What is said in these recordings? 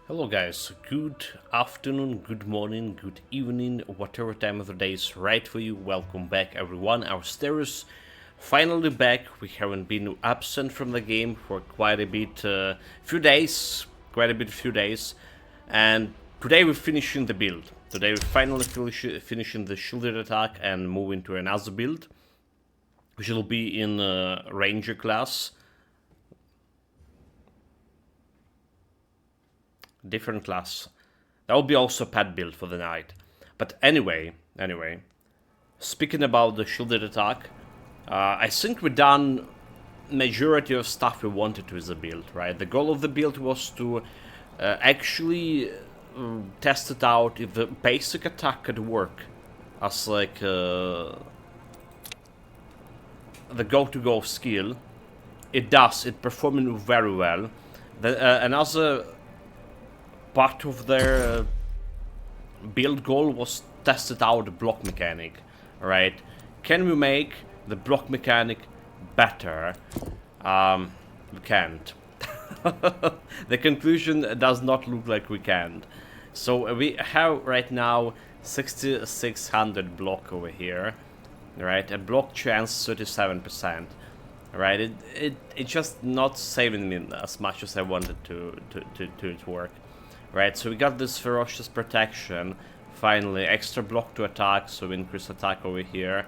Hello guys, good afternoon, good morning, good evening, whatever time of the day is right for you. Welcome back everyone. Our stairs finally back. We haven't been absent from the game for quite a bit, few days, few days. And today we're finishing the build. Today we're finally finishing the shielded attack and moving to another build, which will be in Ranger class. Different class. That will be also a pet build for the night. But anyway, speaking about the shielded attack, I think we done majority of stuff we wanted with the build, right? The goal of the build was to actually test it out if the basic attack could work as like the go-to-go skill. It does. It performing very well. Another part of their build goal was tested out the block mechanic, right? Can we make the block mechanic better? We can't. The conclusion does not look like we can't. So we have right now 6600 block over here, right? A block chance 37%, right? It's just not saving me as much as I wanted to work. Right, so we got this ferocious protection. Finally, extra block to attack, so we increase attack over here.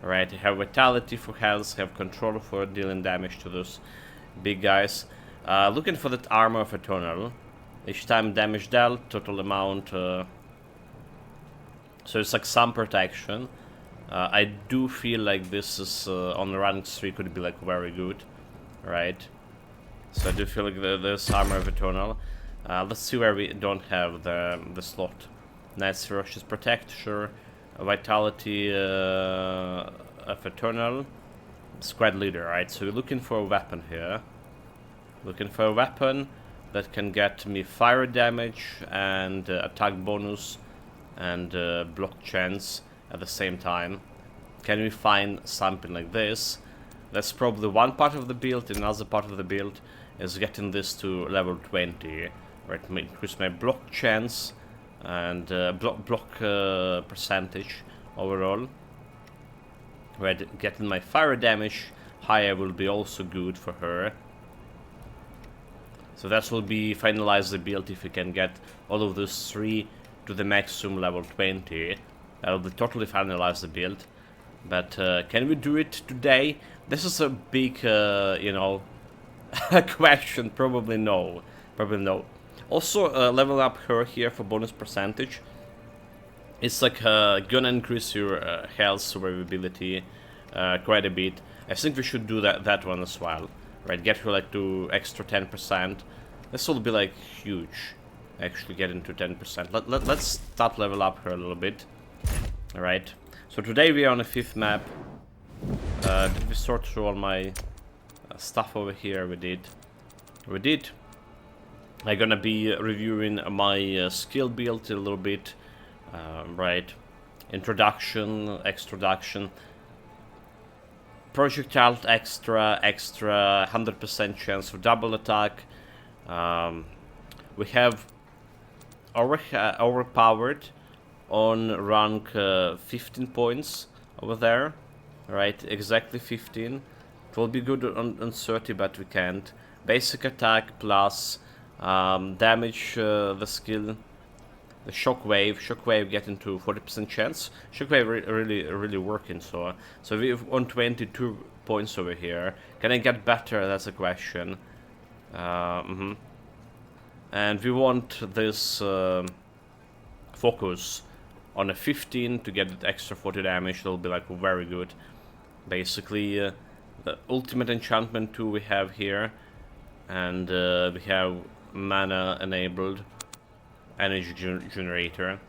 Right, have vitality for health, have control for dealing damage to those big guys. Looking for that armor of eternal. Each time damage dealt, total amount. So it's like some protection. I do feel like this is on rank 3 could be like very good, right? So I do feel like this armor of eternal. Let's see where we don't have the slot. Nice ferocious protect, sure. Vitality of eternal. Squad leader, right? So we're looking for a weapon here. Looking for a weapon that can get me fire damage and attack bonus and block chance at the same time. Can we find something like this? That's probably one part of the build. Another part of the build is getting this to level 20. Right, increase my block chance and block percentage overall. Right, getting my fire damage higher will be also good for her. So that will be finalize the build if we can get all of those 3 to the maximum level 20. That will be totally finalize the build. But can we do it today? This is a big, you know, question. Probably no. Probably no. Also, level up her here for bonus percentage. It's like gonna increase your health survivability quite a bit. I think we should do that one as well, right? Get her like to extra 10%. This will be like huge. Actually, get into 10%. Let's start level up her a little bit. All right. So today we are on the 5th map. Did we sort through all my stuff over here? We did. We did. I'm gonna be reviewing my skill build a little bit, right? Introduction, extroduction, projectile extra, 100% chance of double attack. We have overpowered on rank 15 points over there, right? Exactly 15. It will be good on 30, but we can't. Basic attack plus damage, the skill, the shockwave getting to 40% chance. Shockwave really working. So we have 122 points over here. Can I get better? That's a question. And we want this focus on a 15 to get extra 40 damage. It'll be like very good. Basically, the ultimate enchantment 2 we have here, and we have mana enabled energy generator.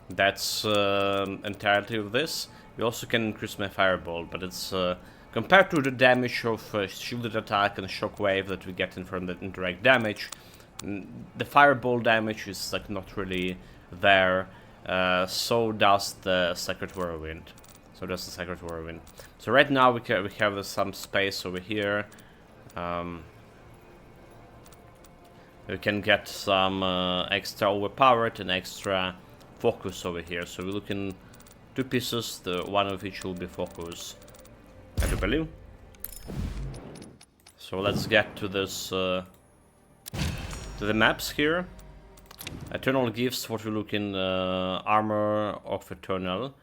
That's entirety of this. We also can increase my fireball, but it's compared to the damage of shielded attack and shockwave that we get in from the indirect damage, the fireball damage is like not really there. So does the Sacred Whirlwind. So right now we have some space over here. we can get some extra overpowered and extra focus over here. So we're looking 2 pieces, the one of which will be focus, I do believe. So let's get to this, to the maps here. Eternal Gifts, what we're looking, Armor of Eternal,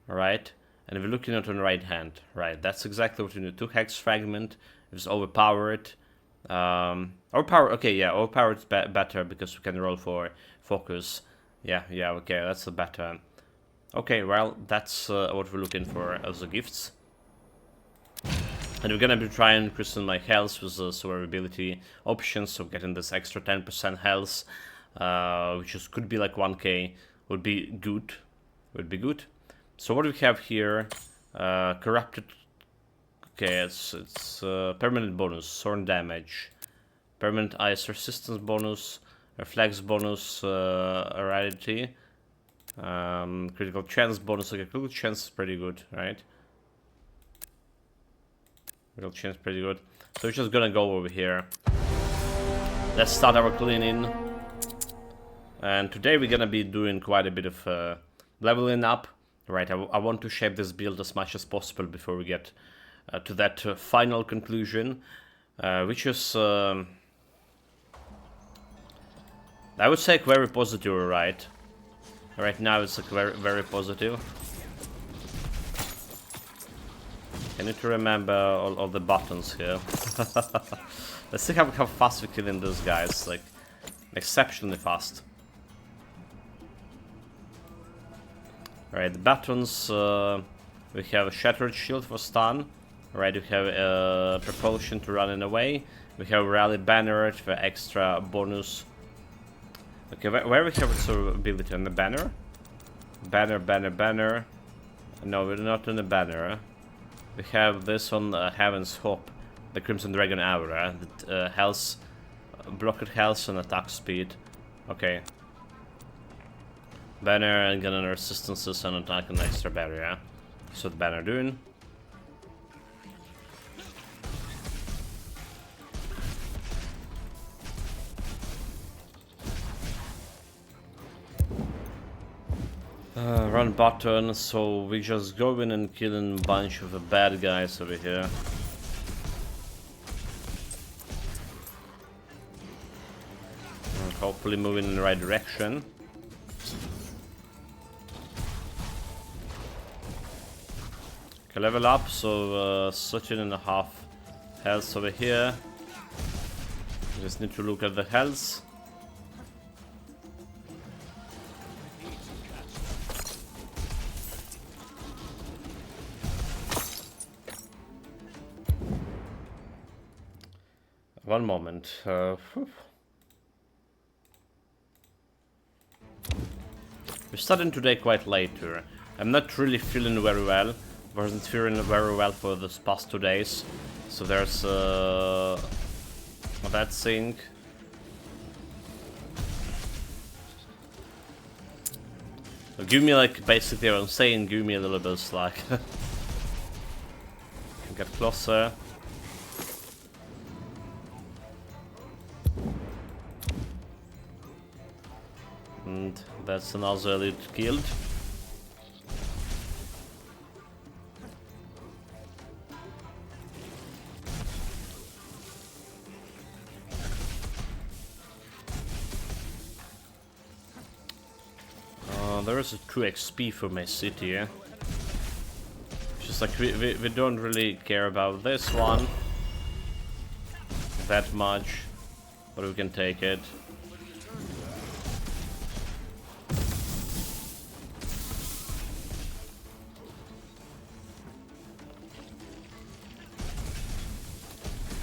right? And we're looking at on the right hand, right? That's exactly what we need. 2 Hex Fragment, it's overpowered. Overpowered, okay, yeah, overpowered better because we can roll for focus. Yeah, okay, that's a better. Okay, well, that's what we're looking for as the gifts. And we're gonna be trying increasing my health with the survivability options, so getting this extra 10% health, which could be like 1k, would be good. So what do we have here? Corrupted. Okay, it's permanent bonus, thorn damage, permanent ice resistance bonus, reflex bonus, rarity, critical chance bonus. Okay, critical chance is pretty good, right? Critical chance pretty good. So we're just gonna go over here. Let's start our cleaning. And today we're gonna be doing quite a bit of leveling up. Right, I want to shape this build as much as possible before we get to that final conclusion, which is, I would say, very positive, right? Right now it's like very positive. I need to remember all the buttons here. Let's see how fast we're killing those guys, like, exceptionally fast. Right, the buttons, we have a Shattered Shield for stun. Right, we have Propulsion to running away. We have Rally Banner for extra bonus. Okay, where we have survivability on the banner? Banner. No, we're not on the banner. We have this on Heaven's Hope, the Crimson Dragon Aura, that health, blocked health and attack speed. Okay. Banner and gun resistances and attack and extra barrier. So the banner doing. Run button, so we just go in and killing a bunch of the bad guys over here. And hopefully moving in the right direction. Okay, level up, so 13.5 health over here. Just need to look at the health. One moment. We're starting today quite late here. I'm not really feeling very well. Wasn't feeling very well for the past 2 days. So there's that thing. So give me, like, basically what I'm saying, give me a little bit of slack. Get closer. And that's another elite killed. There is a 2 XP for my city, yeah? Just like we don't really care about this one that much, but we can take it.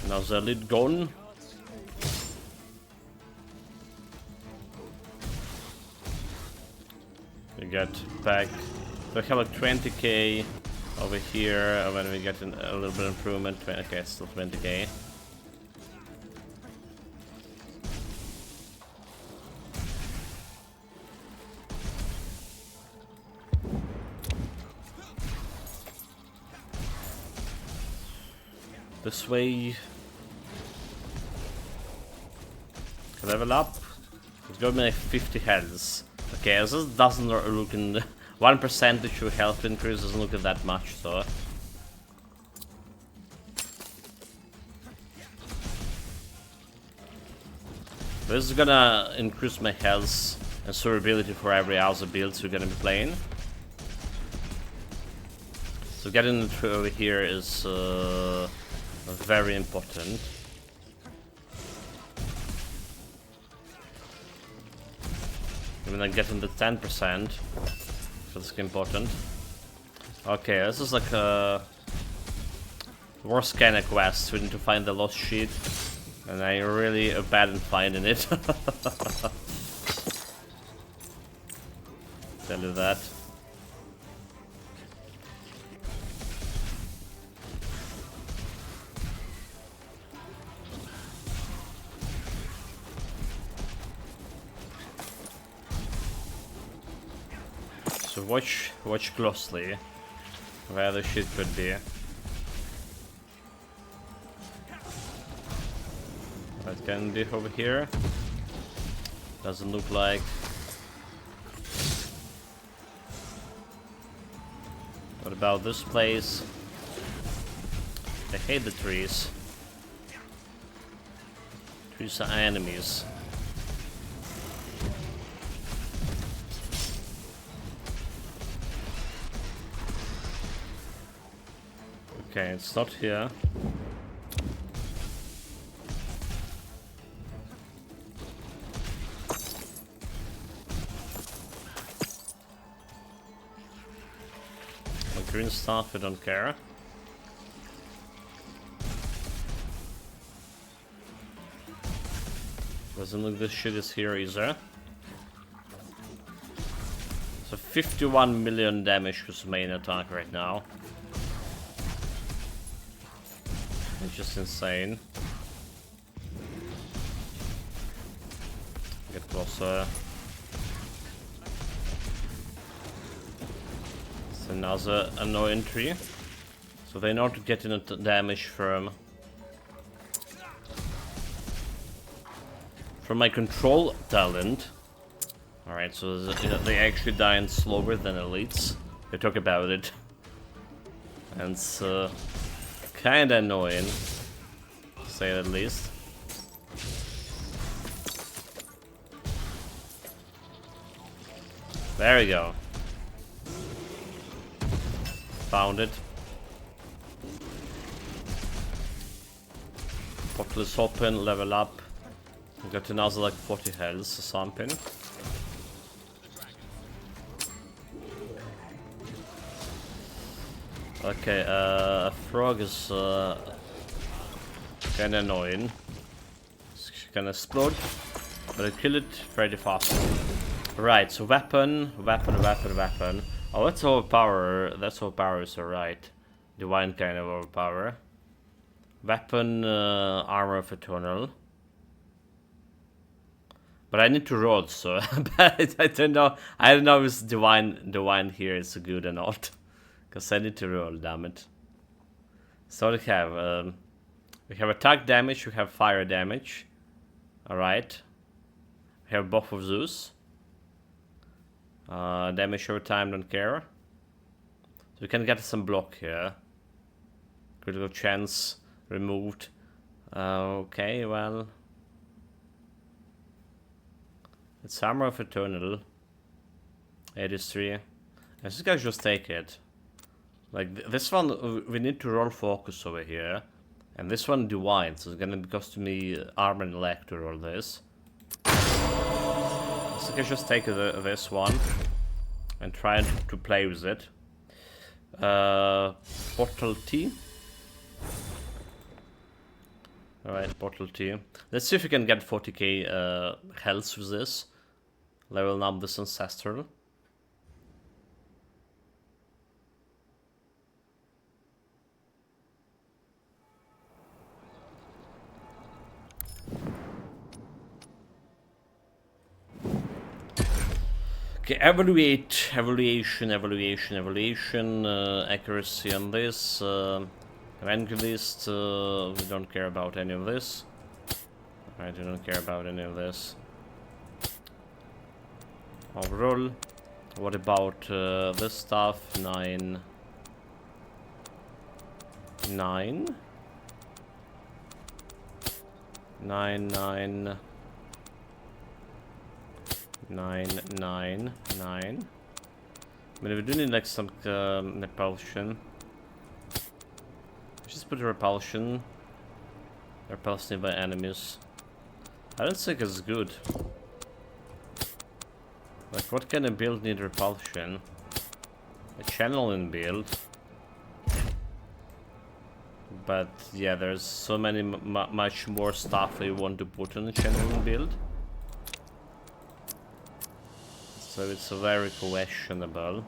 Now the lid gone. We get back. We have like 20k over here, and when we get a little bit improvement, okay, still 20k. This way. Level up. It's got me like 50 health. Okay, this doesn't look in 1% of health increase doesn't look at that much, so. This is gonna increase my health and survivability for every other builds we're gonna be playing. So getting it over here is very important. I mean, like getting the 10% feels important. Okay, this is like a worst kind of quest. We need to find the lost sheet, and I'm really bad in finding it. Tell you that. So watch closely where the shit could be. What can be over here? Doesn't look like. What about this place? I hate the trees. Trees are enemies. Okay, it's not here. A green stuff, I don't care. Doesn't look this shit is here either. So 51 million damage with main attack right now. It's just insane. Get closer. It's another annoying tree. So they know to get in damage from my control talent. Alright, so they actually die slower than elites. They talk about it. And it's kinda annoying, to say the least. There we go. Found it. Portal is open, level up. We got another like 40 health or something. Okay, a frog is kinda annoying. It's gonna explode, but I kill it pretty fast. Right, so weapon. Oh, that's overpower. That's overpower is alright. Divine kind of overpower. Weapon, armor of eternal. But I need to roll, so I don't know. I don't know if divine here is good or not. Because I need to roll, damn it. So we have attack damage, we have fire damage. Alright. We have both of those. Damage over time, don't care. So we can get some block here. Critical chance removed. Okay, well. It's armor of eternal. 83. I think I just take it. Like this one, we need to roll focus over here, and this one divine, so it's gonna cost me armor and leg to roll this. I think I just take this one and try to play with it. Portal T. Alright, Portal T. Let's see if we can get 40k health with this. Level up this ancestral. Okay, evaluation, accuracy on this, evangelist, we don't care about any of this. I don't care about any of this. Overall, what about this stuff? 9. 9. 9, 9. 9, 9, 9. I mean, we do need like some repulsion. Just put repulsion. Repulsion by enemies. I don't think it's good. Like, what kind of build need repulsion? A channeling build. But yeah, there's so many much more stuff you want to put on a channeling build. So it's very questionable.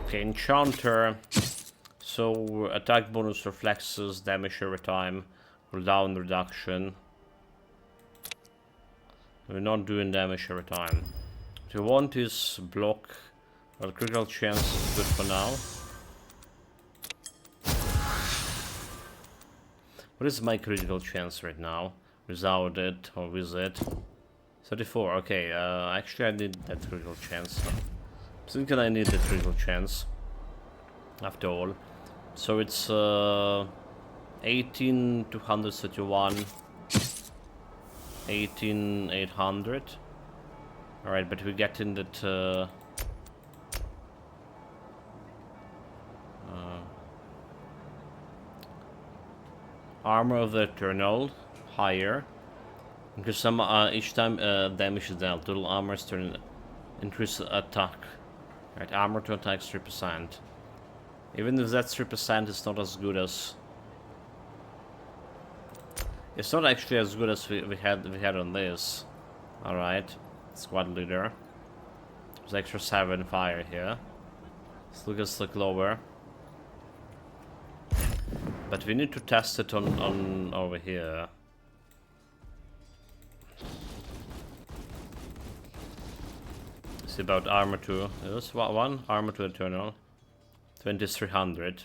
Okay, Enchanter. So attack bonus, reflexes, damage every time, cooldown reduction. We're not doing damage every time. What you want is block. Well, critical chance is good for now. What is my critical chance right now? Without it or with it? 34. Okay. Actually, I need that critical chance. I'm thinking I need the critical chance. After all. So it's 18 231, 18 800. All right, but we get in that armor of the Eternal higher because some each time damage is dealt, total armor is turn increase attack. Right, armor to attack 3%. Even if that's 3%, it's not as good as. It's not actually as good as we had on this. All right, squad leader. There's extra 7 fire here. Let's look lower. But we need to test it on over here. See about armor to. There's one armor to Eternal. 2300.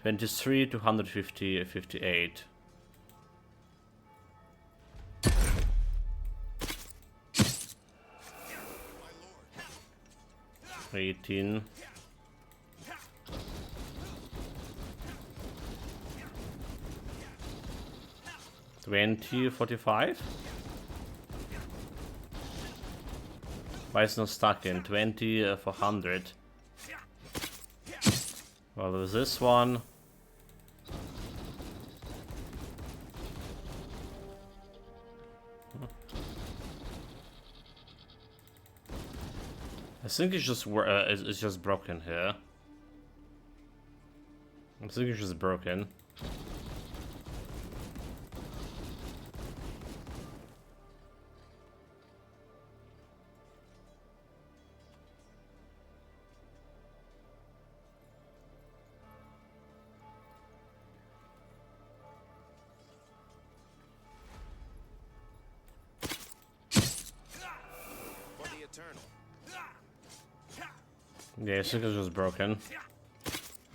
23 to 150, 58. My 18. 20, 45. Why is it not stuck in 20 for 100? Well, there's this one. I think it's just broken here. I think it's just broken. Yeah, I think it was broken.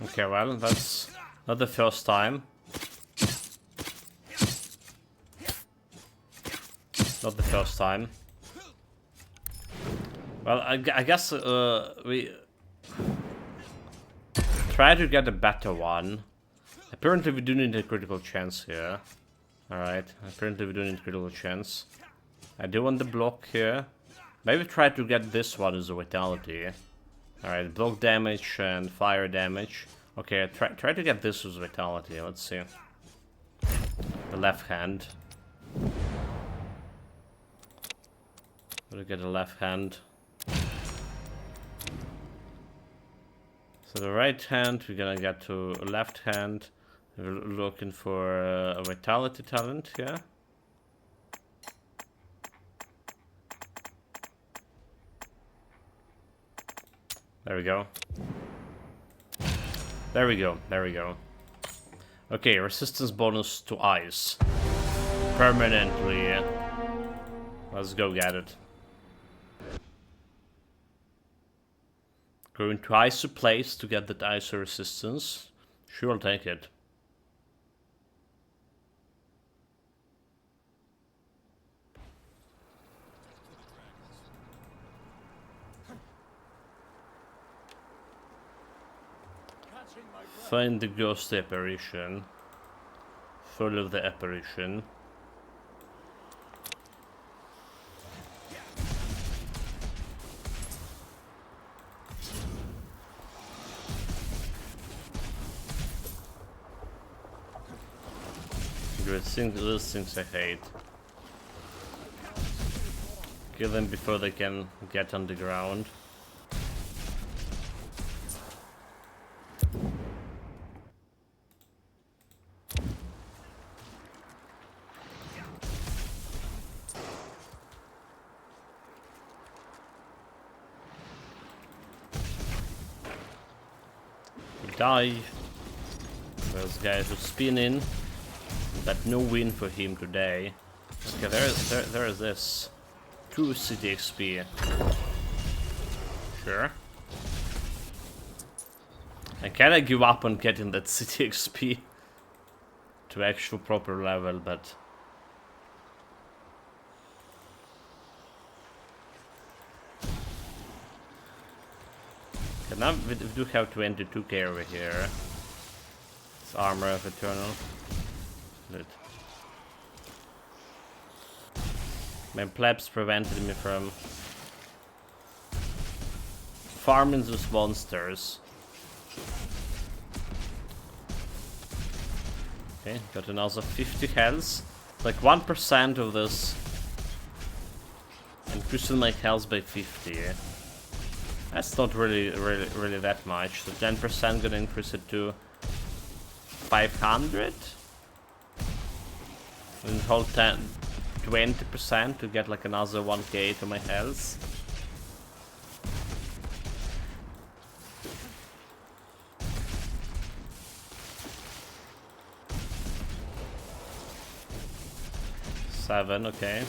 Okay, well, that's not the first time. Not the first time. Well, I guess we try to get a better one. Apparently we do need a critical chance here. Alright, apparently we do need a critical chance. I do want the block here. Maybe try to get this one as a vitality. Alright, block damage and fire damage. Okay, try to get this as vitality. Let's see. The left hand. We'll get the left hand. So the right hand, we're gonna get to left hand. We're looking for a vitality talent here. There we go. There we go. There we go. Okay, resistance bonus to ice. Permanently. Let's go get it. Going to ISO place to get that ISO resistance. Sure, I'll take it. Find the ghost apparition. Follow the apparition. Those things I hate. Kill them before they can get on the ground. Die. Those guys are spinning. But no win for him today. Okay, there is this. 2 city XP. Sure. I kinda give up on getting that city XP to actual proper level, but okay, now we do have 22k over here. It's Armor of Eternal. Good. My plebs prevented me from farming those monsters. Okay, got another 50 health. Like 1% of this increasing my health by 50. That's not really that much. So 10% gonna increase it to 500. And hold 20% to get like another 1k to my health. Seven, okay.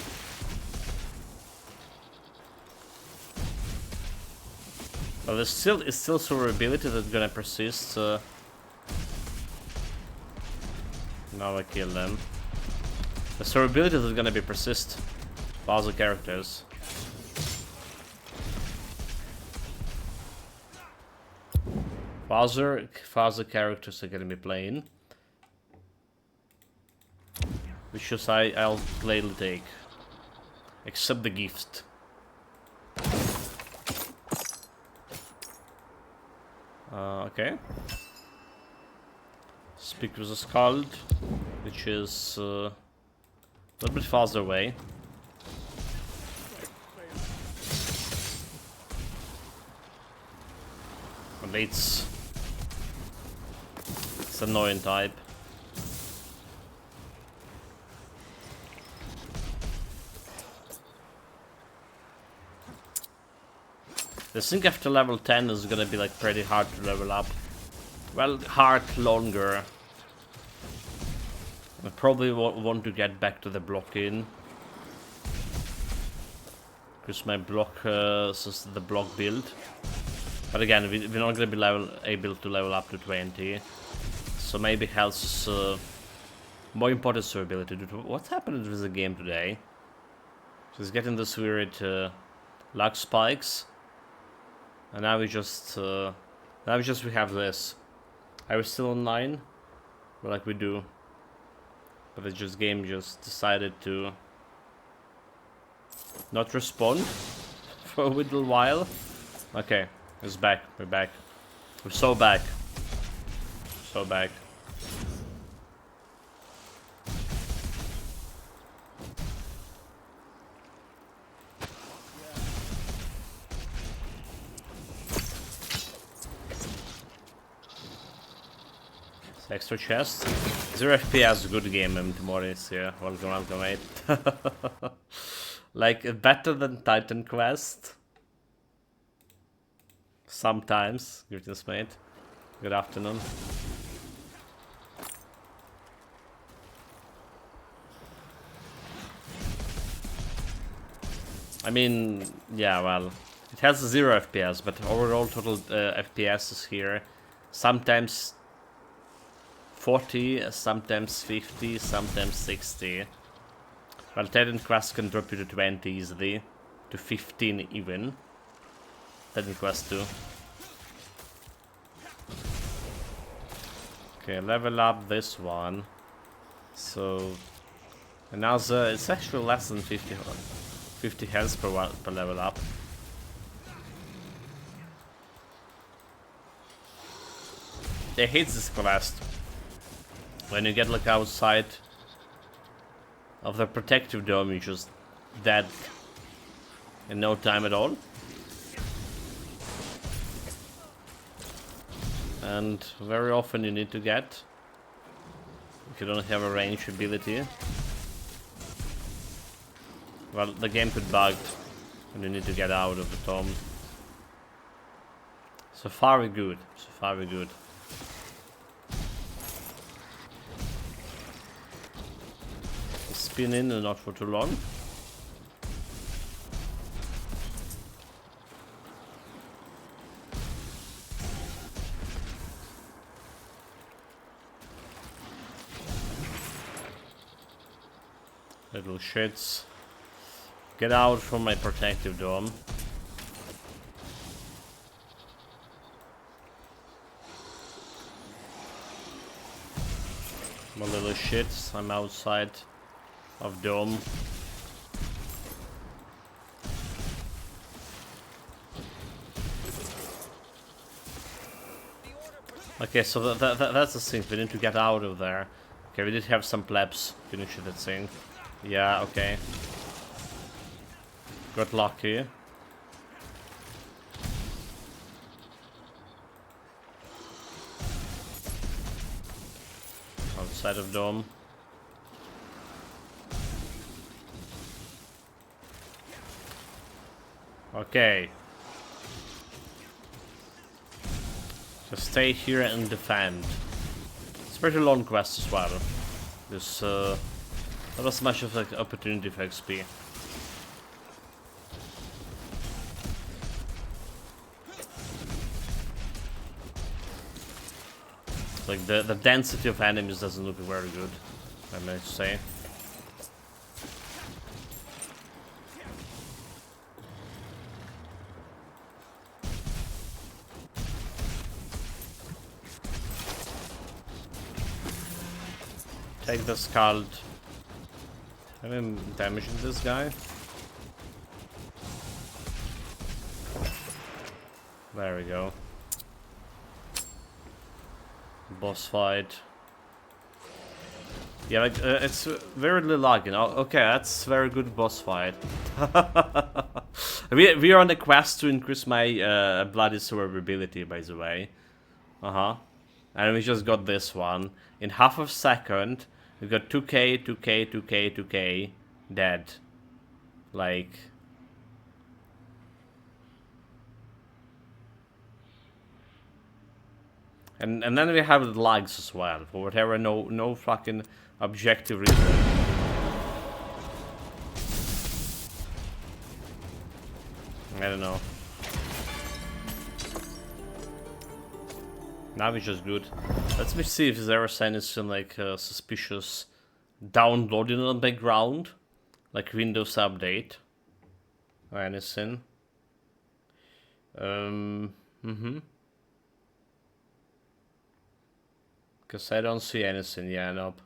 Well, there's still survivability that's gonna persist. Now I kill them. The survivability is gonna be persist for other characters. For other characters are gonna be playing. Which is I'll gladly take. Except the gift. Okay. Speak with the Scald, which is a little bit farther away. And it's annoying type. I think after level 10 is gonna be like pretty hard to level up. Well, hard longer. I probably want to get back to the blocking. Because my block is the block build. But again, we're not gonna be able to level up to 20. So maybe health is more important survivability. Dude, what's happening with the game today? She's getting this weird luck spikes. And now we have this. I was still on 9, but like we do. But the game just decided to not respond for a little while. Okay, it's back. We're back. We're so back. So back. Extra chest. 0 FPS, good game, Morris here. Welcome, mate. Like, better than Titan Quest. Sometimes. Greetings, mate. Good afternoon. I mean, yeah, well, It has 0 FPS, but overall total FPS is here. Sometimes 40, sometimes 50, sometimes 60. Well, Titan Quest can drop you to 20 easily. To 15 even. Titan Quest 2. Okay, level up this one. So another, it's actually less than 50 health per level up. I hate this quest. When you get like outside of the protective dome, you're just dead in no time at all. And very often you need to get, if you don't have a range ability, well, the game could bug and you need to get out of the tomb. So far we're good, so far we're good. Spin in and not for too long. Little shits. Get out from my protective dome. My little shits, I'm outside of dome. Okay, so that's the thing, we need to get out of there. Okay, we did have some plebs finish that thing. Yeah, okay. Got lucky. Outside of dome. Okay. Just stay here and defend. It's a pretty long quest as well. There's not as much of an opportunity for XP. Like the density of enemies doesn't look very good, I may say. Take the Scald. Have him damaging this guy. There we go. Boss fight. Yeah, like it's very little lagging. Oh, okay, that's very good boss fight. we are on the quest to increase my bloody survivability, by the way. And we just got this one in half a second. We got 2k, 2k, 2k, 2k dead. Like. And then we have the lags as well, for whatever no fucking objective reason. I don't know. Now it's just good. Let me see if there is anything like suspicious downloading on the background, like Windows Update or anything. Because I don't see anything, yeah, nope.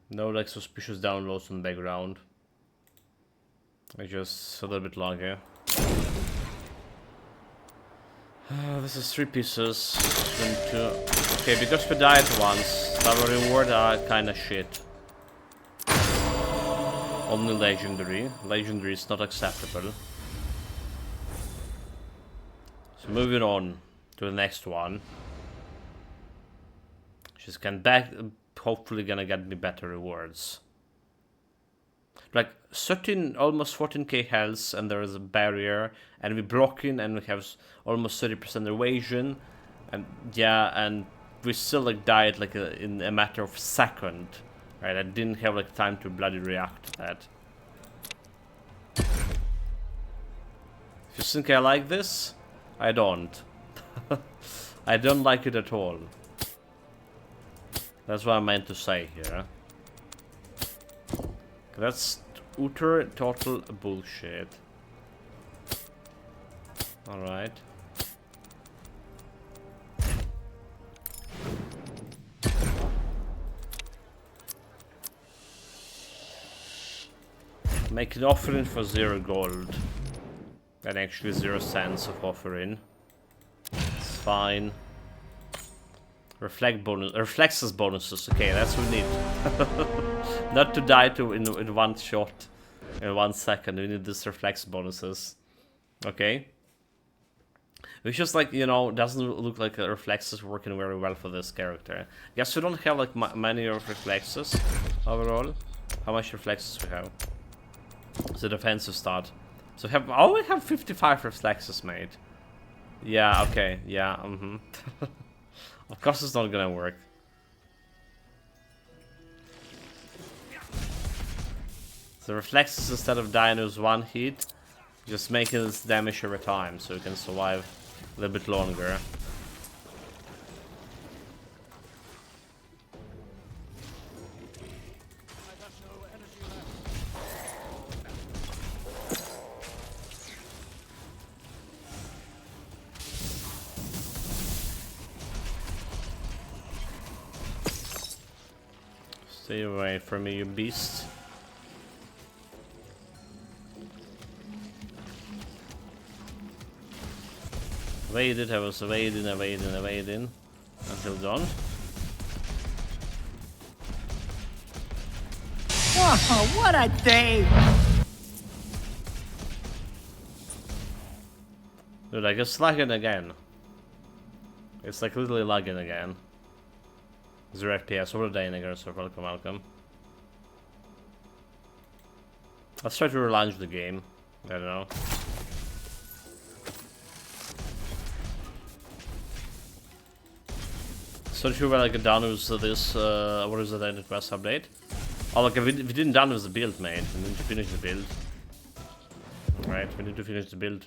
No like suspicious downloads in the background. I just a little bit longer. This is 3 pieces. Okay, because we died once, our reward are kinda shit. Only legendary. Legendary is not acceptable. So moving on to the next one. She's hopefully gonna get me better rewards. Like 13, almost 14k health, and there is a barrier, and we block in, and we have almost 30% evasion, and yeah, and we still like died like in a matter of second, right? I didn't have like time to bloody react to that. If you think I like this, I don't. I don't like it at all. That's what I meant to say here. That's utter total bullshit. Alright. Make an offering for 0 gold. And actually 0 cents of offering. It's fine. Reflexes bonuses. Okay, that's what we need. Not to die in one shot. In 1 second. We need these reflex bonuses. Okay. Which just like, you know, doesn't look like a reflexes working very well for this character. Guess we don't have like many of reflexes overall. How much reflexes we have? It's a defensive start. So we have 55 reflexes made. Yeah, okay, yeah, Of course it's not gonna work. So reflexes instead of dying with 1 hit, just making this damage every time, so we can survive a little bit longer. Stay away from me, you beast. Evaded, I was evading until dawn. Oh, what a day! Dude, I guess lagging again. It's like literally lagging again. 0 FPS over the day, niggers, so welcome. Let's try to relaunch the game. I don't know. So sure where I get done with this, what is the end quest update? Oh look, we didn't done with the build, mate. We need to finish the build. Right, we need to finish the build.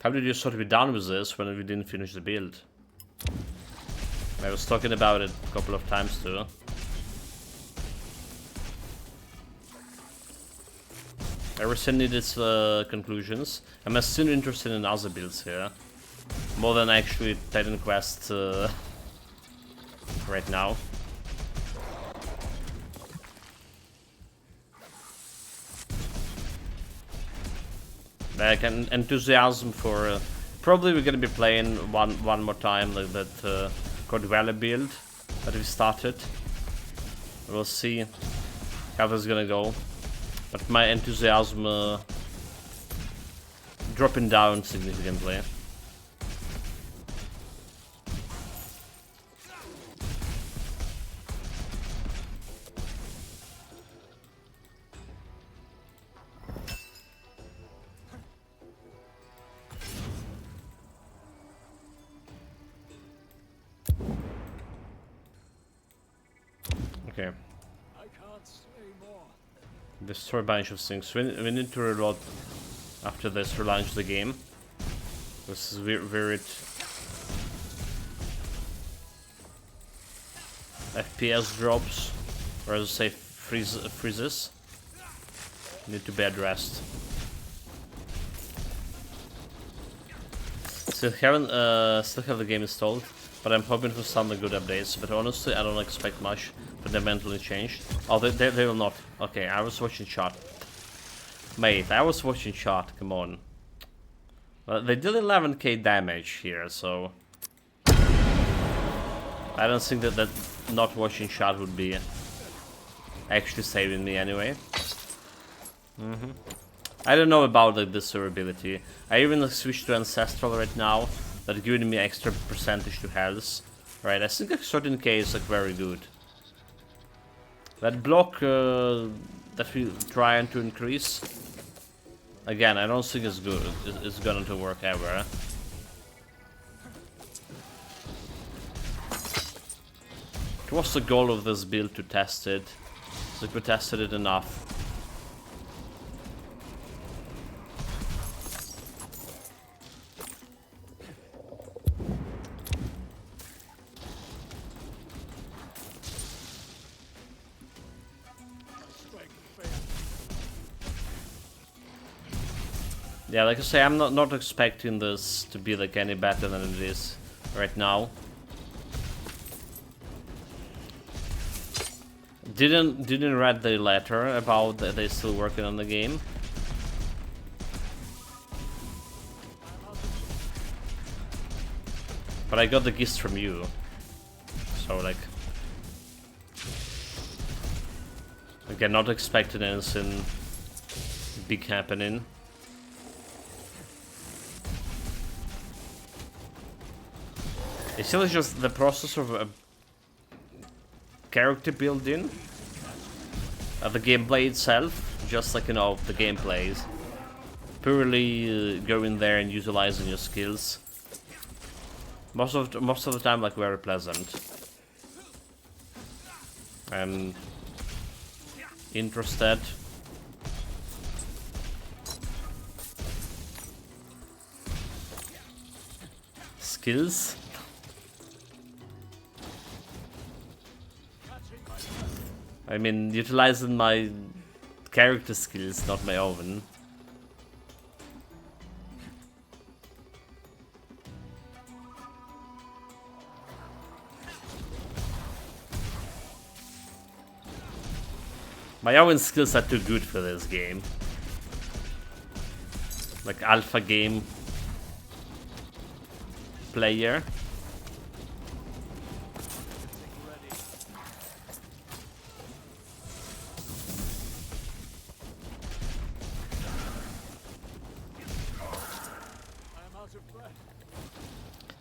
How did you sort of be done with this when we didn't finish the build? I was talking about it a couple of times too. Everything needs its conclusions. I'm still interested in other builds here. More than actually Titan Quest right now. Like an enthusiasm for probably we're gonna be playing one more time like that Code Valley build that we started. We'll see how this is gonna go. But my enthusiasm dropping down significantly. Okay. Destroy a bunch of things. We need to reload after this, relaunch the game. This is weird. FPS drops, or as I say, freezes. Need to be addressed. Still have the game installed, but I'm hoping for some good updates. But honestly, I don't expect much fundamentally changed. Oh, they will not. Okay, I was watching shot. Mate, I was watching shot, come on. Well, they did 11k damage here, so... I don't think that not watching shot would be actually saving me anyway. I don't know about like, this durability. I even switched to Ancestral right now, that's giving me extra percentage to health. Right, I think like certain K is like very good. That block that we're trying to increase, again, I don't think it's good. It's going to work ever. It was the goal of this build to test it. So we tested it enough. Yeah, like I say, I'm not expecting this to be like any better than it is right now. Didn't read the letter about that they're still working on the game. But I got the gist from you. So like, again, not expecting anything big happening. It's still just the process of character building, the gameplay itself, just like, you know, the gameplays. Purely going there and utilizing your skills. Most of the time, like, very pleasant and interested. Skills. I mean, utilizing my character skills, not my own. My own skills are too good for this game. Like alpha game player.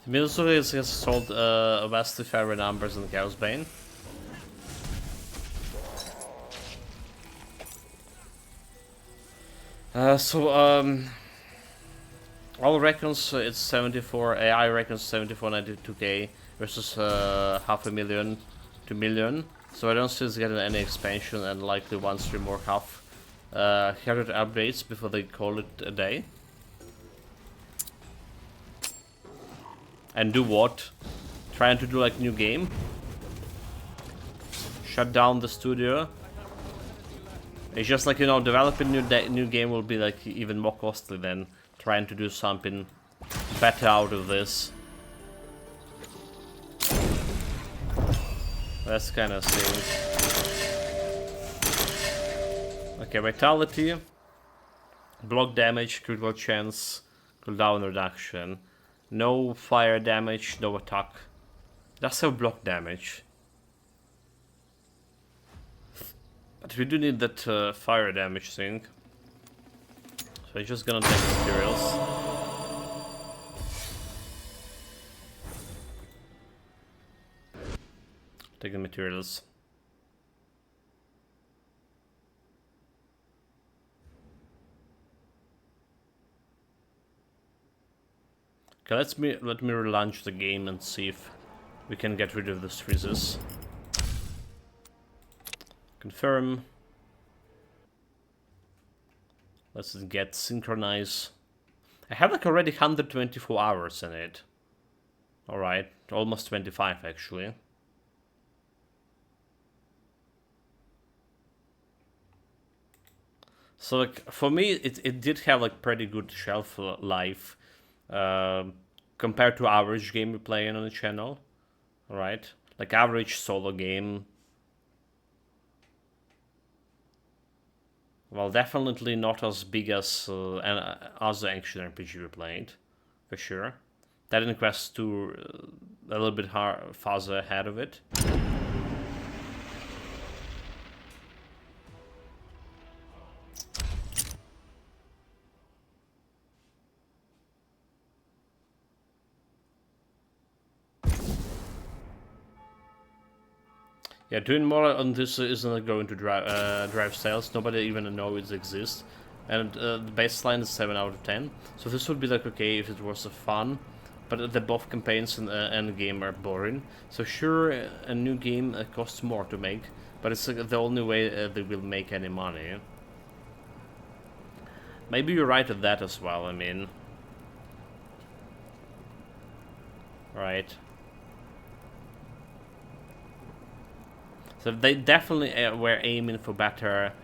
Military has sold vastly fairer numbers than Chaos Bane. All reckons it's 74. AI reckons 7492k versus 500,000 to million. So I don't see it's getting any expansion, and likely 1 stream more half heritage updates before they call it a day. And do what? Trying to do like new game? Shut down the studio? It's just like, you know, developing new game will be like even more costly than trying to do something better out of this. That's kind of silly. Okay, vitality, block damage, critical chance, cooldown reduction. No fire damage, no attack. That's have block damage. But we do need that fire damage thing. So I'm just gonna take materials. Take the materials. Okay, let me relaunch the game and see if we can get rid of these freezes. Confirm. Let's get synchronize. I have like already 124 hours in it. Alright, almost 25 actually. So like for me it did have like pretty good shelf life compared to average game we're playing on the channel. Alright, like average solo game. Well, definitely not as big as other action RPG we played, for sure. Titan Quest 2 a little bit farther ahead of it. Yeah, doing more on this isn't going to drive sales. Nobody even knows it exists. And the baseline is 7 out of 10. So this would be like, okay, if it was fun. But the both campaigns and endgame are boring. So sure, a new game costs more to make. But it's the only way they will make any money. Maybe you're right at that as well, I mean. Right. So they definitely were aiming for better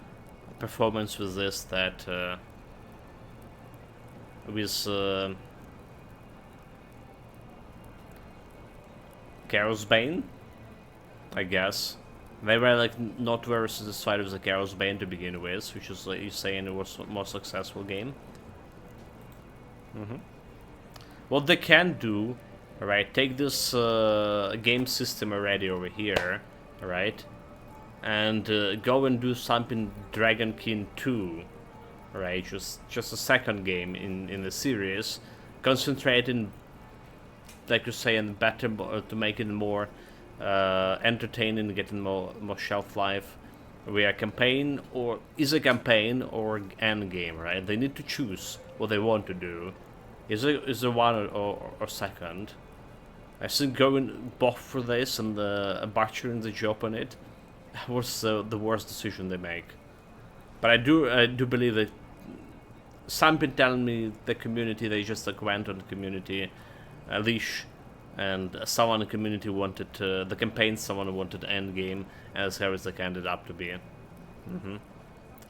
performance with this that with Chaos Bane, I guess. They were like not very satisfied with the Chaos Bane to begin with, which is like you saying it was a more successful game. What they can do, alright, take this game system already over here, alright, and go and do something Dragonkin 2, alright, just a second game in the series, concentrating, like you say, in better to make it more entertaining, getting more shelf life. We are campaign or is a campaign or end game, right? They need to choose what they want to do. Is it one or second? I think going both for this and butchering the job on it was the worst decision they make. But I do believe that something telling me the community, they just like went on the community leash, and someone in the community wanted the campaign, someone wanted end game, as how it ended up to be.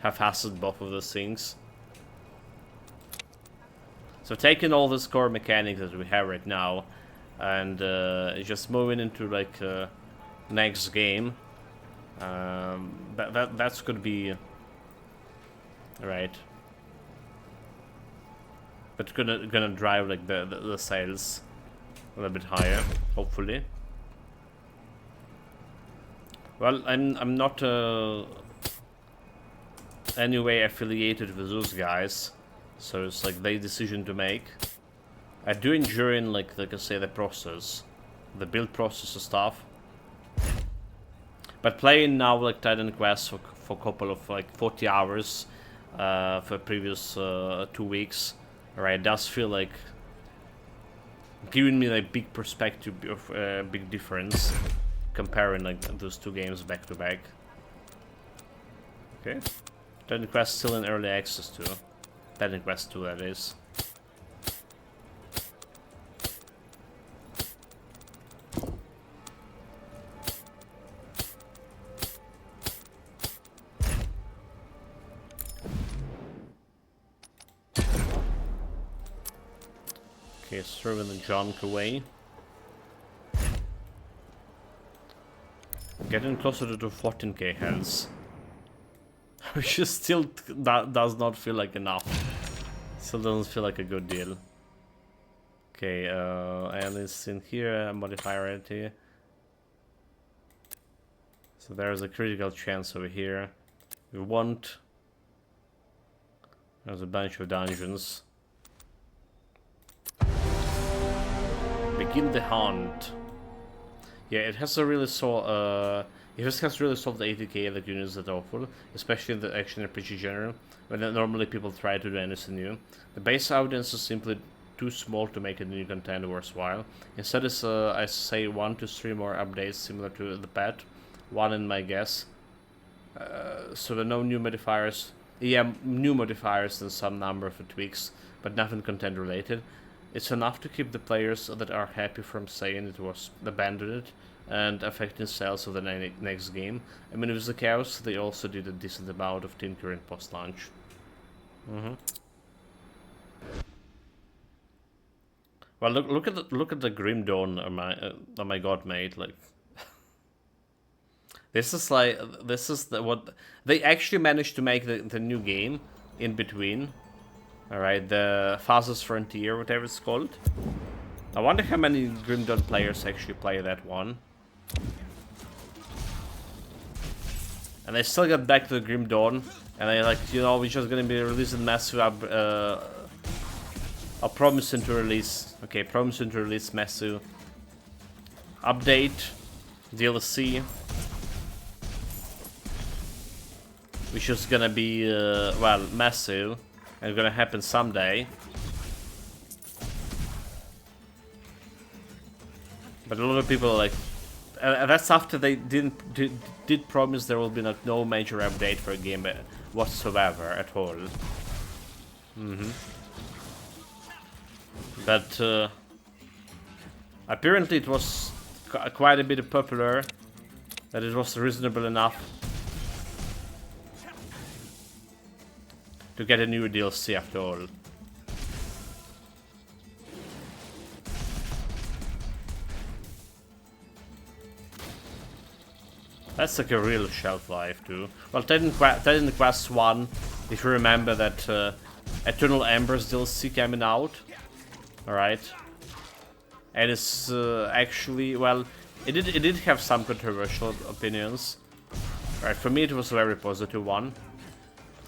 Half-assed both of those things. So taking all this core mechanics that we have right now, and just moving into like next game, that's gonna be right. But gonna drive like the sales a little bit higher, hopefully. Well, I'm not anyway affiliated with those guys, so it's like their decision to make. I do enjoy like I say, the process, the build process and stuff. But playing now like Titan Quest for a couple of like 40 hours for previous 2 weeks, right, does feel like giving me like big perspective of big difference comparing like those two games back to back. Okay, Titan Quest still in early access too. Titan Quest 2, that is. Okay, throwing the junk away. Getting closer to 14k health. Which is still does not feel like enough. Still doesn't feel like a good deal. Okay, Alice in here, modifier rarity. So there's a critical chance over here. We want. There's a bunch of dungeons. Begin the hunt. Yeah, it has a really it just has really solved the 80k that units that awful, especially in the action RPG genre, when normally people try to do anything new. The base audience is simply too small to make a new content worthwhile. Instead, it's I say 1 to 3 more updates similar to the pet, one in my guess. So there are no new modifiers. Yeah, new modifiers and some number of tweaks, but nothing content related. It's enough to keep the players that are happy from saying it was abandoned and affecting sales of the next game. I mean, with the Chaos, they also did a decent amount of tinkering post-launch. Well, look at the Grim Dawn. Oh my god, mate! Like, this is what they actually managed to make the new game in between. All right, the Fastest Frontier, whatever it's called. I wonder how many Grim Dawn players actually play that one. And they still got back to the Grim Dawn, and they like, you know, we're just gonna be releasing massive promising to release massive update DLC, which is gonna be well, massive and gonna happen someday. But a lot of people are like, that's after they did promise there will be like no major update for a game whatsoever at all. But apparently it was quite a bit popular, that it was reasonable enough to get a new DLC after all. That's like a real shelf life too. Well, Titan Quest 1, if you remember that Eternal Embers DLC coming out. Alright. And it's actually, well, it did have some controversial opinions. Right, for me it was a very positive one.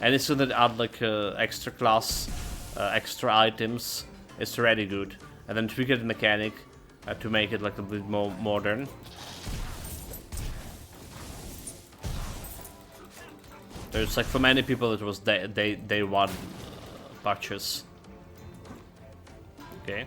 And it's gonna add like extra class, extra items. It's already good. And then tweak the mechanic to make it like a bit more modern. So it's like for many people it was day one patches. Okay.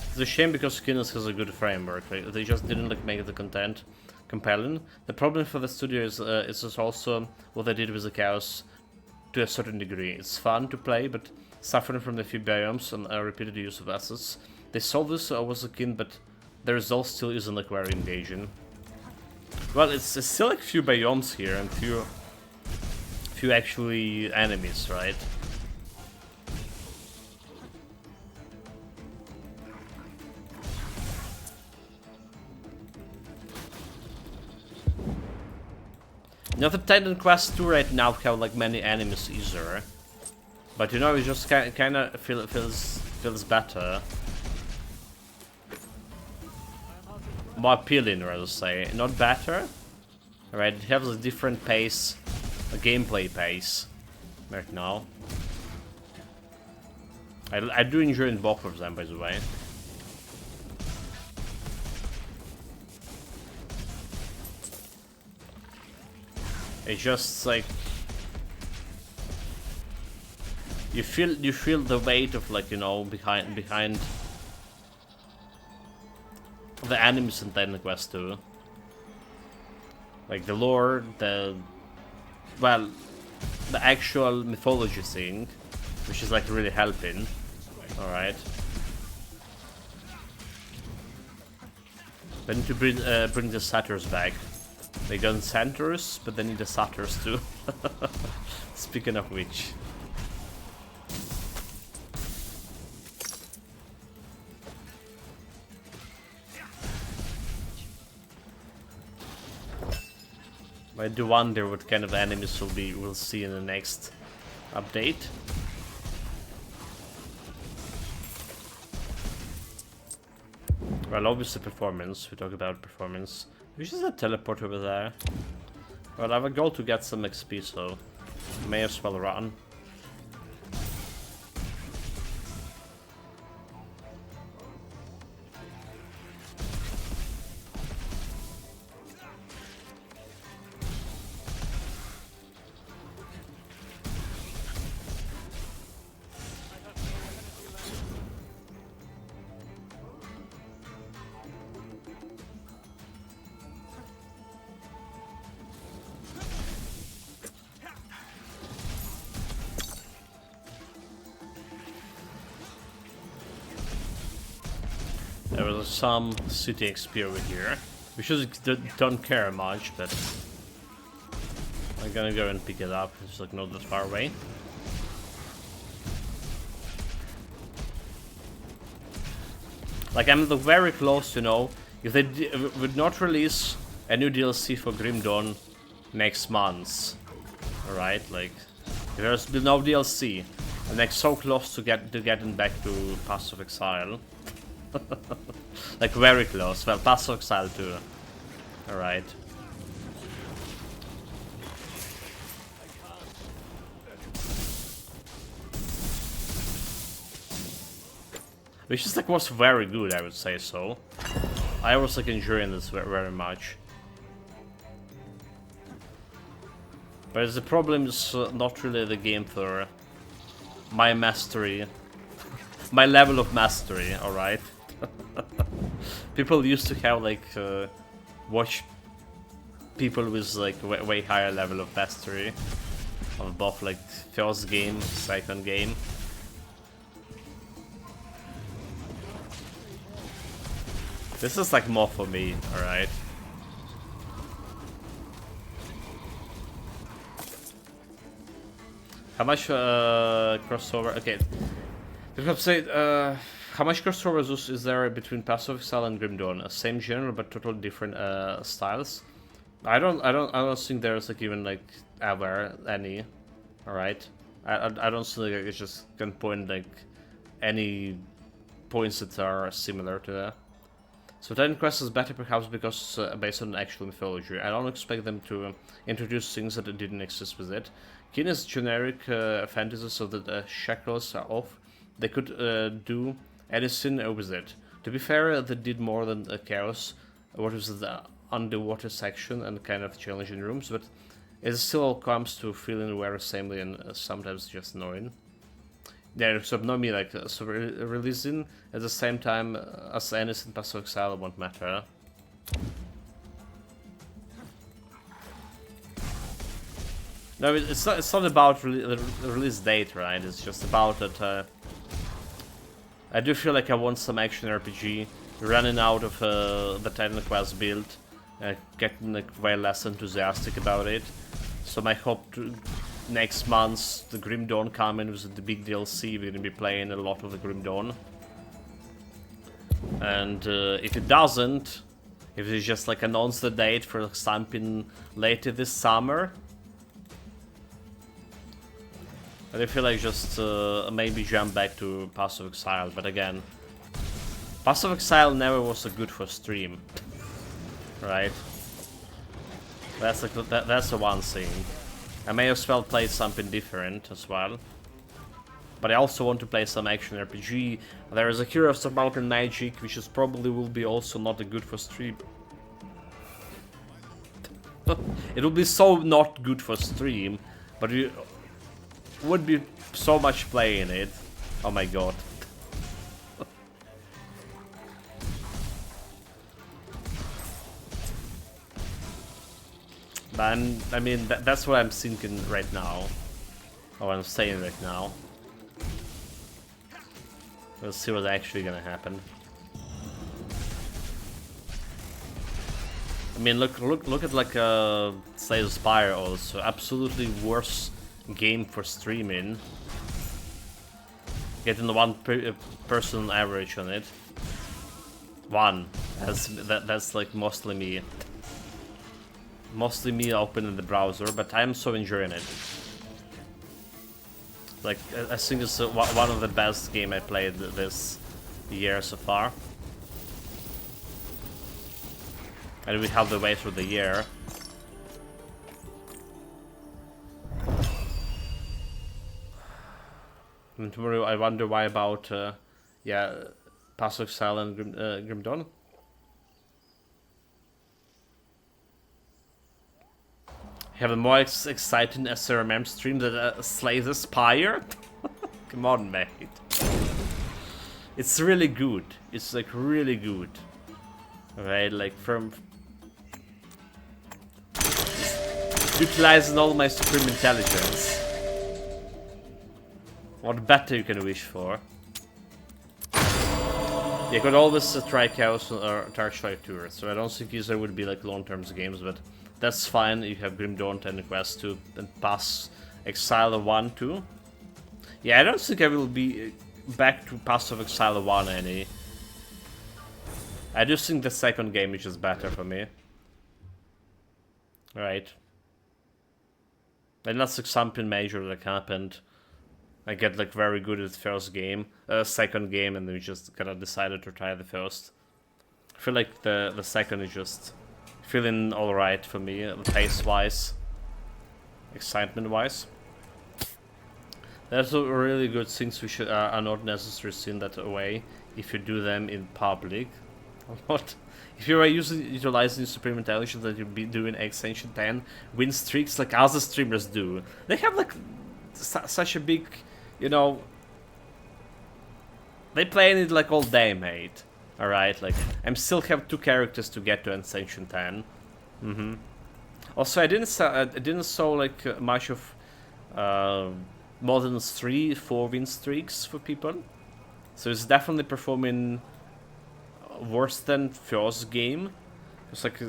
It's a shame because Skinners has a good framework. Like, they just didn't like make the content compelling. The problem for the studio is also what they did with the chaos to a certain degree. It's fun to play, but suffering from the few biomes and repeated use of assets. They solved this over the kin, but the result still isn't like very engaging. Well, it's still like few biomes here and few actually enemies, right? You know, the Titan Quest 2 right now have like many enemies either, but you know, it just kind of feels better, more appealing, rather say, not better. Right, it has a different pace, a gameplay pace, right now. I do enjoy both of them, by the way. It's just like you feel the weight of, like, you know, behind the enemies in Titan Quest 2. Like the lore, the actual mythology thing, which is like really helping. All right. They need to bring the satyrs back. They got centaurs, but they need the satyrs too. Speaking of which. I do wonder what kind of enemies we'll see in the next update. Well, obviously performance. We talk about performance. Which is a teleport over there. Well, I have a goal to get some XP, so may as well run. There was some city XP over here. We should don't care much, but I'm gonna go and pick it up. It's like not that far away. Like I'm very close, you know. If they would not release a new DLC for Grim Dawn next month, alright? Like if there's been no DLC, I'm like so close to getting back to Pass of Exile. Like very close. Well, Pass of Exile too. Alright. Which is like was very good, I would say so. I was like enjoying this very much. But the problem is not really the game for my mastery. My level of mastery, alright? People used to have like watch people with like way higher level of mastery of both like first game, second game. This is like more for me, alright? How much crossover? Okay, I have to say, how much crossover is there between Pass of Exile and Grim Dawn? Same genre, but totally different styles. I don't think there's like even like ever any. All right, I don't think like, it's just can point like any points that are similar to that. So Titan Quest is better perhaps because based on actual mythology. I don't expect them to introduce things that didn't exist with it. Keen is generic fantasy, so that shackles are off. They could do anything with it. To be fair, they did more than Chaos. What was the underwater section and kind of challenging rooms, but it still comes to feeling very samey and sometimes just annoying. Yeah, so not me, like, so releasing at the same time as anything Pass of Exile won't matter. No, it's not about the release date, right? It's just about that I do feel like I want some action RPG, running out of the Titan Quest build, getting like way less enthusiastic about it. So my hope to next month the Grim Dawn coming with the big DLC. We're gonna be playing a lot of the Grim Dawn, and if it doesn't, if it's just like announce the date for something later this summer, I feel like just maybe jump back to Pass of Exile. But again, Pass of Exile never was so good for stream, right? That's like that's the one thing. I may as well play something different as well. But I also want to play some action RPG. There is a Heroes of Mountain Magic, which is probably will be also not good for stream. It will be so not good for stream, but you would be so much playing it. Oh my god. But I mean, that's what I'm thinking right now. Or what I'm saying right now. We'll see what's actually gonna happen. I mean, look at like Slay the Spire also. Absolutely worst game for streaming. Getting the one person average on it. One. That's like mostly me. Mostly me opening the browser, but I'm so enjoying it. Like, I think it's one of the best game I played this year so far. And we have the way through the year. And tomorrow I wonder why about, yeah, Pass of Exile and Grim Dawn. Have a more exciting SRMM stream that Slay the Spire? Come on, mate. It's really good. It's like really good. Right, like from utilizing all my supreme intelligence. What better you can wish for? You could always try Chaos or Torchlight Tour, so I don't think these would be like long-term games, but that's fine. You have Grim Dawn, Titan Quest 2, and Pass Exile 1 too. Yeah, I don't think I will be back to Pass of Exile 1 any. I just think the second game is just better for me. Right. Unless like something major like happened. I get like very good at the first game, second game, and then we just kind of decided to try the first. I feel like the second is just feeling alright for me, pace-wise, excitement-wise. There's a really good things we should are not necessary seen that way if you do them in public. What? If you are utilizing Supreme Intelligence that you'll be doing Extension 10 win streaks like other streamers do. They have like such a big, you know, they playing it like all day, mate. Alright, like, I still have 2 characters to get to Ascension 10. Also, I didn't saw like much of more than 3-4 win streaks for people. So it's definitely performing worse than first game. It's like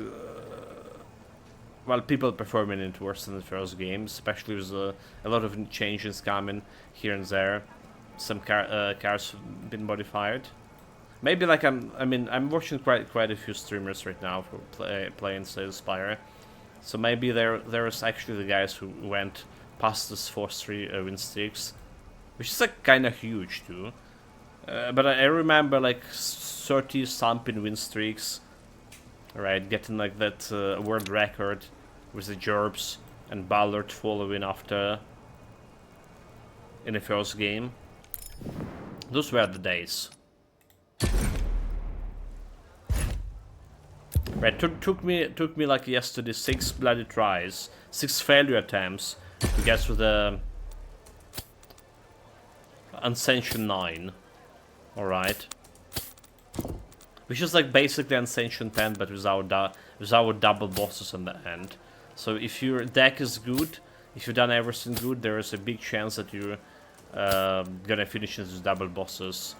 well, people performing it worse than the first game, especially with a lot of changes coming here and there. Some cars have been modified. Maybe like I'm watching quite a few streamers right now who playing Slay Spire. So maybe there's actually the guys who went past this 4-3 win streaks, which is like kind of huge too. But I remember like 30 something win streaks, right? Getting like that world record with the Gerbs and Ballard following after in the first game. Those were the days. Right, took me like yesterday 6 bloody tries, 6 failure attempts to get to the Unsanctioned 9. Alright. Which is like basically Unsanctioned 10 but without double bosses in the end. So if your deck is good, if you've done everything good, there is a big chance that you're gonna finish these double bosses.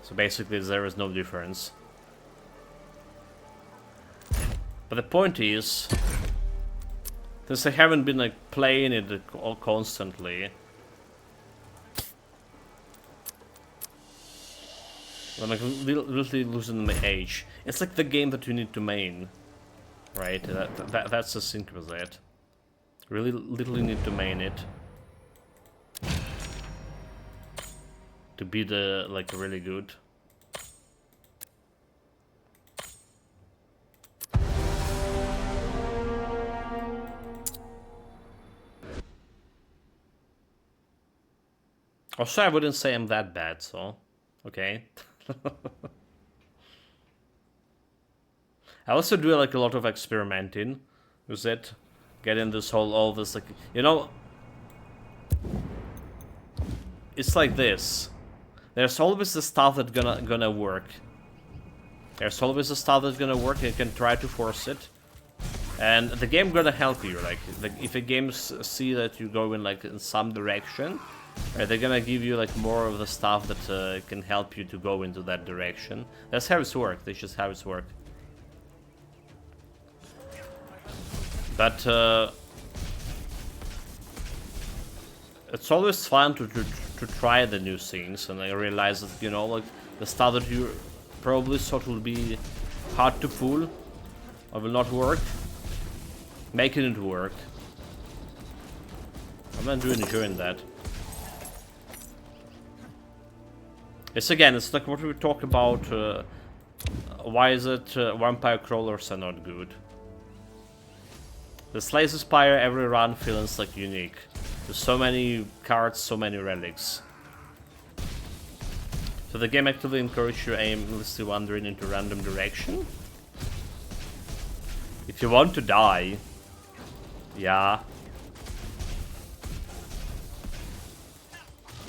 So basically there is no difference. But the point is, since I haven't been like playing it all constantly, I'm like literally losing my age. It's like the game that you need to main, right? That's the thing with it. Really literally need to main it to be the like really good. Also, I wouldn't say I'm that bad, so okay. I also do like a lot of experimenting with it, getting this all this like, you know, it's like this. There's always the stuff that's gonna work. There's always the stuff that's gonna work, and you can try to force it. And the game gonna help you, like if the games see that you go in like in some direction, they're gonna give you like more of the stuff that can help you to go into that direction. That's how it's work. That's just how it's work. But it's always fun to try the new things, and I realize that, you know, like the stuff that you probably thought will be hard to pull or will not work, making it work. I'm not really enjoying that. It's again, it's like what we talk about. Why is it vampire crawlers are not good? The Slay Spire every run feels like unique. There's so many cards, so many relics. So the game actively encourages you aimlessly wandering into random direction. If you want to die, yeah.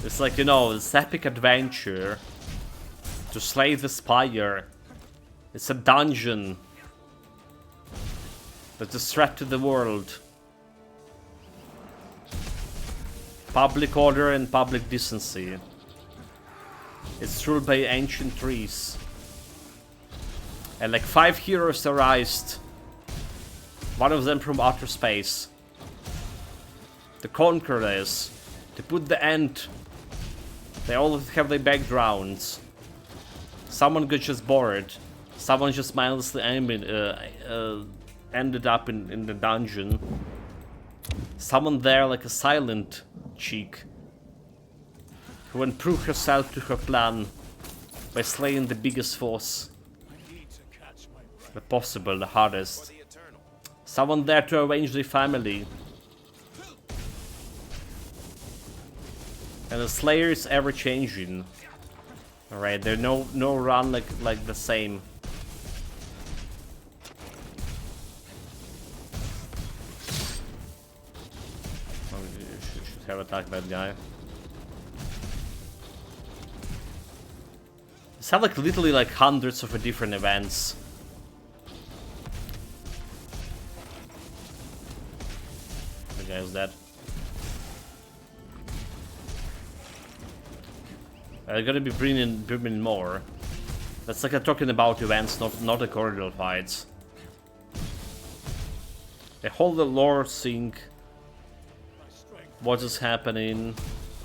It's like, you know, this epic adventure to slay the Spire. It's a dungeon that's a threat to the world. Public order and public decency. It's ruled by ancient trees. And like 5 heroes arise. One of them from outer space. To conquer this. To put the end. They all have their backgrounds. Someone got just bored. Someone just mindlessly ended up in the dungeon. Someone there like a silent cheek who went prove herself to her plan by slaying the biggest force. The possible, the hardest. Someone there to arrange their family. And the Slayer is ever changing. Alright, there's no run like the same. Oh, you should have attacked that guy. It's had like literally like hundreds of different events. The guy is dead. I'm gonna be bringing more. That's like talking about events, not the corridor fights. They hold the lore sync. What is happening?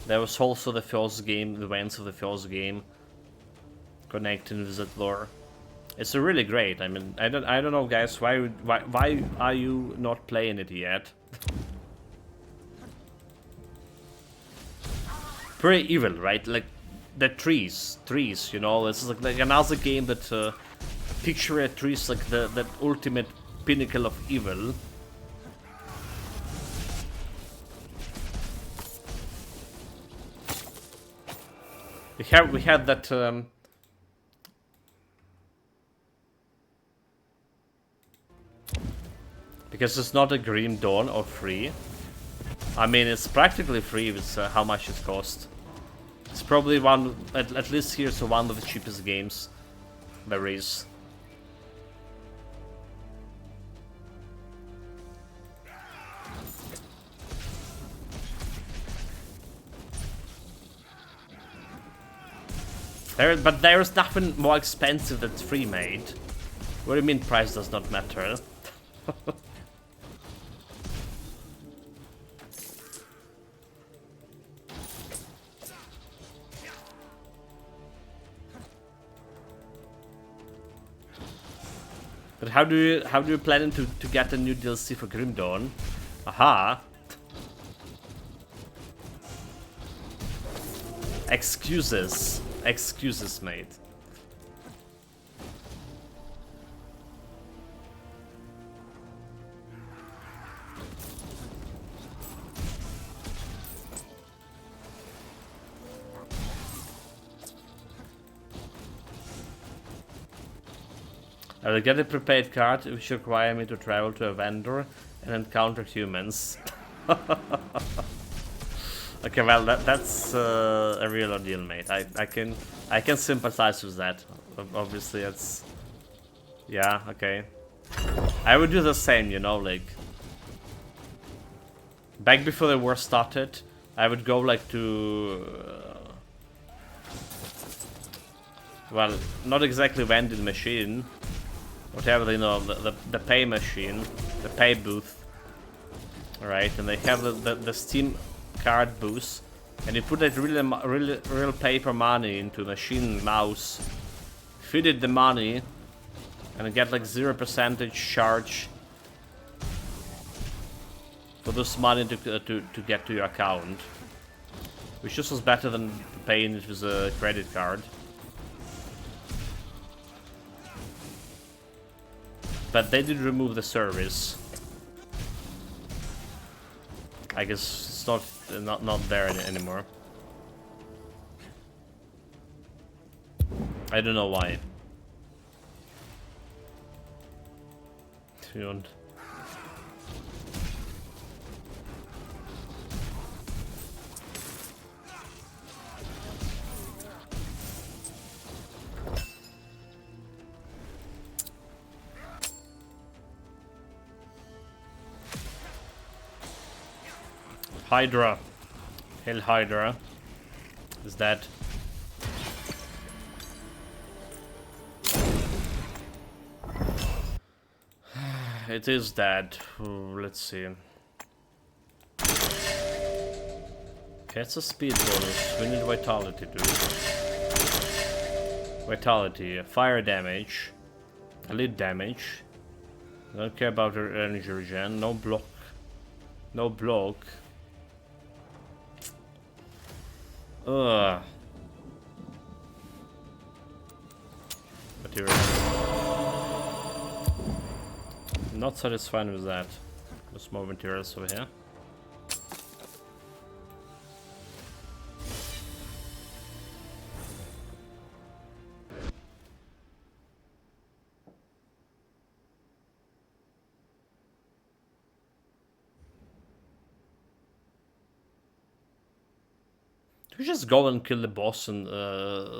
There was also the first game, the events of the first game, connecting with that lore. It's really great. I mean, I don't know, guys. Why are you not playing it yet? Pretty evil, right? Like the trees. You know, this is like another game that picture a trees like that ultimate pinnacle of evil. We had that. Because it's not a Green Dawn or free. I mean, it's practically free with how much it costs. It's probably one, at least here's one of the cheapest games there is. But there is nothing more expensive that's free made. What do you mean price does not matter? But how do you plan to get a new DLC for Grim Dawn? Aha! Excuses, mate. I will get a prepaid card which require me to travel to a vendor and encounter humans. Okay, well that's a real ordeal, mate. I can sympathize with that. Obviously, it's yeah, okay. I would do the same, you know, like back before the war started. I would go like to well, not exactly vending machine. Whatever, you know, the pay machine, the pay booth, right? And they have the Steam card booth, and you put that real paper money into machine mouse, feed it the money, and get like 0% charge for this money to get to your account, which just was better than paying it with a credit card. But they did remove the service. I guess it's not there anymore. I don't know why. Tuned. Hydra. Hell Hydra. Is that? It is dead. Ooh, let's see. Okay, it's a speed bonus. We need vitality, dude. Vitality, fire damage, elite damage. I don't care about her energy regen. No block. No block. Ugh. Material. Not satisfied with that. There's more materials over here. We just go and kill the boss and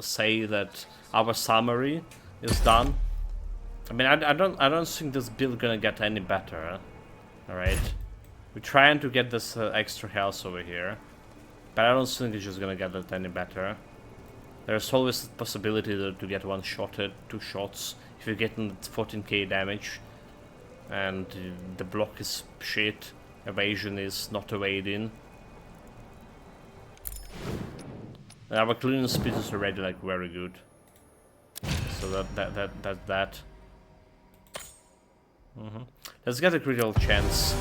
say that our summary is done. I mean, I don't think this build gonna get any better. All right, we're trying to get this extra health over here, but I don't think it's just gonna get that any better. There's always the possibility to get one shot at 2 shots if you're getting 14k damage. And the block is shit. Evasion is not evading. Our clearance speed is already like very good. So that. Let's get a critical chance.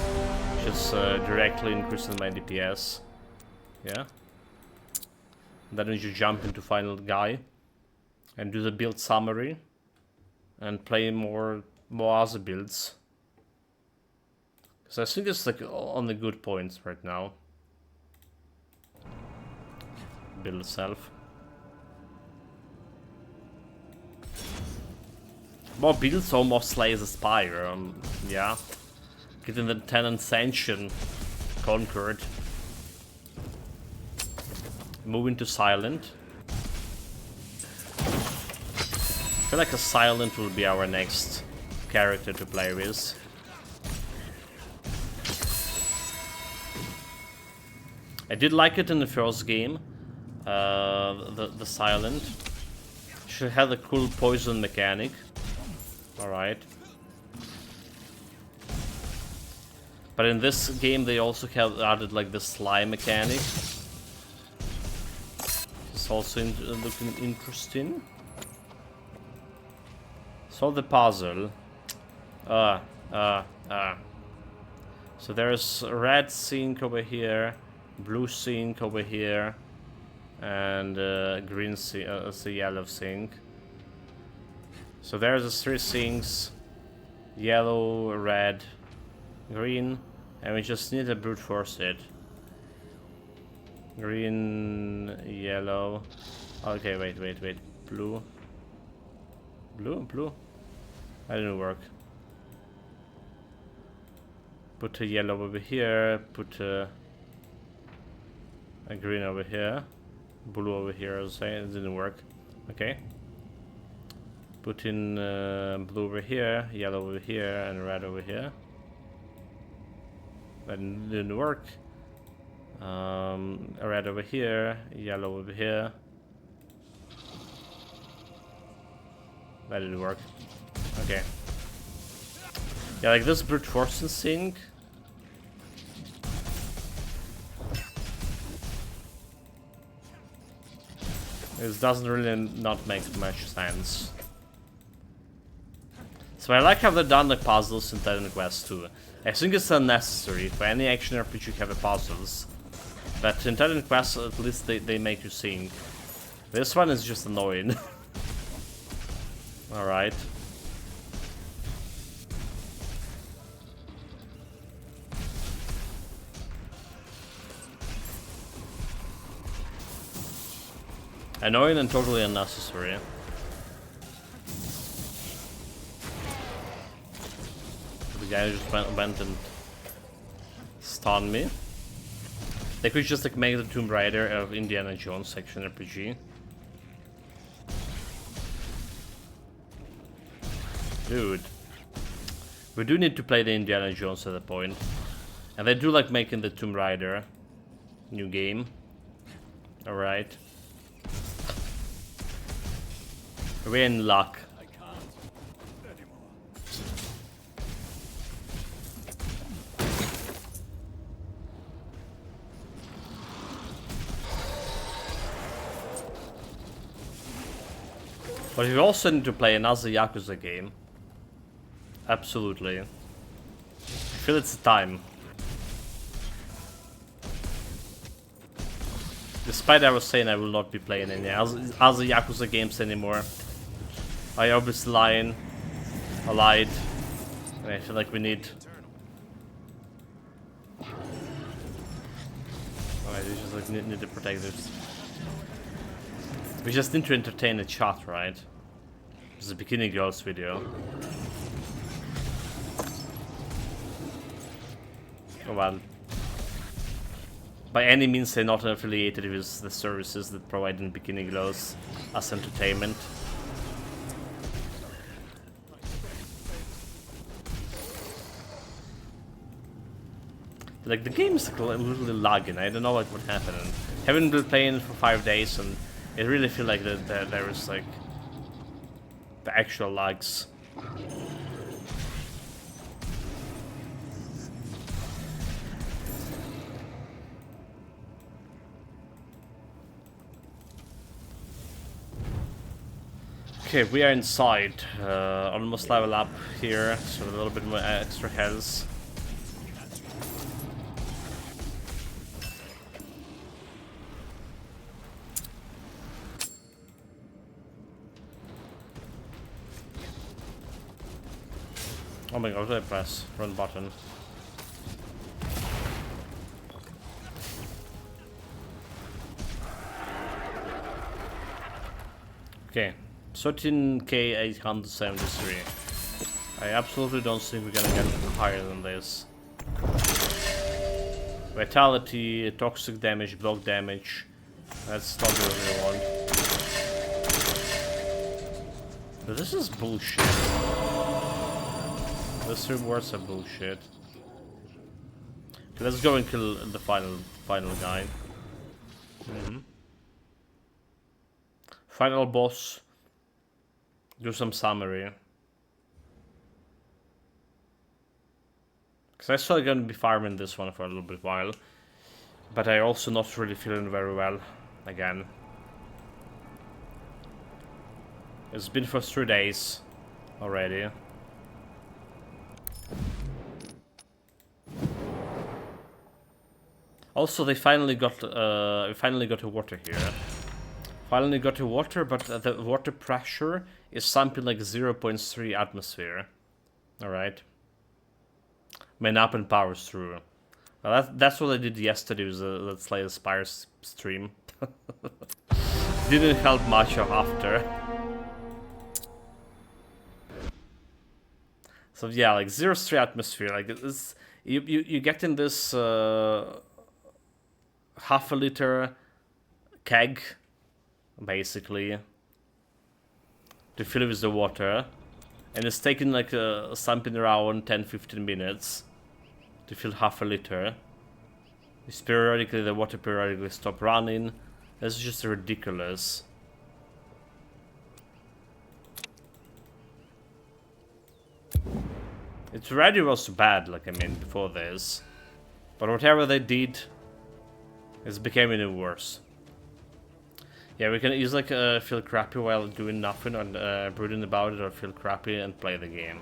Just directly increasing my DPS. Yeah. Then we just jump into final guy and do the build summary and play more other builds. Because I think it's like on the good points right now. Build itself. More builds almost slays a Spire. Yeah. Getting the Tenant Sanction conquered. Moving to Silent. I feel like a Silent will be our next character to play with. I did like it in the first game. The Silent. She had a cool poison mechanic. Alright. But in this game they also have added like the slime mechanic. It's also looking interesting. Solve the puzzle. So there's a red sink over here, blue sink over here, and green sink, the yellow sink. So there's the 3 sinks, yellow, red, green, and we just need to brute force it. Green, yellow. Okay, wait. Blue. Blue? That didn't work. Put a yellow over here, put a green over here, blue over here, I was saying, it didn't work. Okay. Put in blue over here, yellow over here, and red over here. That didn't work. Red over here, yellow over here. That didn't work. Okay. Yeah, like this brute forcing sink. This doesn't really not make much sense. So I like how they've done the puzzles in Titan Quest 2. I think it's unnecessary for any action RPG to have puzzles. But in Titan Quest at least they make you think. This one is just annoying. Alright. Annoying and totally unnecessary. The guy just went and stunned me. They could just like make the Tomb Raider of Indiana Jones action RPG. Dude. We do need to play the Indiana Jones at a point. And they do like making the Tomb Raider new game. Alright. We're in luck. But we also need to play another Yakuza game. Absolutely. I feel it's time. Despite I was saying I will not be playing any other Yakuza games anymore. I obviously lied. And I feel like we need... Alright, we just like need to protect this. We just need to entertain the chat, right? This is a Bikini Girls video. Oh well. By any means they're not affiliated with the services that provide in Bikini Girls as entertainment. Like the game is like literally lagging. I don't know what happened. Haven't been playing it for 5 days and It really feels like that there is like the actual lags. Okay, we are inside. Almost level up here, so a little bit more extra health. Oh my god, what did I press? Run button. Okay, 13,873. I absolutely don't think we're gonna get higher than this. Vitality, toxic damage, block damage. That's not what we want. But this is bullshit. These rewards are bullshit. Okay, let's go and kill the final guy. Final boss. Do some summary. Because I still gonna be farming this one for a little bit while. But I also not really feeling very well again. It's been for 3 days already. Also, they finally got a water here. Finally got a water, but the water pressure is something like 0.3 atmosphere. Alright. Main up and powers through. Well, that's what I did yesterday with the Let's Slay the Spire stream. Didn't help much after. So yeah, like 0.3 atmosphere, like this, you get in this half a liter keg, basically, to fill it with the water, and it's taking like something around 10-15 minutes to fill half a liter. It's periodically, the water periodically stop running. That's just ridiculous. It already was bad, like I mean, before this. But whatever they did, it's becoming even worse. Yeah, we can easily feel crappy while doing nothing and brooding about it, or feel crappy and play the game.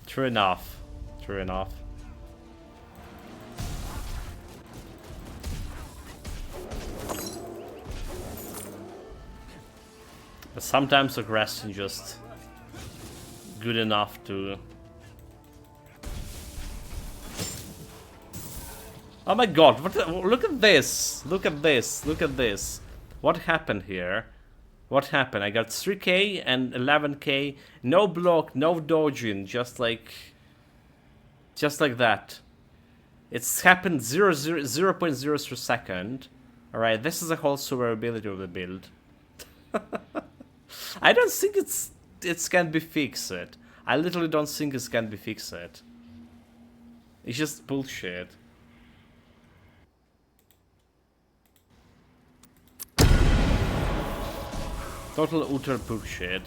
True enough. True enough. But sometimes aggression just good enough to... Oh my god, look at this! Look at this, look at this. What happened here? What happened? I got 3k and 11k, no block, no dodging, just like that. It's happened 0.03 second. Alright, this is the whole survivability of the build. I don't think it can be fixed. I literally don't think it can be fixed. It's just bullshit. Total utter bullshit.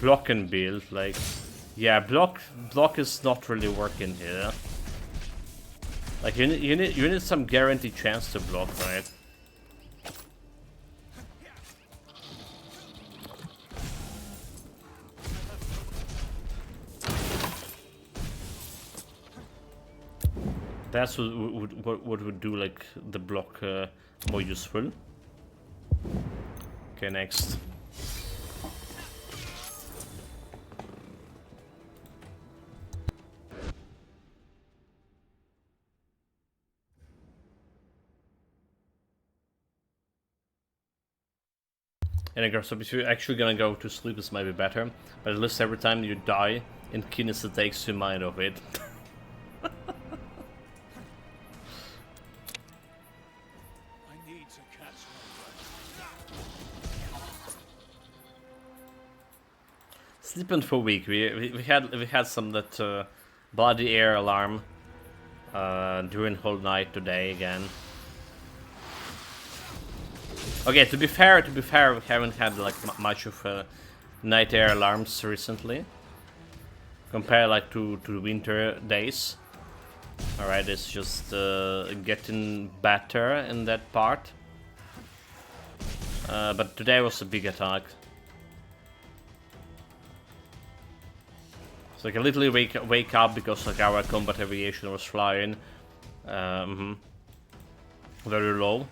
Block and build, like... Yeah, block is not really working here. Like you need some guaranteed chance to block, right? That's what would do like the block more useful. Okay, next. And again, so if you're actually gonna go to sleep, this might be better. But at least every time you die, in Kinesis it takes your mind of it. Sleeping for a week. We had some that bloody air alarm during whole night today again. Okay, to be fair, we haven't had like much of night air alarms recently, compared like to winter days. All right, it's just getting better in that part. But today was a big attack. So I can literally wake up because like our combat aviation was flying very low.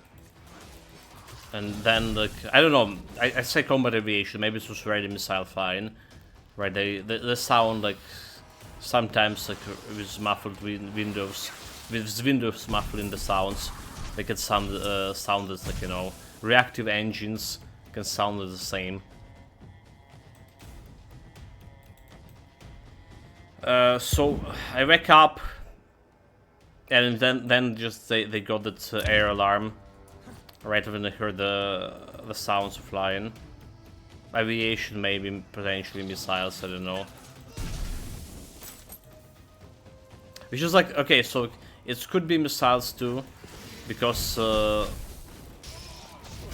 And then like I don't know, I say combat aviation, maybe it was already missile flying. Right, they sound like sometimes like with muffled windows, with windows muffling the sounds, they can sound as like, you know, reactive engines can sound the same. So I wake up, and then just they got that air alarm right when I heard the sounds of flying. Aviation, maybe potentially missiles, I don't know. Which is like, okay, so it could be missiles too, because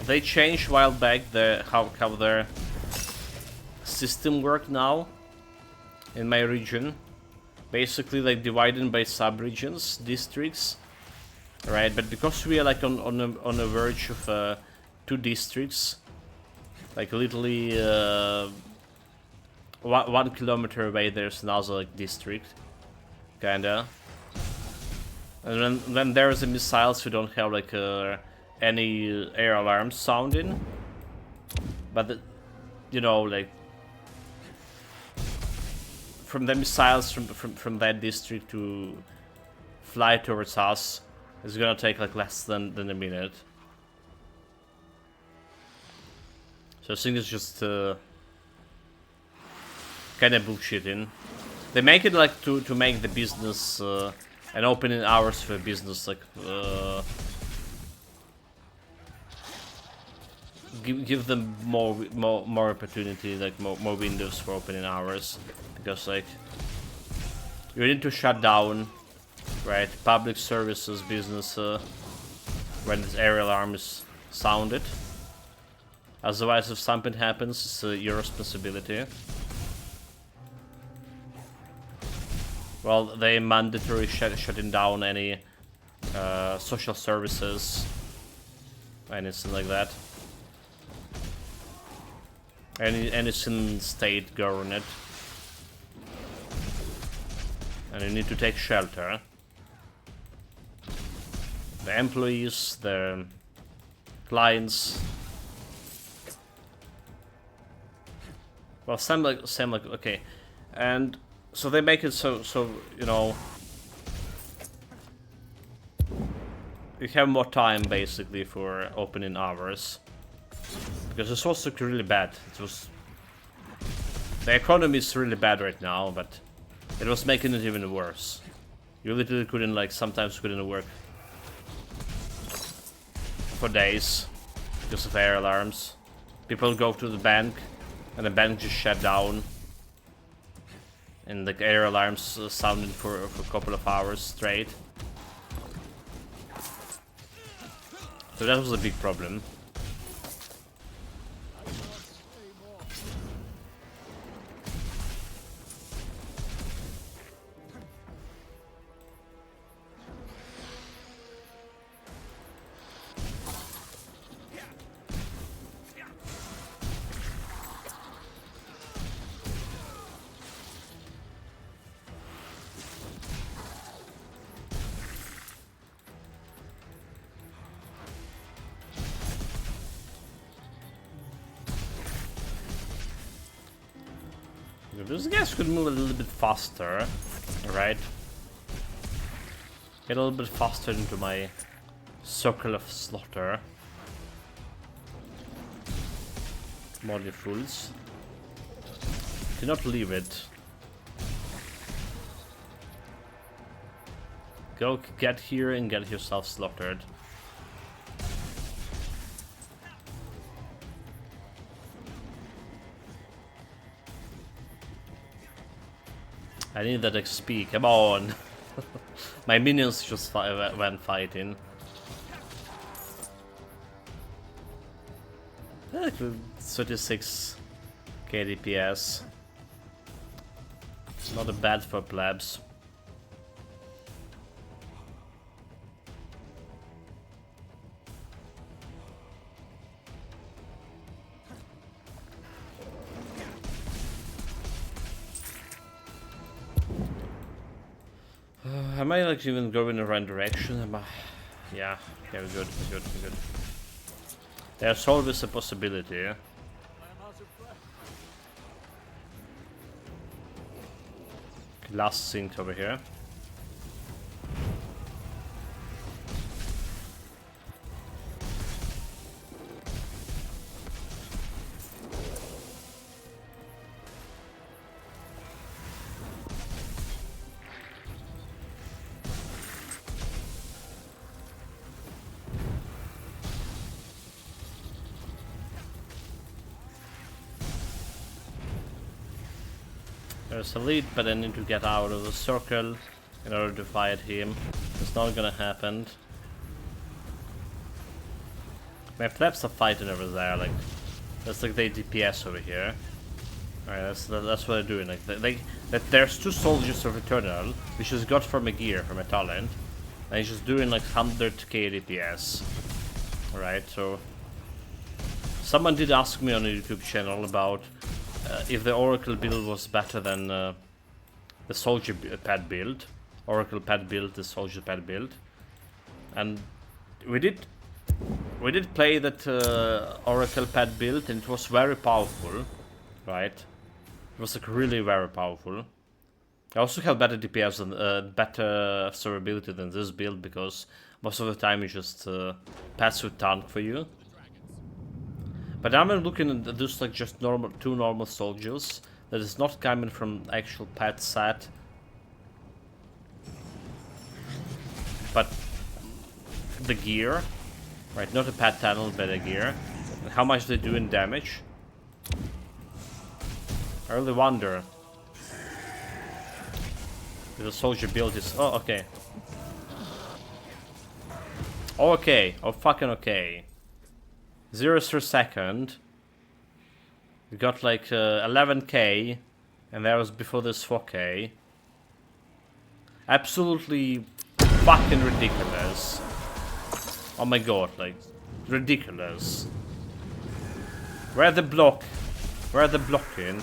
they changed a while back how their system worked now in my region. Basically like divided by sub-regions, districts, right? But because we are like on the verge of 2 districts, like literally 1 kilometer away there's another like district, kinda. And when there's the missiles, we don't have like any air alarms sounding. But you know, like from the missiles from that district to fly towards us, it's gonna take like less than a minute. So I think it's just kind of bullshitting. They make it like to make the business and opening hours for business like give them more opportunity, like more windows for opening hours, because like you need to shut down, right, public services business when this air alarm is sounded. Otherwise, if something happens, it's your responsibility. Well, they mandatory shutting down any social services, anything like that. Anything state governed. And you need to take shelter. The employees, the clients. Well, same like okay, and so they make it so you know you have more time basically for opening hours, because it's also really bad. It was the economy is really bad right now, but it was making it even worse. You literally couldn't like sometimes couldn't work for days because of air alarms. People go to the bank, and the bank just shut down, and the air alarms sounded for a couple of hours straight. So that was a big problem. Those guys could move a little bit faster, right? Get a little bit faster into my circle of slaughter. Molly fools. Do not leave it. Go get here and get yourself slaughtered. I need that XP, come on! My minions just went fighting. 36 KDPS. Not a bad for plebs. I might like even go in the right direction. Yeah, we're good, we're good, we're good. There's always a possibility. Last sync over here. There's a lead, but I need to get out of the circle in order to fight him. It's not gonna happen. My flaps are fighting over there, like that's like the DPS over here. Alright, that's what they're doing. Like there's two soldiers of Eternal, which is got from a gear from a talent, and he's just doing like 100k DPS. Alright, so someone did ask me on the YouTube channel about if the Oracle build was better than the Soldier pad build. Oracle pad build, the Soldier pad build. And we did play that Oracle pad build, and it was very powerful, right? It was like really very powerful. I also have better DPS and better survivability than this build, because most of the time it's just passive tank for you. But I'm looking at this like just two normal soldiers that is not coming from actual pad set, but the gear, right? Not a pad tunnel, but a gear. And how much they do in damage. I really wonder if the soldier build is. Oh, okay. Oh, okay. Oh, fucking okay. 0 per second. We got like 11k, and that was before this 4k. Absolutely fucking ridiculous. Oh my god, like ridiculous. Where the block? Where the blocking?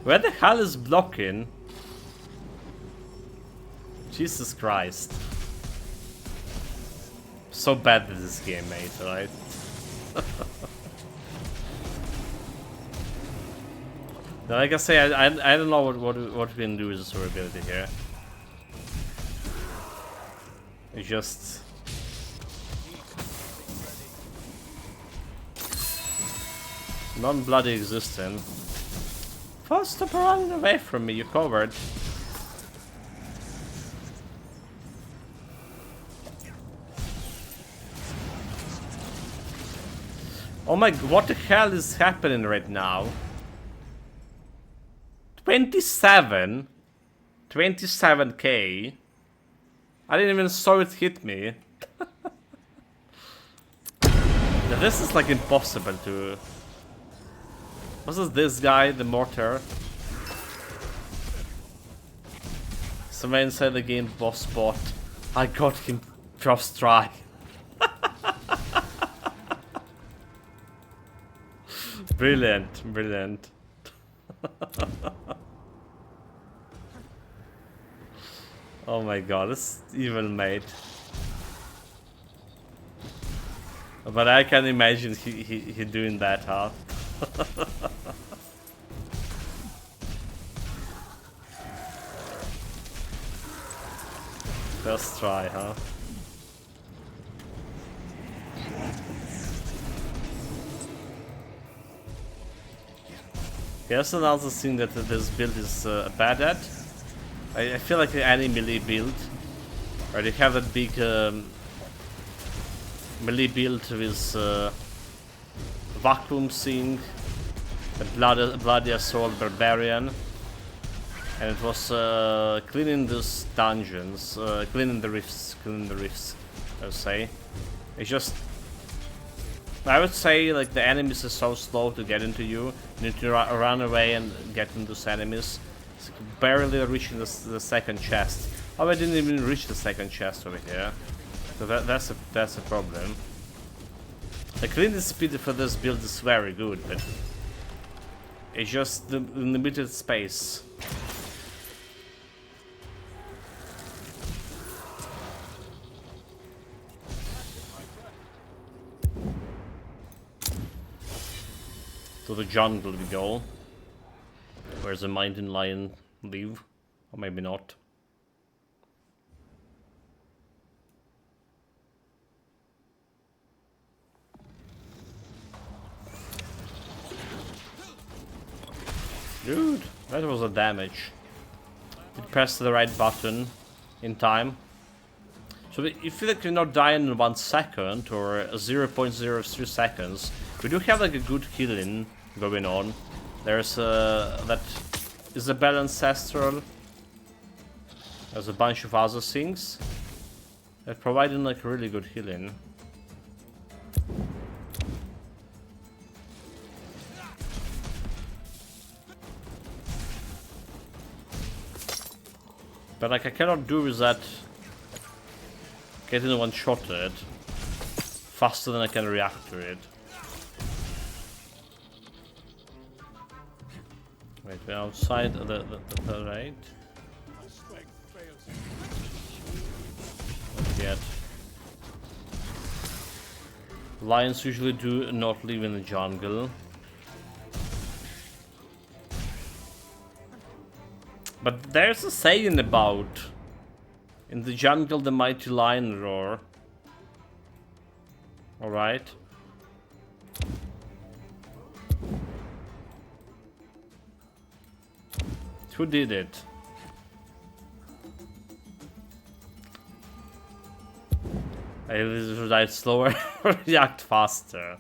Where the hell is blocking? Jesus Christ. So bad at this game, mate, right? Like I say, I don't know what we can do with the survivability here. It's just non-bloody existent. First, stop running away from me, you covered. Oh my, what the hell is happening right now? 27k. I didn't even saw it hit me. Now, this is like impossible to. Was this guy, the mortar? Somewhere inside the game boss bot. I got him first try. Brilliant, brilliant. Oh my god, it's evil, mate. But I can imagine he doing that, huh? First try, huh? Here's another thing that this build is bad at. I feel like any melee build, where you have that big melee build with vacuum thing, the bloody assault barbarian, and it was cleaning these dungeons, cleaning the rifts, I would say. It's just, I would say, like, the enemies are so slow to get into you. You need to run away and get into those enemies. It's barely reaching the second chest. Oh, I didn't even reach the second chest over here. So that's a problem. The cleaning speed for this build is very good, but it's just the limited space. To the jungle we go. Where's the mountain lion live? Or maybe not. Dude, that was a damage. It pressed the right button in time. So if you feel like you're not dying in 1 second or 0.03 seconds, we do have like a good healing going on. There's that Isabel Ancestral. There's a bunch of other things that providing like really good healing. But like I cannot do with that getting one-shotted faster than I can react to it. Wait, we're outside the right. Not yet. Lions usually do not live in the jungle. But there's a saying about in the jungle the mighty lion roar. Alright. Who did it? I should die slower or react faster.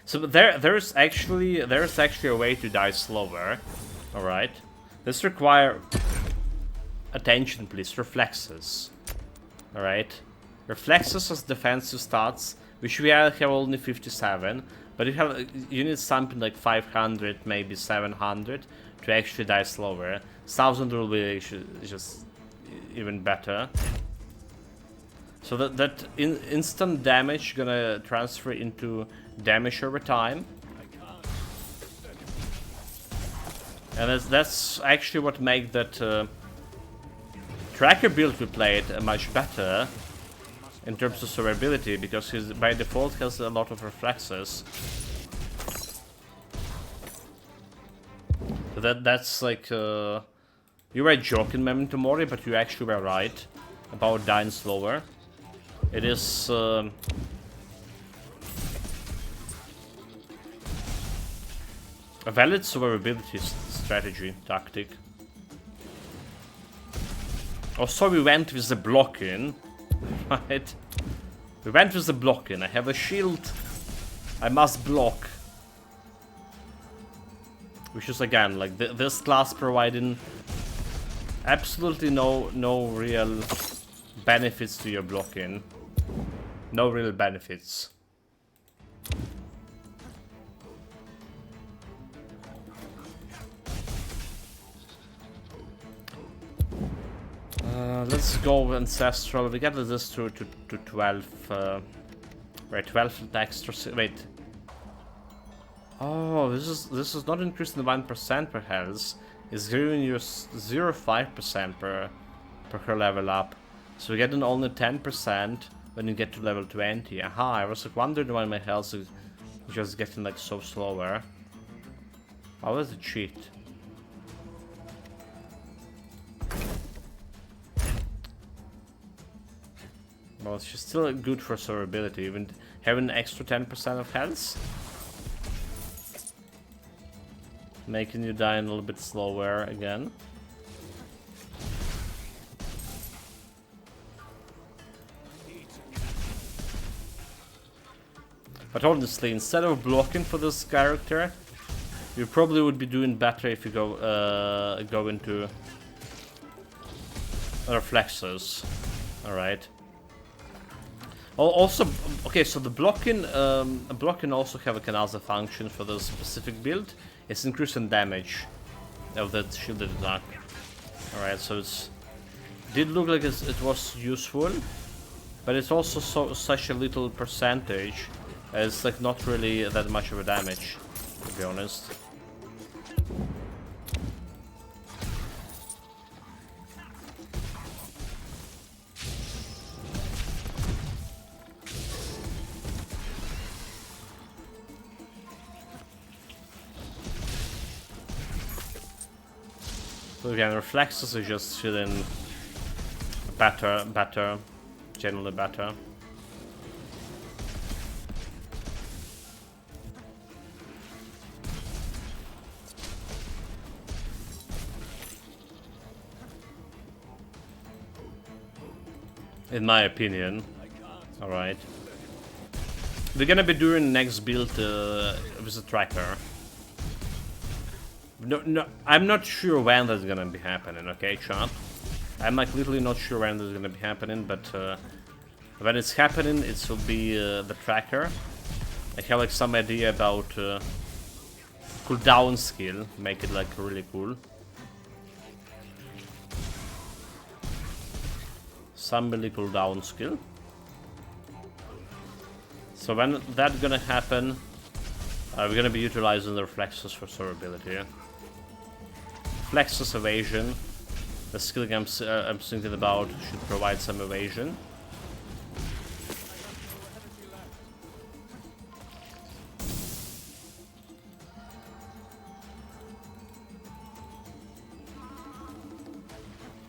So there's actually a way to die slower. Alright. This requires attention, please. Reflexes. Alright. Reflexes as defensive stats, which we have only 57, but you need something like 500, maybe 700 to actually die slower. 1000 will be just even better. So that instant damage gonna transfer into damage over time. And that's actually what makes that tracker build we played much better in terms of survivability, because he by default has a lot of reflexes. So that's like you were joking, Memento Mori, but you actually were right about dying slower. It is a valid survivability strategy, tactic. Also, we went with the blocking, right? We went with the blocking. I have a shield. I must block. Which is again like this class providing absolutely no real benefits to your blocking. No real benefits. Let's go ancestral. We get this to 12. Right, 12 extra. Wait. Oh, this is not increasing 1% per health. It's giving you 0.5% per level up. So we get only 10% when you get to level 20. Aha, I was like wondering why my health is just getting like so slower. How is it cheat? Well, it's just still good for survivability, even having an extra 10% of health. making you die a little bit slower again. But honestly, instead of blocking for this character, you probably would be doing better if you go into reflexes. All right. Also, okay, so the blocking also have like another function for the specific build. It's increasing damage of that shielded attack. All right, so it did look like it was useful, but it's also such a little percentage. It's like not really that much of a damage, to be honest. So again, reflexes are just feeling better, generally better. In my opinion. Alright. We're gonna be doing next build with a tracker. No, I'm not sure when that's gonna be happening, okay, chat? I'm like literally not sure when that's gonna be happening, but when it's happening, it will be the tracker. I have like some idea about cooldown skill, make it like really cool. Some melee cooldown skill. So when that's gonna happen, we're gonna be utilizing the reflexes for survivability. Reflexes evasion, the skill I'm thinking about should provide some evasion.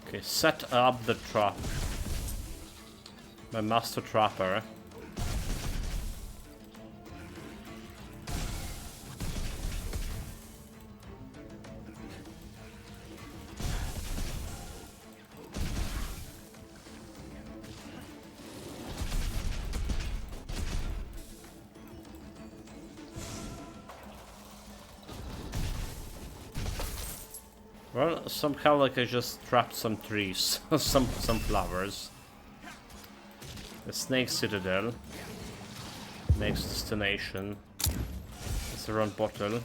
Okay, set up the trap. My master trapper. Well, somehow like I just trapped some trees, some flowers. The Snake Citadel. Next destination. It's a round bottle.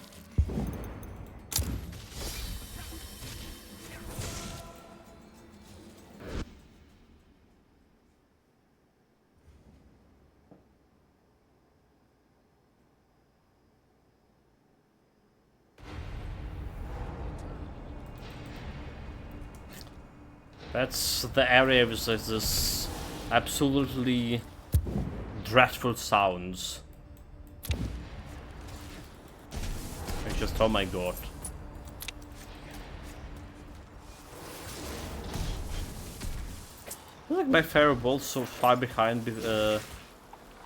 That's the area with like this absolutely dreadful sounds. I just, oh my god. I like my Fireball so far behind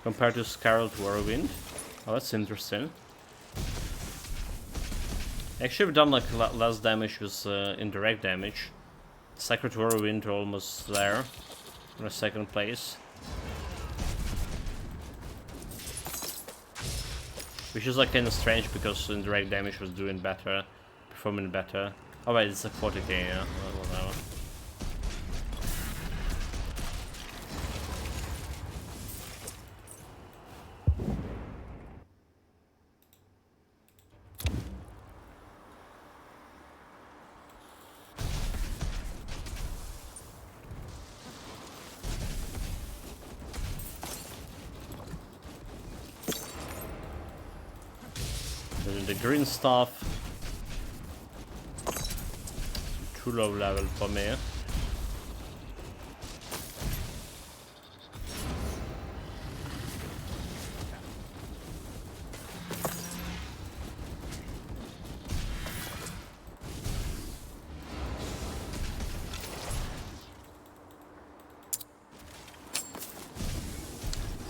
compared to Scarlet Whirlwind. Oh, that's interesting. Actually, we've done like less damage with indirect damage. Sacred Whirlwind almost there in a second place. Which is like kind of strange because indirect damage was doing better, performing better. Oh wait, it's like 40k, yeah, whatever. The green stuff. Too low level for me.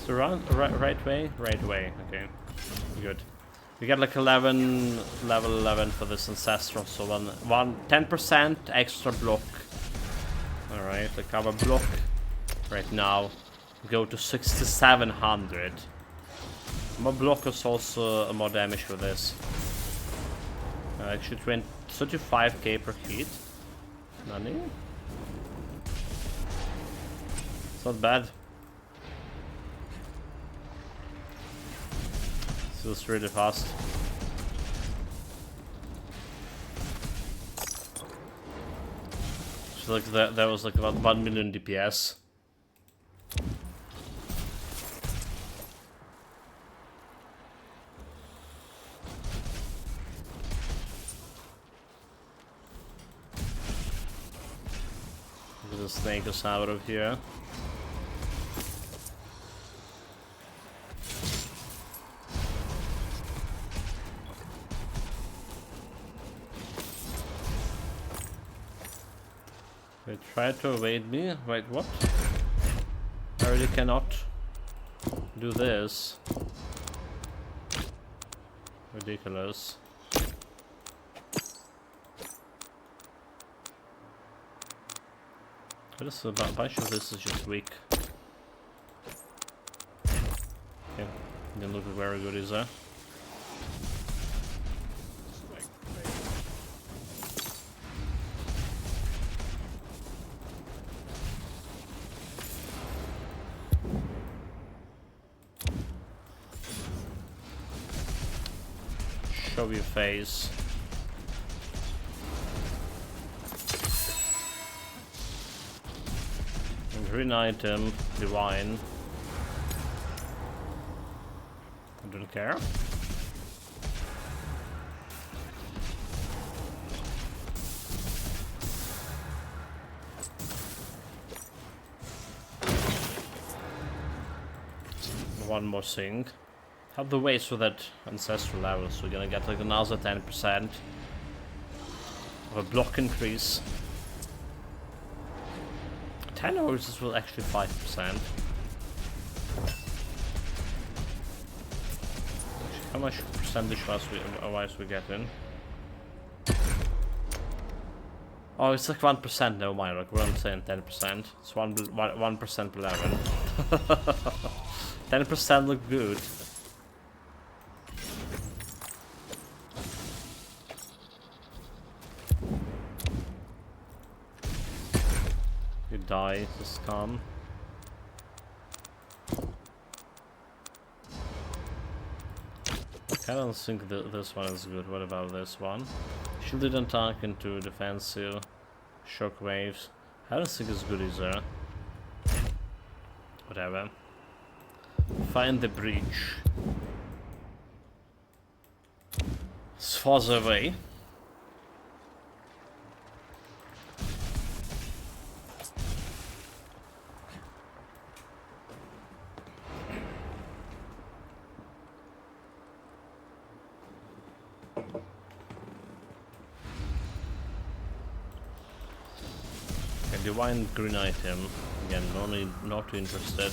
So right way? Right way, okay. Good. We get like 11, level 11 for this ancestral, so 10% extra block. Alright, the cover block right now go to 6700. More block is also more damage with this. Actually 35k per hit. Nani? It's not bad. It's really fast. So like that was like about 1 million DPS. Get the snake us out of here. They tried to evade me. Wait, what? I really cannot do this. Ridiculous. A bunch of this is just weak. Okay, didn't look very good, is that? Show your face. Green item, divine. I don't care. One more thing. Have the ways for that ancestral level, so we're gonna get like another 10% of a block increase. 10 hours is well actually 5%. How much percentage wise we get in? Oh, it's like 1%, never mind, like we're only saying 10%. It's 1% per level. 10% look good. You die, just come. I don't think this one is good. What about this one? Shielded attack into defensive. Shockwaves. I don't think it's good either. Whatever. Find the breach. It's farther away. Divine green item. Again, only not too interested.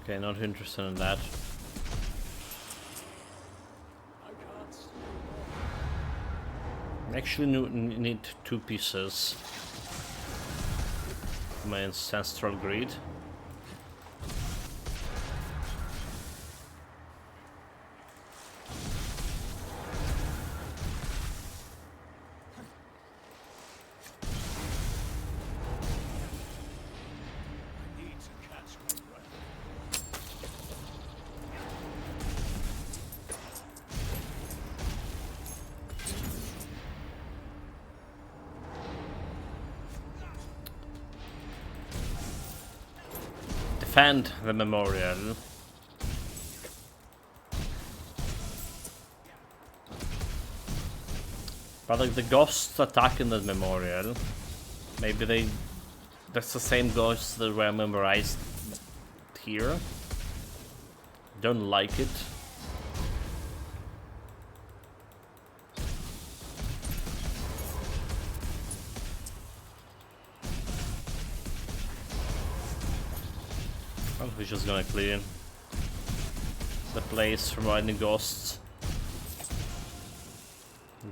Okay, not interested in that. Actually need 2 pieces. My ancestral greed. Defend the memorial. But like the ghosts attacking the memorial, maybe that's the same ghosts that were memorized here. Don't like it. we're just gonna clear the place from any ghosts.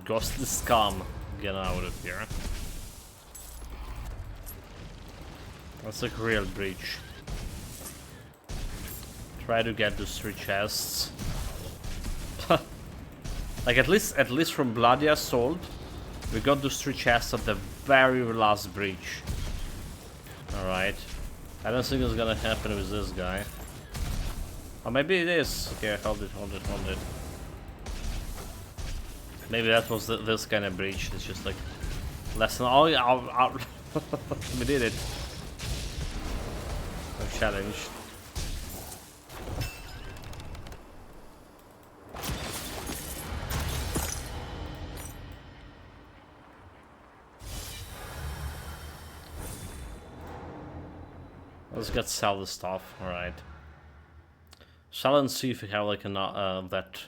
Ghostly scum, get out of here. That's a real breach. Try to get those 3 chests. Like at least from Bloody Assault, we got those 3 chests at the very last breach. Alright. I don't think it's gonna happen with this guy. Or maybe it is. Okay, hold it. Maybe that was this kind of breach. It's just like less than. Oh, yeah, we did it. No challenge. Let's get sell the stuff. All right. Shall and see if we have like that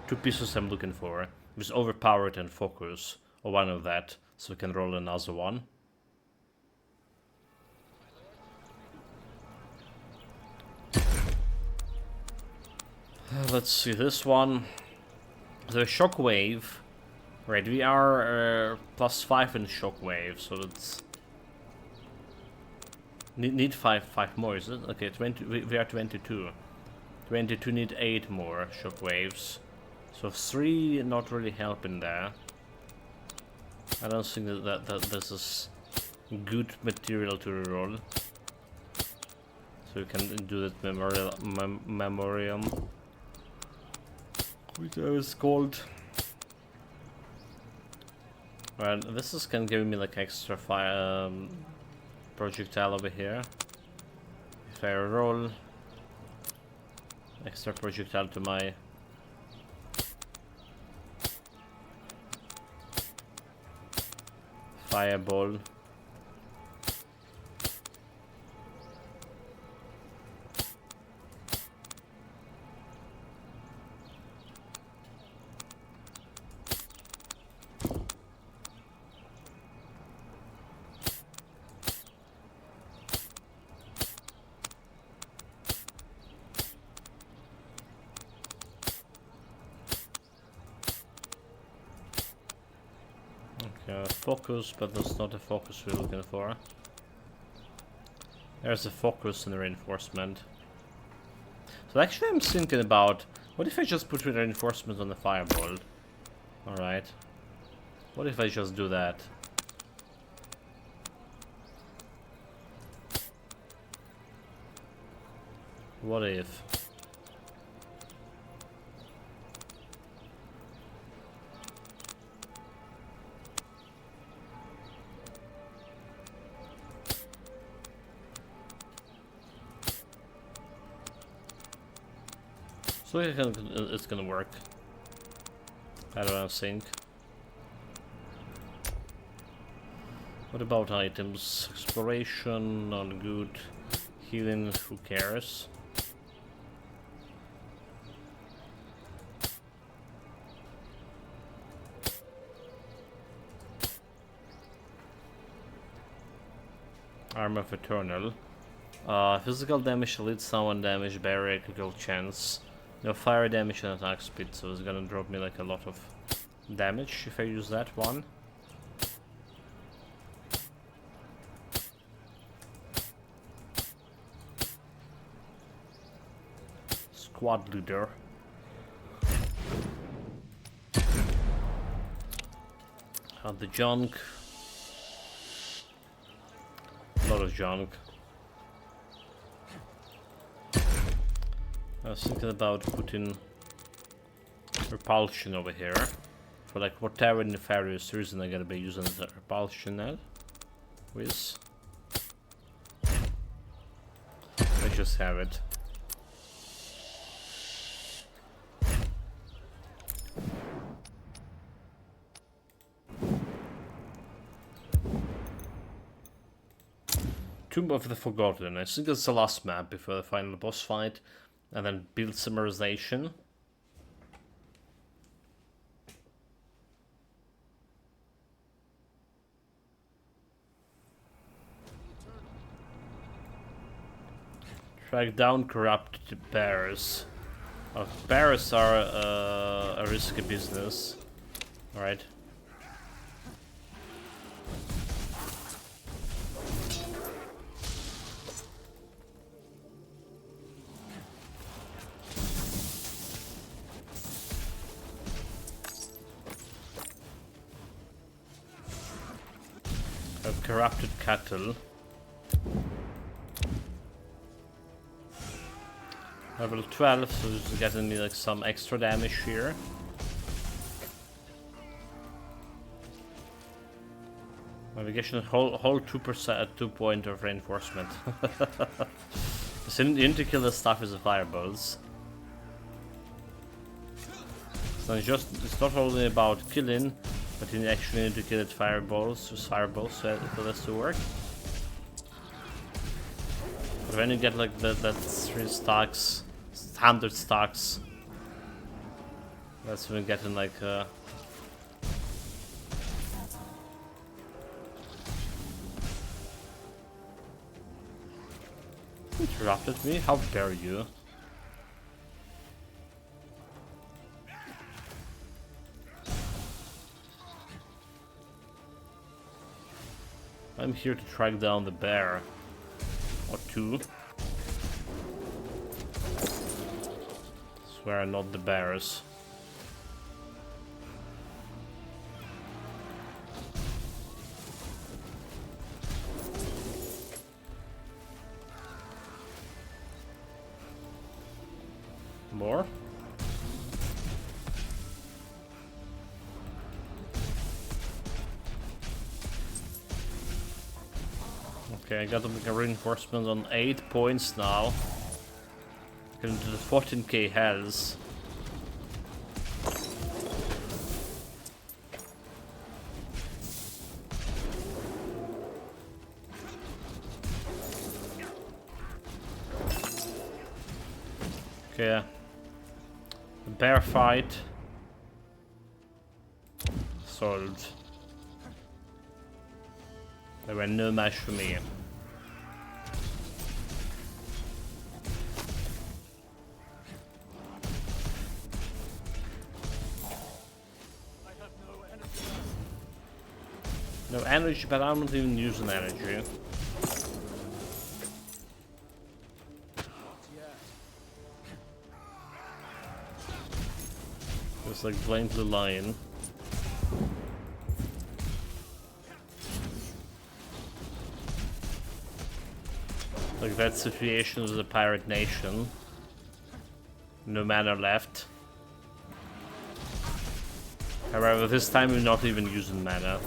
2 pieces I'm looking for. With overpowered and focus, or one of that, so we can roll another one. Let's see this one. The shockwave. Right, we are +5 in shockwave, so that's need five more, is it? Okay, 20. We are 22. 22 need 8 more shockwaves. So 3 not really helping there. I don't think that this is good material to reroll. So we can do that memoriam. Whatever it's called. Right, this is can give me like extra fire projectile over here. If I roll extra projectile to my fireball. Focus, but that's not the focus we're looking for. There's a focus and a reinforcement. So actually I'm thinking about, what if I just put reinforcement on the fireball? Alright. What if I just do that? What if? So it's gonna work. I don't think. What about items? Exploration, not good. Healing, who cares? Arm of Eternal. Physical damage, elite summon damage, barrier, critical chance. No fire damage and attack speed, so it's gonna drop me like a lot of damage if I use that one. Squad leader. The junk. A lot of junk. I was thinking about putting repulsion over here for like whatever nefarious reason I'm gonna be using the repulsion now with. Let's just have it. Tomb of the Forgotten. I think it's the last map before the final boss fight. And then build summarization. Track down corrupted bears. Bears are a risky business. Alright. Have corrupted cattle. Level 12, so just getting me like some extra damage here. Navigation hold 2% 2 point of reinforcement. The need to kill the stuff is the fireballs. So it's not only about killing, but you actually need to kill it fireballs with fireballs for this to work. But when you get like that 3 stacks, 100 stacks, that's when we get in like interrupted me? How dare you? I'm here to track down the bear. Or 2. Swear not the bears. More? Okay, I got a reinforcement on 8 points now. Getting to the 14k health. Okay. Bear fight. Solved. They were no match for me. No energy, but I'm not even using energy. Just like blindly lying. Like that situation with the pirate nation. No mana left. However, this time we're not even using mana.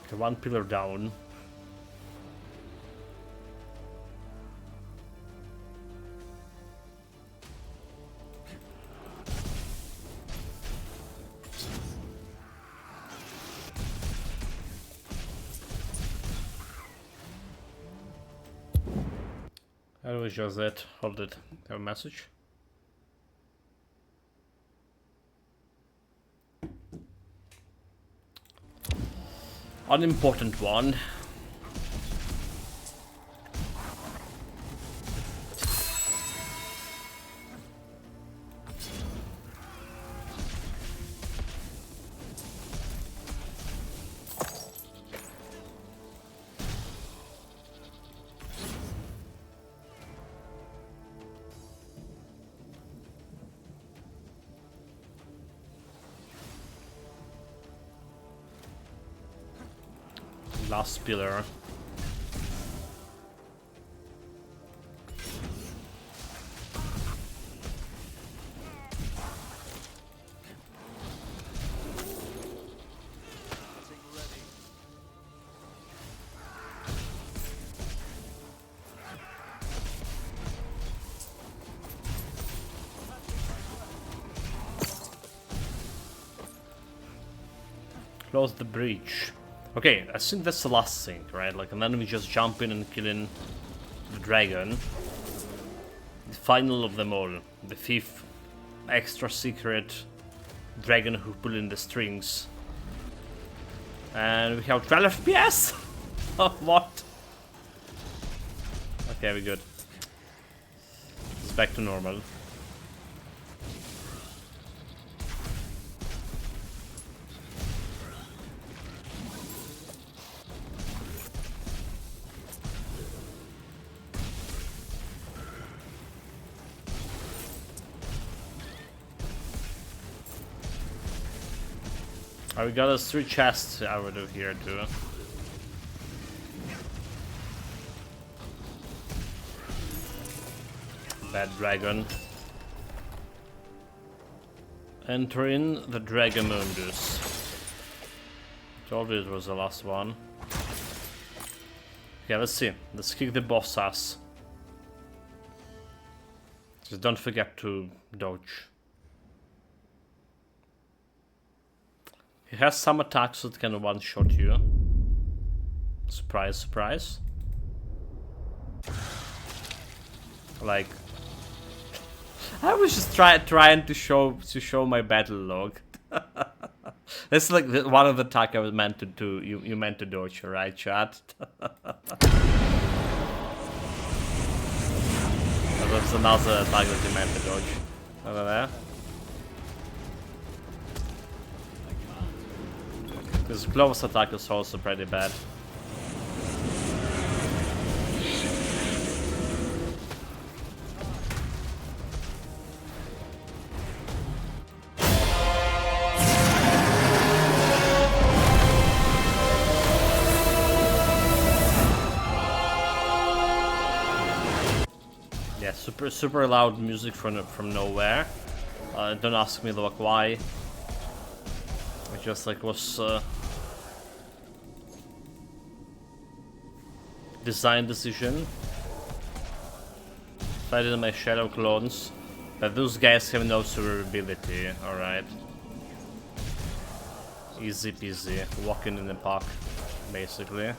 Okay, 1 pillar down. That was just it. Hold it. Have a message. Unimportant one. Last pillar. Close the breach. Okay, I think that's the last thing, right? Like, and then we just jump in and kill in the dragon. The final of them all. The fifth extra secret dragon who pull in the strings. And we have 12 FPS! Oh, what? Okay, we're good. It's back to normal. Oh, we got us 3 chests out of here too. Bad dragon. Enter in the Dragamundus. Told you it was the last one. Okay, let's see. Let's kick the boss ass. Just don't forget to dodge. He has some attacks that can one-shot you. Surprise, surprise. Like, I was just trying to show my battle log. That's like one of the attack I was meant to do. You meant to dodge, right, chat? That's another attack that you meant to dodge. Over there. This close attack is also pretty bad. Yeah, super loud music from nowhere. Don't ask me like why. It just like was design decision. Fighting my shadow clones, but those guys have no survivability. All right, easy peasy, walking in the park, basically.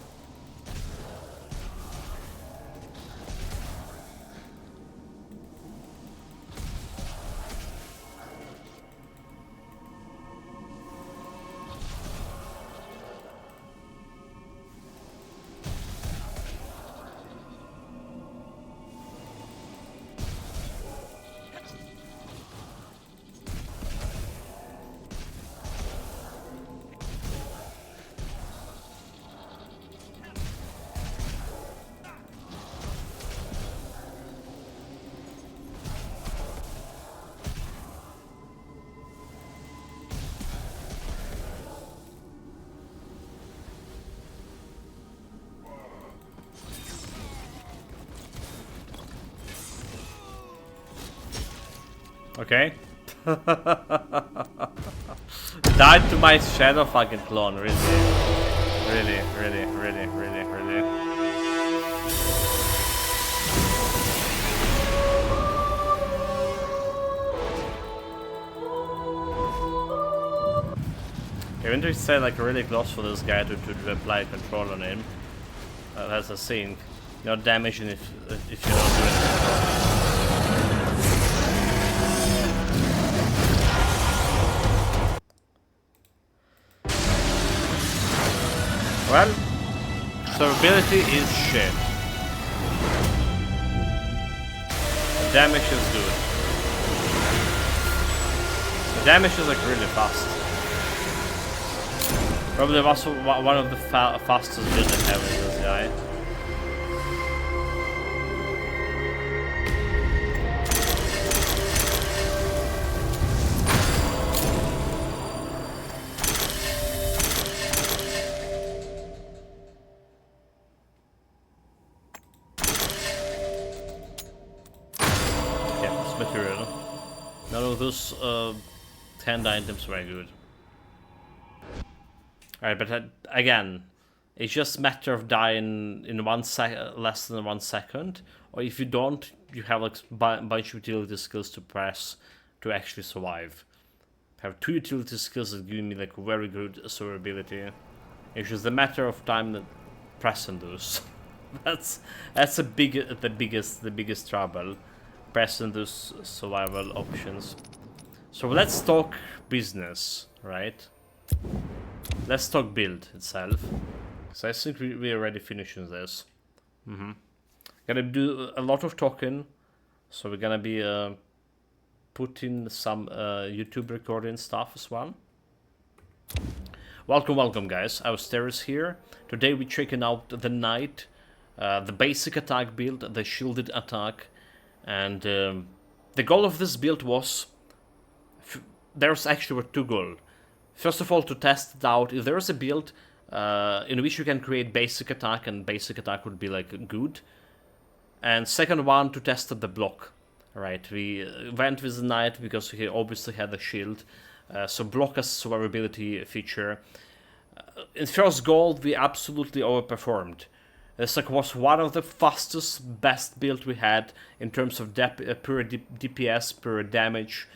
Okay. Died to my shadow fucking clone, really. Really. Even though you say like really close for this guy to apply control on him. That's a thing. You're not damaging if you don't do it. Well, survivability is shit. The damage is good. The damage is like really fast. Probably also one of the fastest builds I have in this guy. Material. None of those 10 items were good. Alright, but again, it's just a matter of dying in less than 1 second, or if you don't, you have like a bunch of utility skills to press to actually survive. I have 2 utility skills that give me like very good survivability. It's just a matter of time that press and those. that's the biggest trouble. Press and those survival options. So let's talk business, right? Let's talk build itself. So I think we're already finishing this. Gonna do a lot of talking. So we're gonna be putting some YouTube recording stuff as well. Welcome guys, Austeris here. Today we're checking out the Knight, the basic attack build, the shielded attack, and the goal of this build was, there's actually two goals. First of all, to test it out, if there's a build in which you can create basic attack, and basic attack would be like good. And second one, to test the block. Right, we went with the Knight because he obviously had the shield. So block as survivability feature. In first goal, we absolutely overperformed. This was one of the fastest, best build we had in terms of pure DPS, pure damage.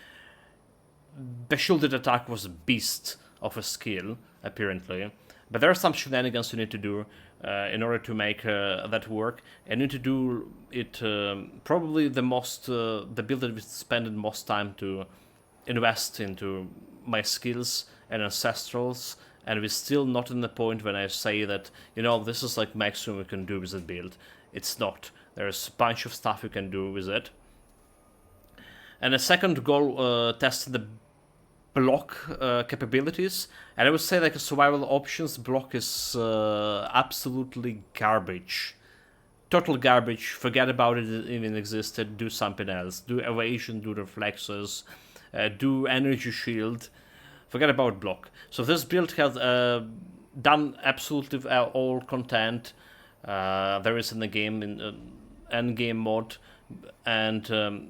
The shielded attack was a beast of a skill, apparently. But there are some shenanigans you need to do in order to make that work. And you need to do it probably the build that we spend the most time to invest into my skills and ancestrals, and we're still not in the point when I say that, you know, this is like maximum we can do with that build. It's not. There's a bunch of stuff you can do with it. And the second goal, tested the block capabilities, and I would say like a survival options block is absolutely garbage. Total garbage. Forget about it even existed. Do something else. Do evasion, do reflexes, do energy shield. Forget about block. So this build has done absolutely all content there is in the game, in end game mode, and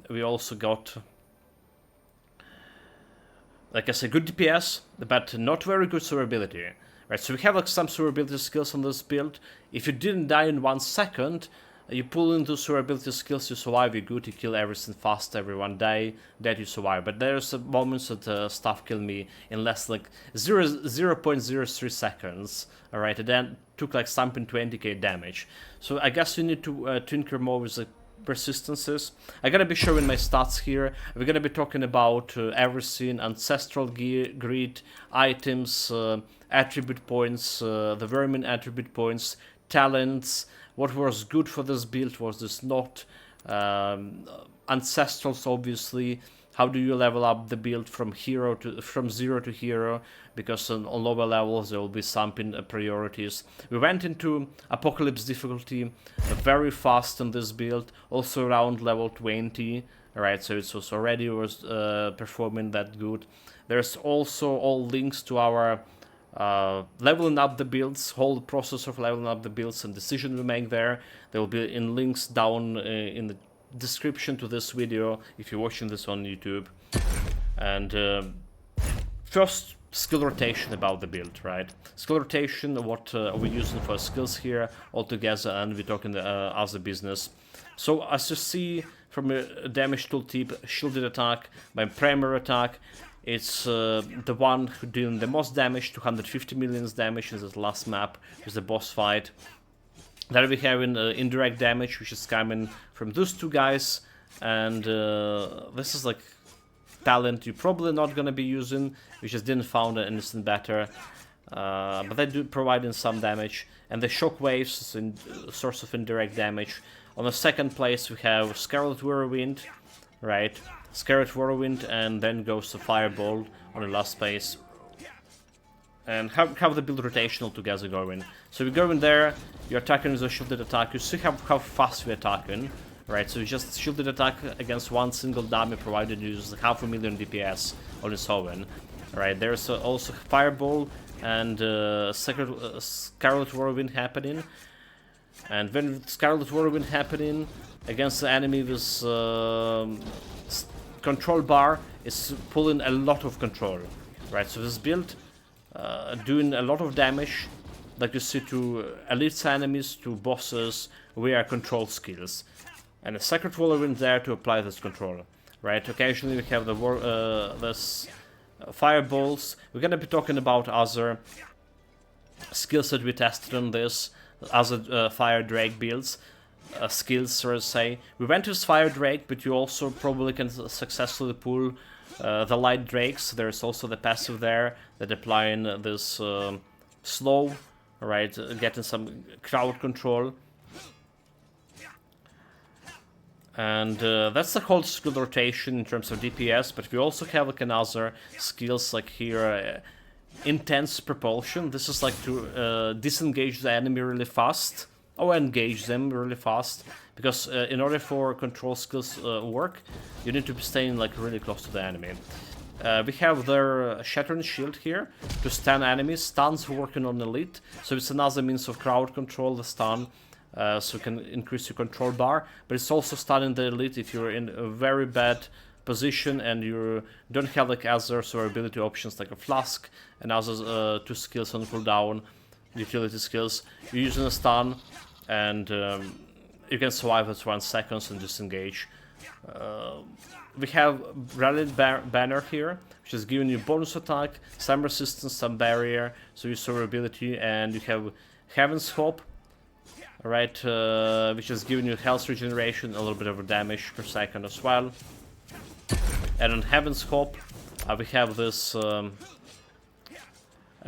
we also got, like I said, good DPS, but not very good survivability. Right, so we have like some survivability skills on this build. If you didn't die in 1 second, you pull into survivability skills, you survive, you're good, you kill everything fast, everyone die, that you survive. But there's moments that stuff kill me in less like 0.03 seconds, alright, and then took like something 20k damage. So I guess you need to tinker more with the persistences. I'm gonna be showing my stats here. We're gonna be talking about everything: ancestral gear, greed, items, attribute points, the vermin attribute points, talents, what was good for this build, was this not, ancestrals obviously, how do you level up the build from 0 to hero, because on lower levels there will be some priorities. We went into apocalypse difficulty very fast on this build, also around level 20, alright, so it was already performing that good. There's also all links to our leveling up the builds, whole process of leveling up the builds and decision we make there. They will be in links down in the description to this video if you're watching this on YouTube. And first, skill rotation about the build, right? Skill rotation, what are we using for skills here altogether, and we're talking as a business. So as you see from a damage tooltip, shielded attack, my primary attack, it's the one who doing the most damage, 250 million damage in this last map with the boss fight. Then we have indirect damage, which is coming from those two guys, and this is like talent you're probably not gonna be using, we just didn't found anything better, but they do provide some damage. And the shockwaves is a source of indirect damage. On the second place we have Scarlet Whirlwind, right? Scarlet Whirlwind, and then goes to Fireball on the last space. And have the build rotational together going. So we go in there, you're attacking with a shielded attack, you see how fast we're attacking, right? So you just shielded attack against one single dummy, provided you use 500,000 DPS on its own. Right, there's also Fireball and Scarlet Whirlwind happening. And when Scarlet Whirlwind happening against the enemy with control bar, is pulling a lot of control, right? So this build doing a lot of damage, like you see, to elite enemies, to bosses, via control skills. And a Sacred Whirlwind there to apply this control, right? Occasionally we have the this fireballs. We're gonna be talking about other skills that we tested on this as a Fire Drake builds. Skills, so to say. We went with Fire Drake, but you also probably can successfully pull the Light Drakes. There's also the passive there that applying this slow, right, getting some crowd control. And that's the whole skill rotation in terms of DPS, but we also have like another skills like here, intense propulsion. This is like to disengage the enemy really fast, or engage them really fast, because in order for control skills work, you need to be staying like really close to the enemy. We have their Shattering Shield here to stun enemies. Stuns working on Elite, so it's another means of crowd control, the stun. So you can increase your control bar, but it's also stunning the Elite if you're in a very bad position and you don't have like others or ability options like a Flask and other 2 skills on cooldown, utility skills. You're using a stun and you can survive at 1 second and disengage. We have Rallied Banner here, which is giving you bonus attack, some resistance, some barrier, so you survivability, and you have Heaven's Hope, right, which is giving you health regeneration, a little bit of damage per second as well. And on Heaven's Hope, we have this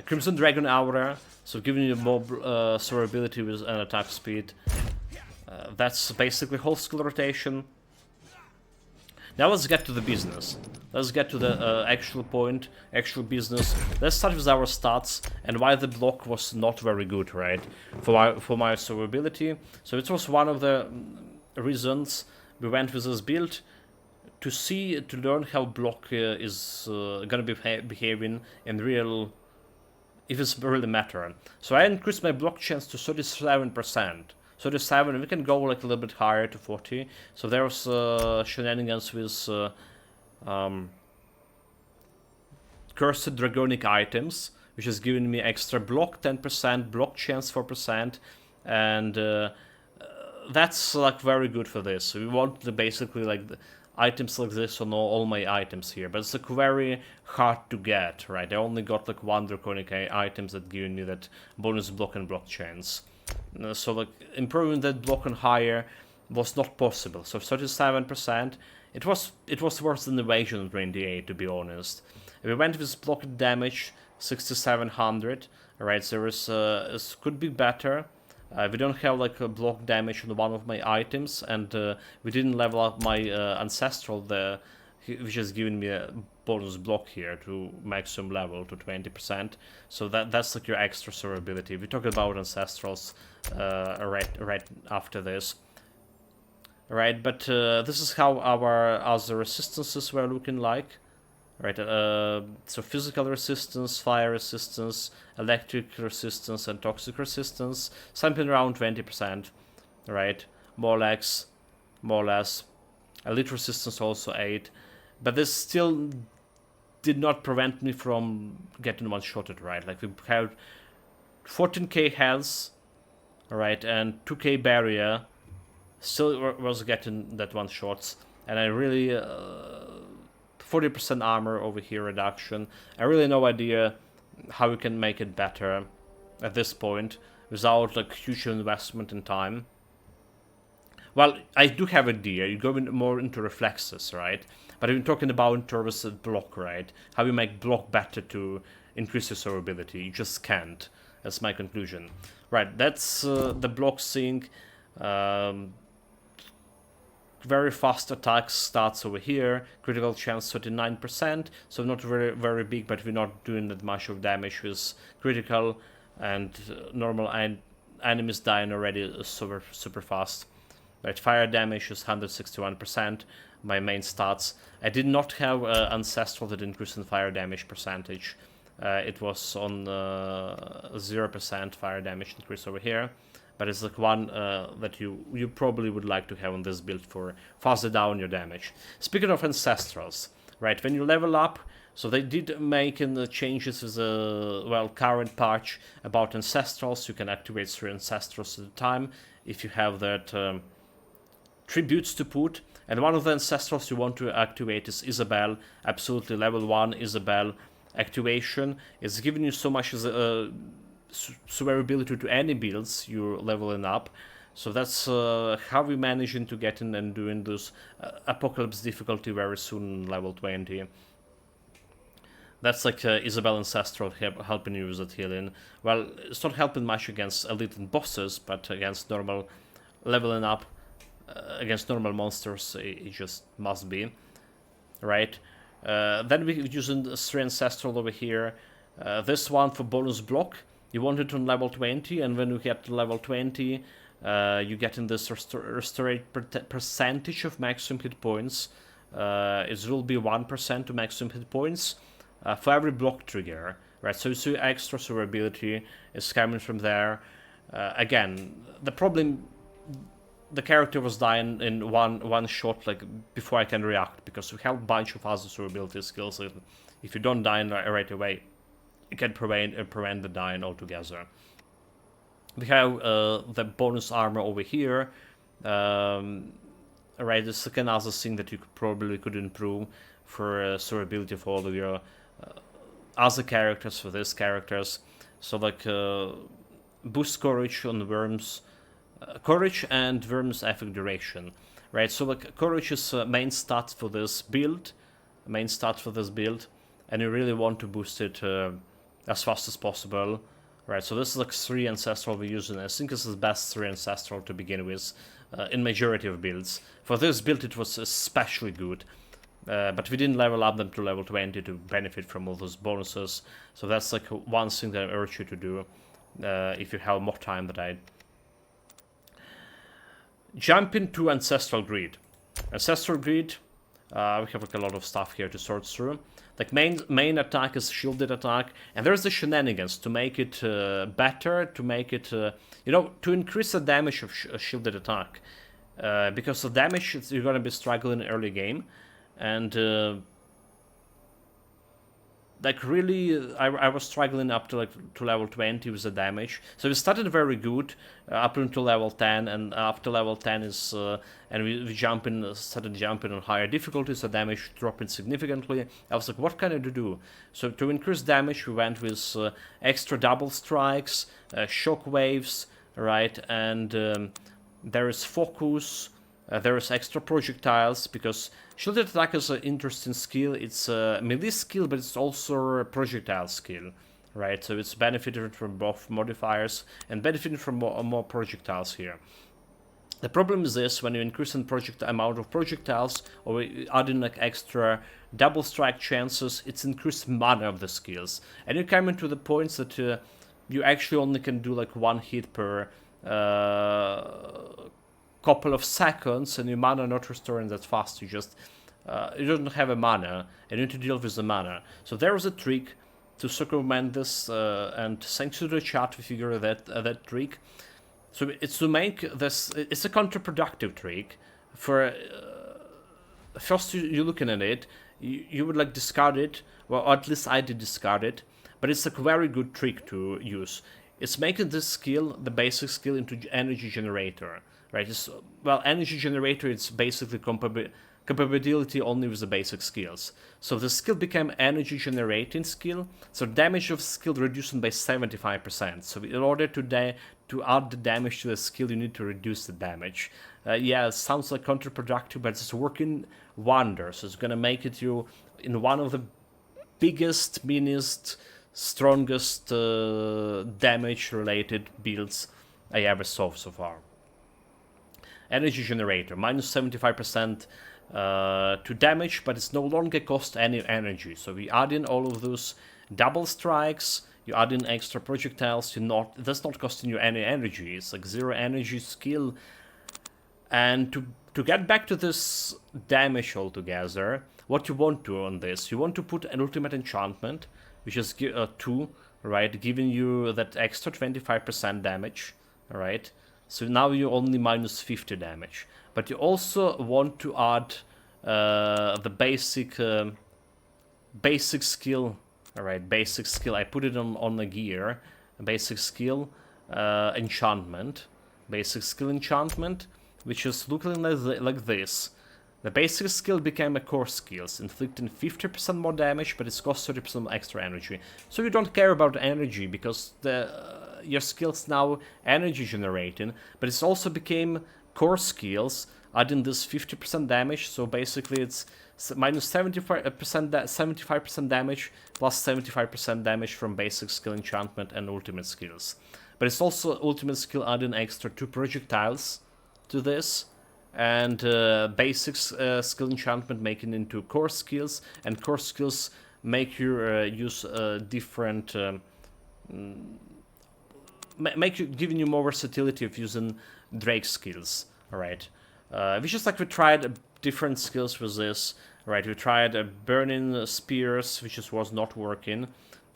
Crimson Dragon Aura, so giving you more survivability with an attack speed. That's basically whole skill rotation. Now let's get to the business. Let's get to the actual point, actual business. Let's start with our stats and why the block was not very good, right? For my survivability. So it was one of the reasons we went with this build, to learn how block is gonna be behaving in real, if it's really matter. So I increased my block chance to 37%. 37, we can go like a little bit higher to 40. So there's shenanigans with cursed dragonic items, which is giving me extra block 10%, block chance 4%, and that's like very good for this. So we want to basically like the items like this on all my items here, but it's like very hard to get, right? I only got like 1 draconic items that giving me that bonus block and block chance. So like improving that block on higher was not possible. So 37%, it was worse than evasion during the 8, to be honest. We went with block damage 6700. Alright, so it could be better. We don't have like a block damage on one of my items, and we didn't level up my ancestral there, which is giving me a bonus block here to maximum level to 20%. So that's like your extra survivability. We talked about ancestrals right after this. Right, but this is how our other resistances were looking like. Right, so physical resistance, fire resistance, electric resistance, and toxic resistance, something around 20%. Right, more or less. Elite resistance also 8. But this still did not prevent me from getting one-shotted, right? Like we had 14k health, right, and 2k barrier, still was getting that one-shots, and I really 40% armor over here reduction. I really no idea how we can make it better at this point without like huge investment in time. Well, I do have an idea. You go more into reflexes, right? But I'm talking about in terms of block, right? How you make block better to increase your survivability. You just can't. That's my conclusion. Right, that's the block thing. Very fast attacks starts over here. Critical chance 39%. So not very big, but we're not doing that much of damage with critical, and normal enemies dying already super fast. Right, fire damage is 161%. My main stats. I did not have ancestral that increased in fire damage percentage. It was on 0% fire damage increase over here, but it's like one that you probably would like to have on this build for faster down your damage. Speaking of ancestrals, right, when you level up, so they did make in the changes with the current patch about ancestrals. You can activate 3 ancestrals at a time if you have that tributes to put. And one of the ancestrals you want to activate is Isabel. Absolutely level 1 Isabel activation. It's giving you so much as survivability to any builds you're leveling up. So that's how we managing to get in and doing this Apocalypse difficulty very soon, level 20. That's like Isabel Ancestral helping you with that healing. Well, it's not helping much against elite and bosses, but against normal leveling up, against normal monsters, it just must be. Right? Then we're using 3 Ancestral over here. This one for bonus block. You want it on level 20, and when you get to level 20, you get in this restored percentage of maximum hit points. It will be 1% to maximum hit points for every block trigger, right? So you see extra survivability is coming from there. Again, the problem, the character was dying in one shot, like before I can react, because we have a bunch of other survivability skills. If you don't die right away, you can prevent the dying altogether. We have the bonus armor over here. Right, this is another thing that you probably could improve for survivability for all of your other characters, for these characters. So like boost courage on worms, courage and worms effect duration. Right, so like courage is main stat for this build, and you really want to boost it as fast as possible. Right, so this is like 3 Ancestral we're using. I think this is the best 3 Ancestral to begin with in majority of builds. For this build it was especially good, but we didn't level up them to level 20 to benefit from all those bonuses. So that's like one thing that I urge you to do if you have more time than I. Jump into Ancestral Greed. Ancestral Greed, we have like a lot of stuff here to sort through. Like main attack is shielded attack, and there's the shenanigans to make it better, to make it, you know, to increase the damage of shielded attack. Because the damage, you're gonna be struggling in early game, and like really, I was struggling up to level 20 with the damage. So we started very good up until level 10, and after level 10 is and we started jumping on higher difficulties. The damage dropping significantly. I was like, what can I do? So to increase damage, we went with extra double strikes, shock waves, right, and there is focus. There is extra projectiles, because shielded attack is an interesting skill. It's a melee skill, but it's also a projectile skill, right? So it's benefiting from both modifiers and benefiting from more projectiles here. The problem is this: when you increase the amount of projectiles, or adding like extra double strike chances, it's increased mana of the skills, and you come into the points that you actually only can do like 1 hit per couple of seconds, and your mana not restoring that fast. You just you don't have a mana, and you need to deal with the mana. So there is a trick to circumvent this, and thanks to the chat we figured that trick. So it's to make this, it's a counterproductive trick. For first you're looking at it, you would like discard it, well, or at least I did discard it, but it's a very good trick to use. It's making this skill, the basic skill, into energy generator. Right, well, energy generator, it's basically compatibility only with the basic skills. So the skill became energy generating skill, so damage of skill reduced by 75%. So in order to add the damage to the skill, you need to reduce the damage. Yeah, it sounds like counterproductive, but it's working wonders. It's gonna make it you in one of the biggest, meanest, strongest damage related builds I ever saw so far. Energy generator, minus 75% to damage, but it's no longer cost any energy. So we add in all of those double strikes, you add in extra projectiles, that's not costing you any energy. It's like 0 energy skill. And to get back to this damage altogether, what you want to on this, you want to put an ultimate enchantment, which is 2, right, giving you that extra 25% damage, right? So now you only minus 50 damage. But you also want to add the basic skill. Alright, basic skill. I put it on the gear. Basic skill enchantment. Basic skill enchantment, which is looking like this. The basic skill became a core skills, inflicting 50% more damage, but it costs 30% extra energy. So you don't care about energy, because your skill's now energy generating, but it also became core skills, adding this 50% damage, so basically it's minus 75% damage, plus 75% damage from basic skill enchantment and ultimate skills. But it's also ultimate skill adding extra 2 projectiles to this, and basic skill enchantment making into core skills, and core skills make you use different giving you more versatility of using Drake skills. All right, we tried different skills with this. Right, we tried burning spears, which just was not working.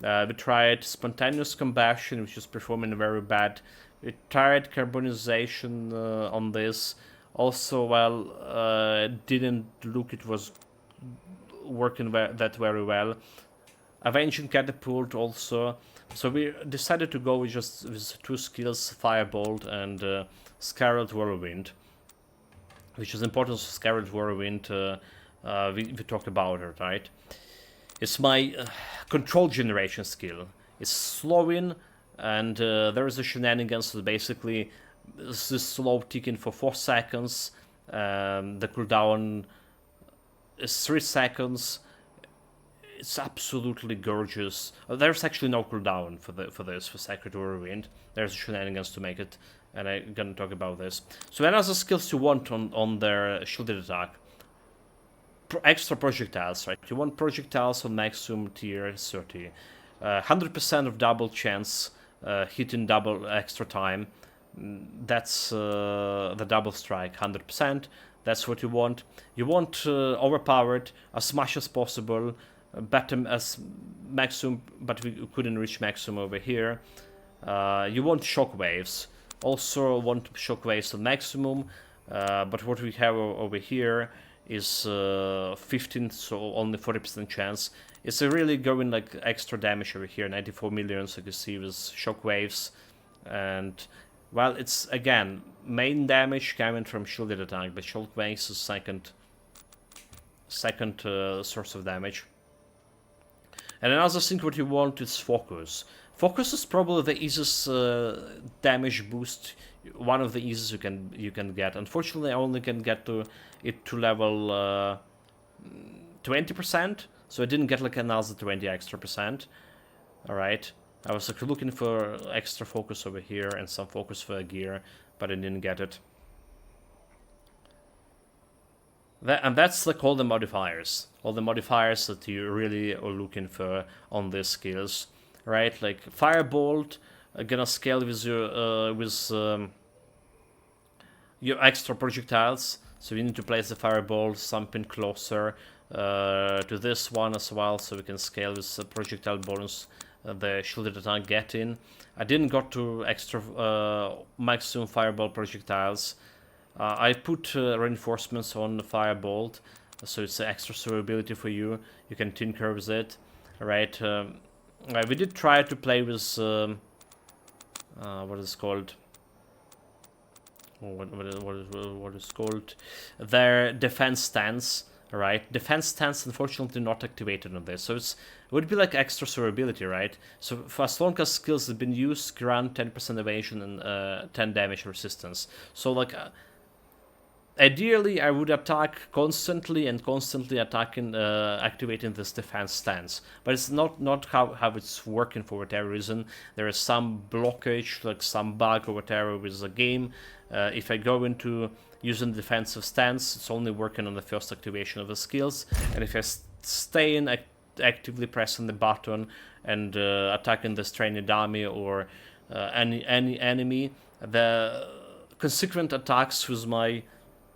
We tried spontaneous combustion, which is performing very bad. We tried carbonization on this. Also, well, didn't look it was working that very well. Avenging Catapult also. So we decided to go with just with 2 skills, Firebolt and Scarlet Whirlwind, which is important. Scarlet Whirlwind, we talked about it, right? It's my control generation skill. It's slowing, and there is a shenanigans. So basically, this is slow ticking for 4 seconds. The cooldown is 3 seconds. It's absolutely gorgeous. There's actually no cooldown for Sacred Whirlwind. There's shenanigans to make it, and I'm gonna talk about this. So another skills you want on their shielded attack. Extra projectiles, right? You want projectiles on maximum tier 30. 100% of double chance hitting double extra time. That's the double strike, 100%. That's what you want. You want overpowered as much as possible. Better as maximum, but we couldn't reach maximum over here. You want shockwaves. Also want shockwaves on maximum, but what we have over here is 15, so only 40% chance. It's really going like extra damage over here, 94 million, so you can see with shockwaves. And well, it's again main damage coming from shielded attack, but shockwaves is second source of damage. And another thing what you want is focus. Focus is probably the easiest damage boost, one of the easiest you can get. Unfortunately, I only can get to it to level 20%, so I didn't get like another 20 extra percent. All right, I was like looking for extra focus over here and some focus for a gear, but I didn't get it. And that's like all the modifiers that you really are looking for on these skills, right? Like Firebolt, gonna scale with your extra projectiles, so we need to place the Firebolt something closer to this one as well, so we can scale with the projectile bonus the shielded attack getting. I didn't got to extra maximum Fireball projectiles. I put reinforcements on the Firebolt, so it's extra survivability for you. You can tinker with it, right? We did try to play with what is called? What is called? Their defense stance, right? Defense stance, unfortunately, not activated on this, so it would be like extra survivability, right? So for as long as skills have been used, grant 10% evasion and 10 damage resistance. So like. Ideally, I would attack constantly and constantly attacking, activating this defense stance. But it's not how it's working for whatever reason. There is some blockage, like some bug or whatever with the game. If I go into using defensive stance, it's only working on the first activation of the skills. And if I stay in actively pressing the button and attacking this trainee dummy or any enemy, the consequent attacks with my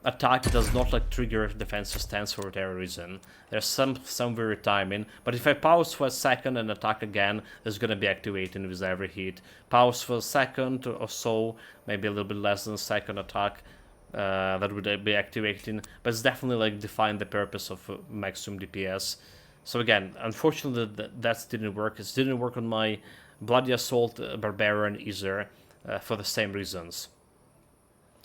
attack does not like trigger defensive stance for whatever reason. There's some weird timing, but if I pause for a second and attack again, it's gonna be activating with every hit. Pause for a second or so, maybe a little bit less than a second attack, that would be activating, but it's definitely like define the purpose of maximum DPS. So again, unfortunately that didn't work. It didn't work on my Bloody Assault Barbarian either, for the same reasons.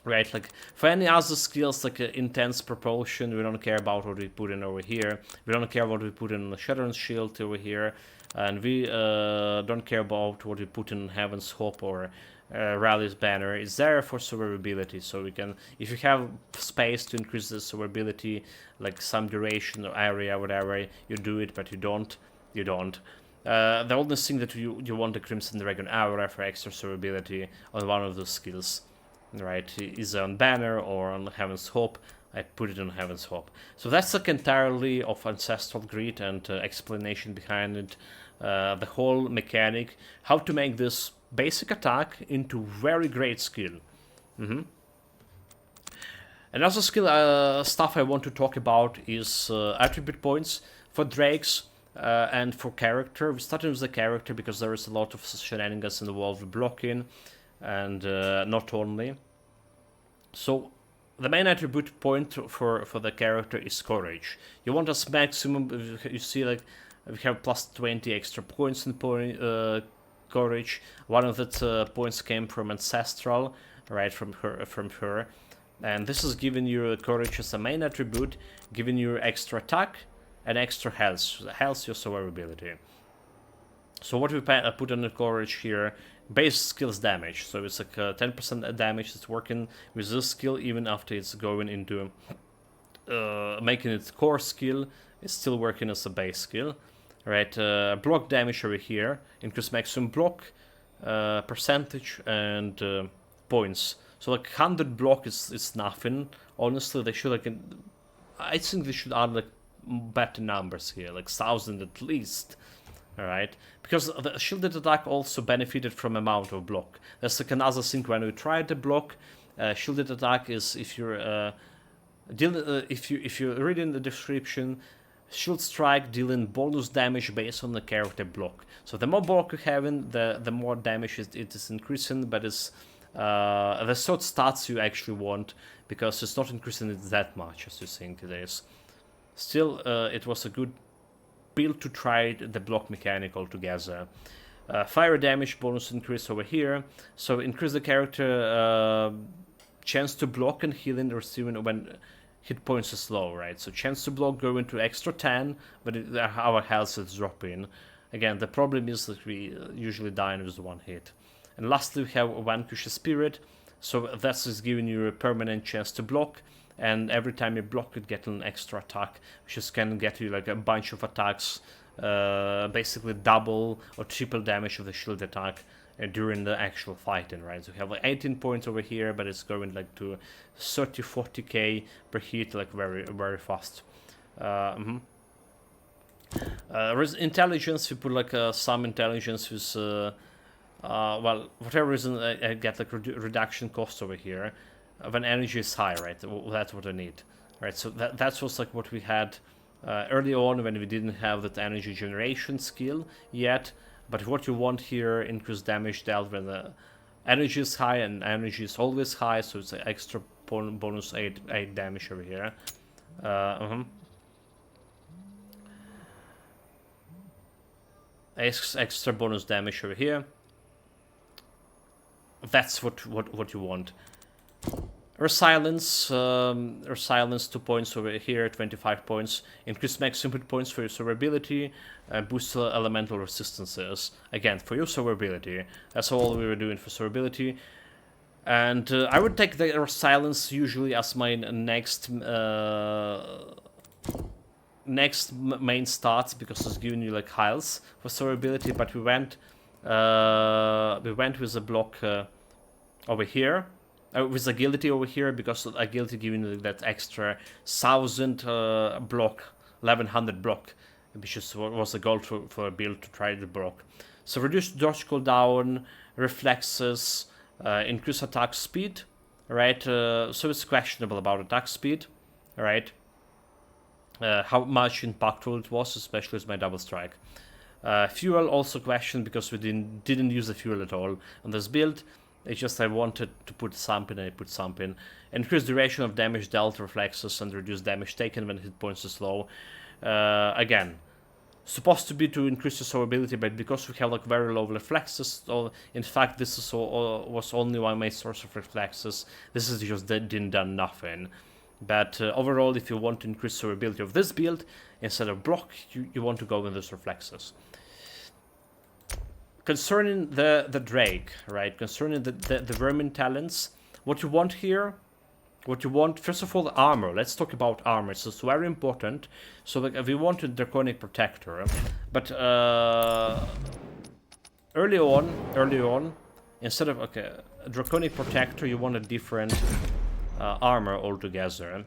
right? Like for any other skills, like intense propulsion, we don't care about what we put in over here. We don't care what we put in the Shattered Shield over here, and we don't care about what we put in Heaven's Hope or Rally's Banner. It's there for survivability, so we can, if you have space to increase the survivability, like some duration or area, whatever, you do it, but you don't. The only thing that you want the Crimson Dragon Aura for extra survivability on one of those skills, right, is on Banner or on Heaven's Hope. I put it on Heaven's Hope. So that's like entirely of Ancestral Greed and explanation behind it, the whole mechanic, how to make this basic attack into very great skill. Another skill stuff I want to talk about is attribute points for Drakes and for character. We started with the character because there is a lot of shenanigans involved with blocking and not only. So the main attribute point for the character is courage. You want as maximum, you see like we have plus 20 extra points in courage. One of the points came from Ancestral, right, from her. And this is giving you courage as a main attribute, giving you extra attack and extra health. Health, your survivability. So what we put on the courage here, base skills damage. So it's like 10% damage that's working with this skill even after it's going into making it core skill. It's still working as a base skill. Right, block damage over here, increase maximum block percentage and points. So like 100 block is nothing. Honestly, they should like, I think they should add like better numbers here, like 1,000 at least. Alright, because the shielded attack also benefited from amount of block. That's like another thing when we tried the block. Shielded attack is if you're if you read in the description, shield strike dealing bonus damage based on the character block. So the more block you have in, the more damage it is increasing, but it's the sort stats you actually want, because it's not increasing it that much as you think it is. Still, it was a good build to try the block mechanic altogether. Fire damage bonus increase over here, so increase the character chance to block and healing receiving when hit points is low, right? So chance to block go into extra 10, but our health is dropping. Again, the problem is that we usually die with one hit. And lastly, we have Vanquish Spirit, so that's just giving you a permanent chance to block, and every time you block you get an extra attack, which just can get you like a bunch of attacks, basically double or triple damage of the shield attack during the actual fighting, right? So we have like 18 points over here, but it's going like to 30-40k per hit, like very, very fast. Intelligence, we put like some intelligence with, well, whatever reason, I get like reduction cost over here when energy is high, right? That's what I need, right? So that was like what we had early on when we didn't have that energy generation skill yet. But what you want here, increase damage dealt when the energy is high, and energy is always high, so it's an extra bonus 8 damage over here. Extra bonus damage over here. That's what you want. Resilience, 2 points over here, 25 points. Increase maximum hit points for your survivability, boost elemental resistances. Again, for your survivability. That's all we were doing for survivability. And I would take the Resilience usually as my next main stats, because it's giving you like heals for survivability. But we went with a block over here. With agility over here, because agility giving you that extra 1,000 block, 1,100 block, which was the goal for a build to try the block. So reduce dodge cooldown, reflexes, increase attack speed, right? So it's questionable about attack speed, right? How much impactful it was, especially with my double strike. Fuel also questioned, because we didn't use the fuel at all on this build. It's just I wanted to put something and I put something. Increase duration of damage dealt, reflexes, and reduce damage taken when hit points is low. Again, supposed to be to increase your survivability, but because we have like very low reflexes, so in fact this is was only one main source of reflexes. This is just didn't done nothing. But overall, if you want to increase survivability of this build, instead of block, you want to go with those reflexes. Concerning the Drake, right? Concerning the Vermin talents, what you want here, first of all, the armor. Let's talk about armor. So it's very important. So like, we want a Draconic Protector, but early on, instead of a Draconic Protector, you want a different armor altogether.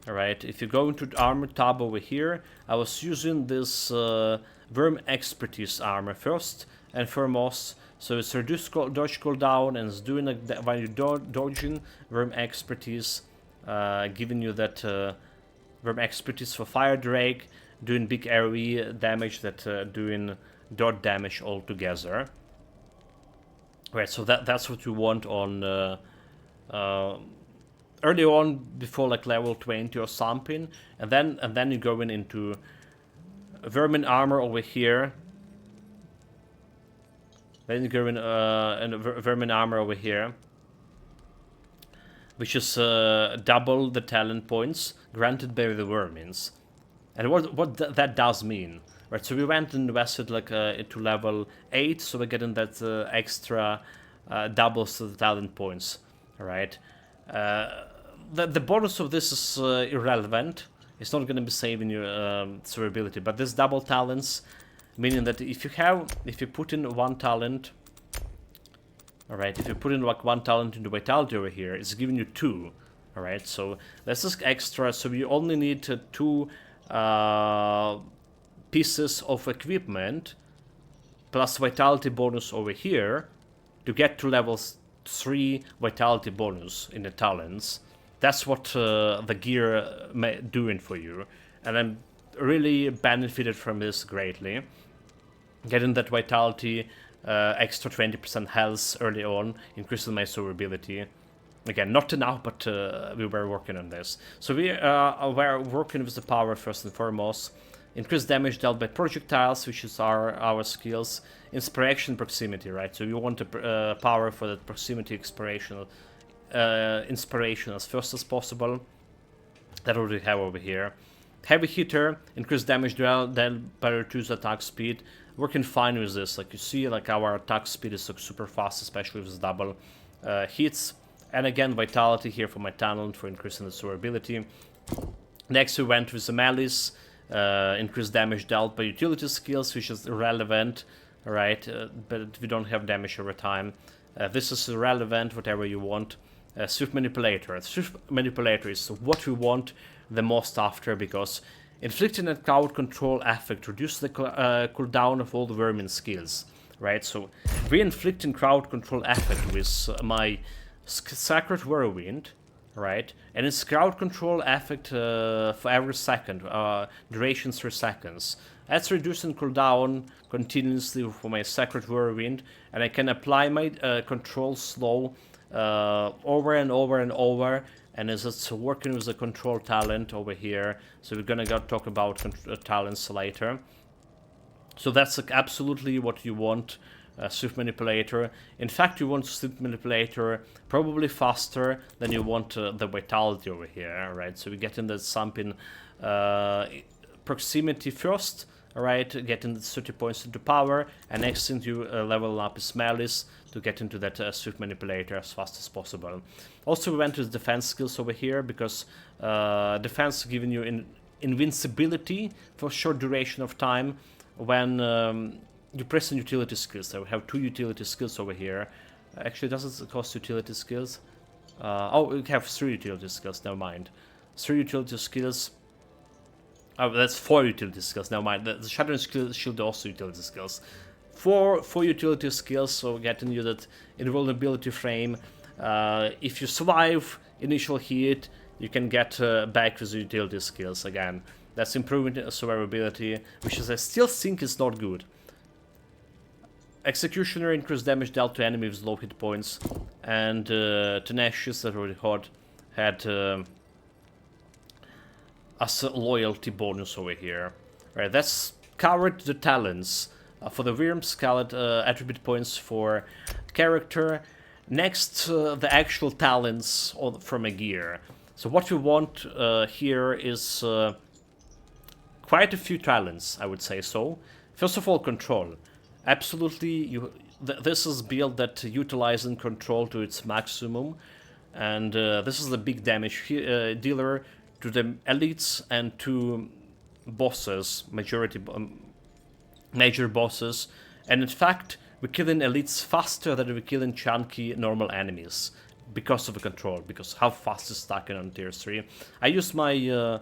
Alright, if you go into the armor tab over here, I was using this Worm Expertise armor first and foremost. So it's reduced dodge cooldown, and it's doing like that when you're dodging Worm Expertise, giving you that Worm Expertise for Fire Drake, doing big AoE damage, that doing dot damage altogether. Right, so that's what you want on early on, before like level 20 or something, and then you're going into Vermin armor over here. Then you go in Vermin armor over here, which is double the talent points granted by the Vermins. And what that does mean, right? So we went and invested like into level 8, so we're getting that extra doubles the talent points, right? The bonus of this is irrelevant. It's not going to be saving your survivability, but this double talents, meaning that if you put in one talent, alright, if you put in like one talent into vitality over here, it's giving you 2, alright, so that's just extra, so you only need 2 pieces of equipment plus vitality bonus over here to get to level 3 vitality bonus in the talents. That's what the gear doing for you, and I'm really benefited from this greatly. Getting that vitality, extra 20% health early on, increasing my survivability. Again, not enough, but we were working on this. So we were working with the power first and foremost. Increased damage dealt by projectiles, which is our skills. Inspiration, proximity, right? So you want a power for that proximity inspiration as first as possible. That what we have over here. Heavy hitter, increased damage dealt by reduced attack speed. Working fine with this. Like you see, like our attack speed is like super fast, especially with double hits. And again, vitality here for my talent for increasing the survivability. Next we went with the malice. Increased damage dealt by utility skills, which is irrelevant, right? But we don't have damage over time. This is irrelevant, whatever you want. Swift Manipulator. Swift Manipulator is what we want the most after, because inflicting a crowd control effect reduces the cooldown of all the Vermin skills, right? So re-inflicting crowd control effect with my Sacred Whirlwind, right? And it's crowd control effect for every second, duration 3 seconds. That's reducing cooldown continuously for my Sacred Whirlwind, and I can apply my control slow over and over and over, and as it's working with the control talent over here, so we're gonna talk about talents later. So that's like absolutely what you want. Swift Manipulator. In fact, you want Swift Manipulator probably faster than you want the Vitality over here, right? So we get in the something proximity first, right? Getting the 30 points into power, and next thing you level up is Malice to get into that Swift Manipulator as fast as possible. Also, we went with defense skills over here because defense giving you invincibility for a short duration of time when you press on utility skills. So we have 2 utility skills over here. Actually, does it cost utility skills? Oh, we have 3 utility skills, never mind. 3 utility skills. Oh, that's 4 utility skills, never mind. The Shattering Shield also utility skills. 4 utility skills, so getting you that invulnerability frame. If you survive initial hit, you can get back with the utility skills again. That's improving survivability, which is I still think is not good. Executioner, increased damage dealt to enemies with low hit points, and Tenacious that already had as a loyalty bonus over here. Right, that's covered the talents. For the Wyrm Scarlet, attribute points for character. Next, the actual talents from a gear. So what we want here is quite a few talents, I would say so. First of all, control. Absolutely, this is build that utilizing control to its maximum, and this is the big damage dealer to the elites and to bosses, major bosses, and in fact, we're killing elites faster than we're killing chunky normal enemies because of the control, because how fast it's stacking on tier 3. I use my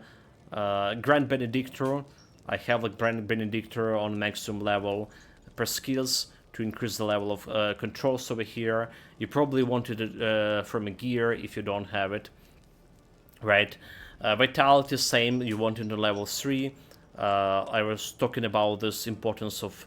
Grand Benedictor. I have a Grand Benedictor on maximum level per skills to increase the level of controls over here. You probably wanted it from a gear if you don't have it, right? Vitality, same, you want it to level 3. I was talking about this importance of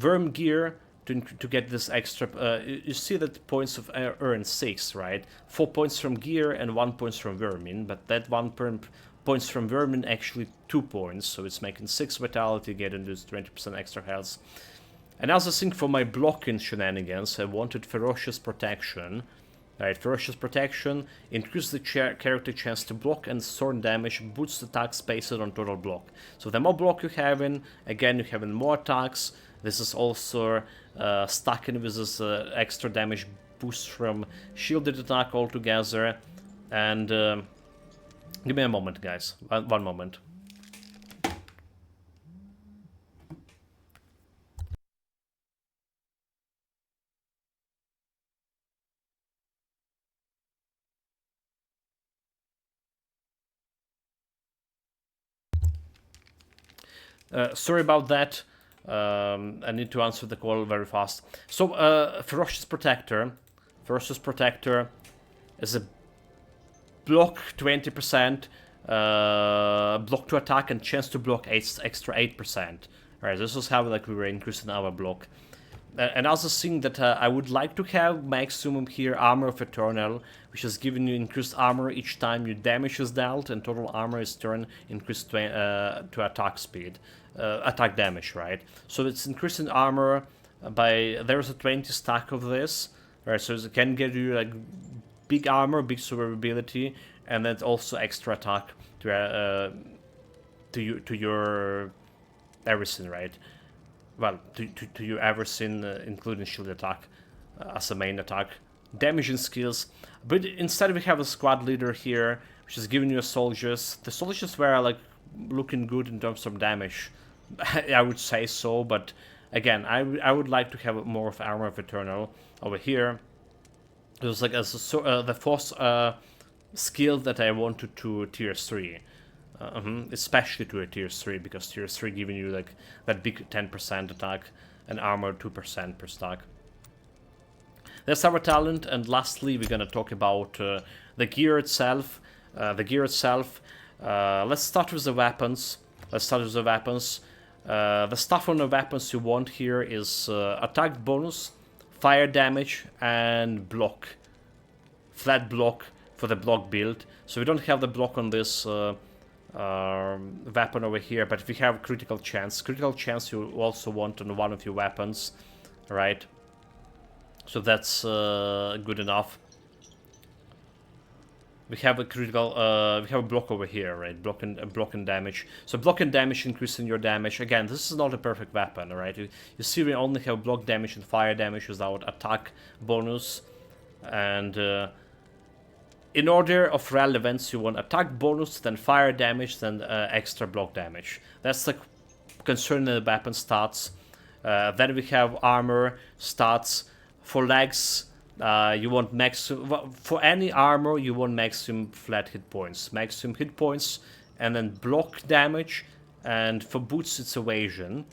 Worm gear to get this extra. You see that points of earn 6, right? 4 points from gear and 1 point from Vermin, but that 1 points from Vermin actually 2 points, so it's making 6 vitality, getting this 20% extra health. Another thing for my blocking shenanigans, I wanted Ferocious Protection. Right, Ferocious Protection, increase the character chance to block and thorn damage, boosts attacks based on total block. So the more block you have in, again you're having more attacks. This is also stacking with this extra damage boost from shielded attack altogether. And give me a moment, guys, one moment. Sorry about that. I need to answer the call very fast. So, Ferocious Protector is a block 20%, block to attack, and chance to block extra 8%. Alright, this is how like we were increasing our block. Another thing that I would like to have maximum here, Armor of Eternal, which is giving you increased armor each time your damage is dealt, and total armor is turned increased to attack speed, attack damage, right? So it's increasing armor by, there's a 20 stack of this, right? So it can get you like big armor, big survivability, and then also extra attack to your everything, right? Well, to your everything, including shield attack as a main attack. Damaging skills, but instead we have a squad leader here, which is giving you soldiers. The soldiers were like looking good in terms of damage, I would say so, but again, I would like to have more of Armor of Eternal over here. It was like the fourth skill that I wanted to tier 3. Especially to a tier 3, because tier 3 giving you like that big 10% attack and armor 2% per stack. That's our talent, and lastly we're gonna talk about the gear itself. Let's start with the weapons. The stuff on the weapons you want here is attack bonus, fire damage, and block. Flat block for the block build. So we don't have the block on this weapon over here, but if we have critical chance you also want on one of your weapons, right? So that's good enough. We have a critical, we have a block over here, right? Block and damage. So block and damage increasing your damage. Again, this is not a perfect weapon, right? You see, we only have block damage and fire damage without attack bonus, and in order of relevance, you want attack bonus, then fire damage, then extra block damage. That's the concern in the weapon stats. Then we have armor stats. For legs, you want maximum. For any armor, you want maximum flat hit points. Maximum hit points, and then block damage. And for boots, it's evasion.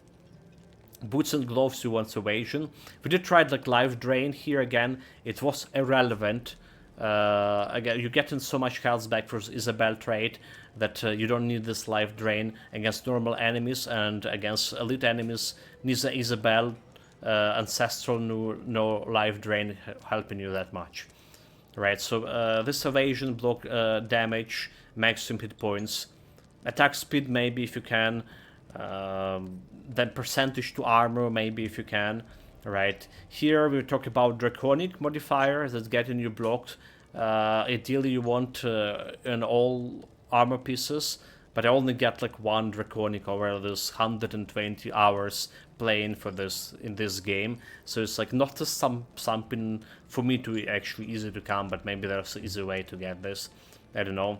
Boots and gloves, you want evasion. We did try like life drain here again. It was irrelevant. Again, you're getting so much health back for Isabel trait that you don't need this life drain against normal enemies, and against elite enemies, neither Isabel Ancestral no life drain helping you that much. Right, so this evasion, block damage, maximum hit points, attack speed maybe if you can, Then percentage to armor, maybe if you can. Right, here we talk about Draconic modifier that's getting you blocked. Ideally you want in all armor pieces, but I only get like one Draconic over this 120 hours playing for this in this game, so it's like not just something for me to actually easy to come, but maybe there's an easy way to get this. I don't know.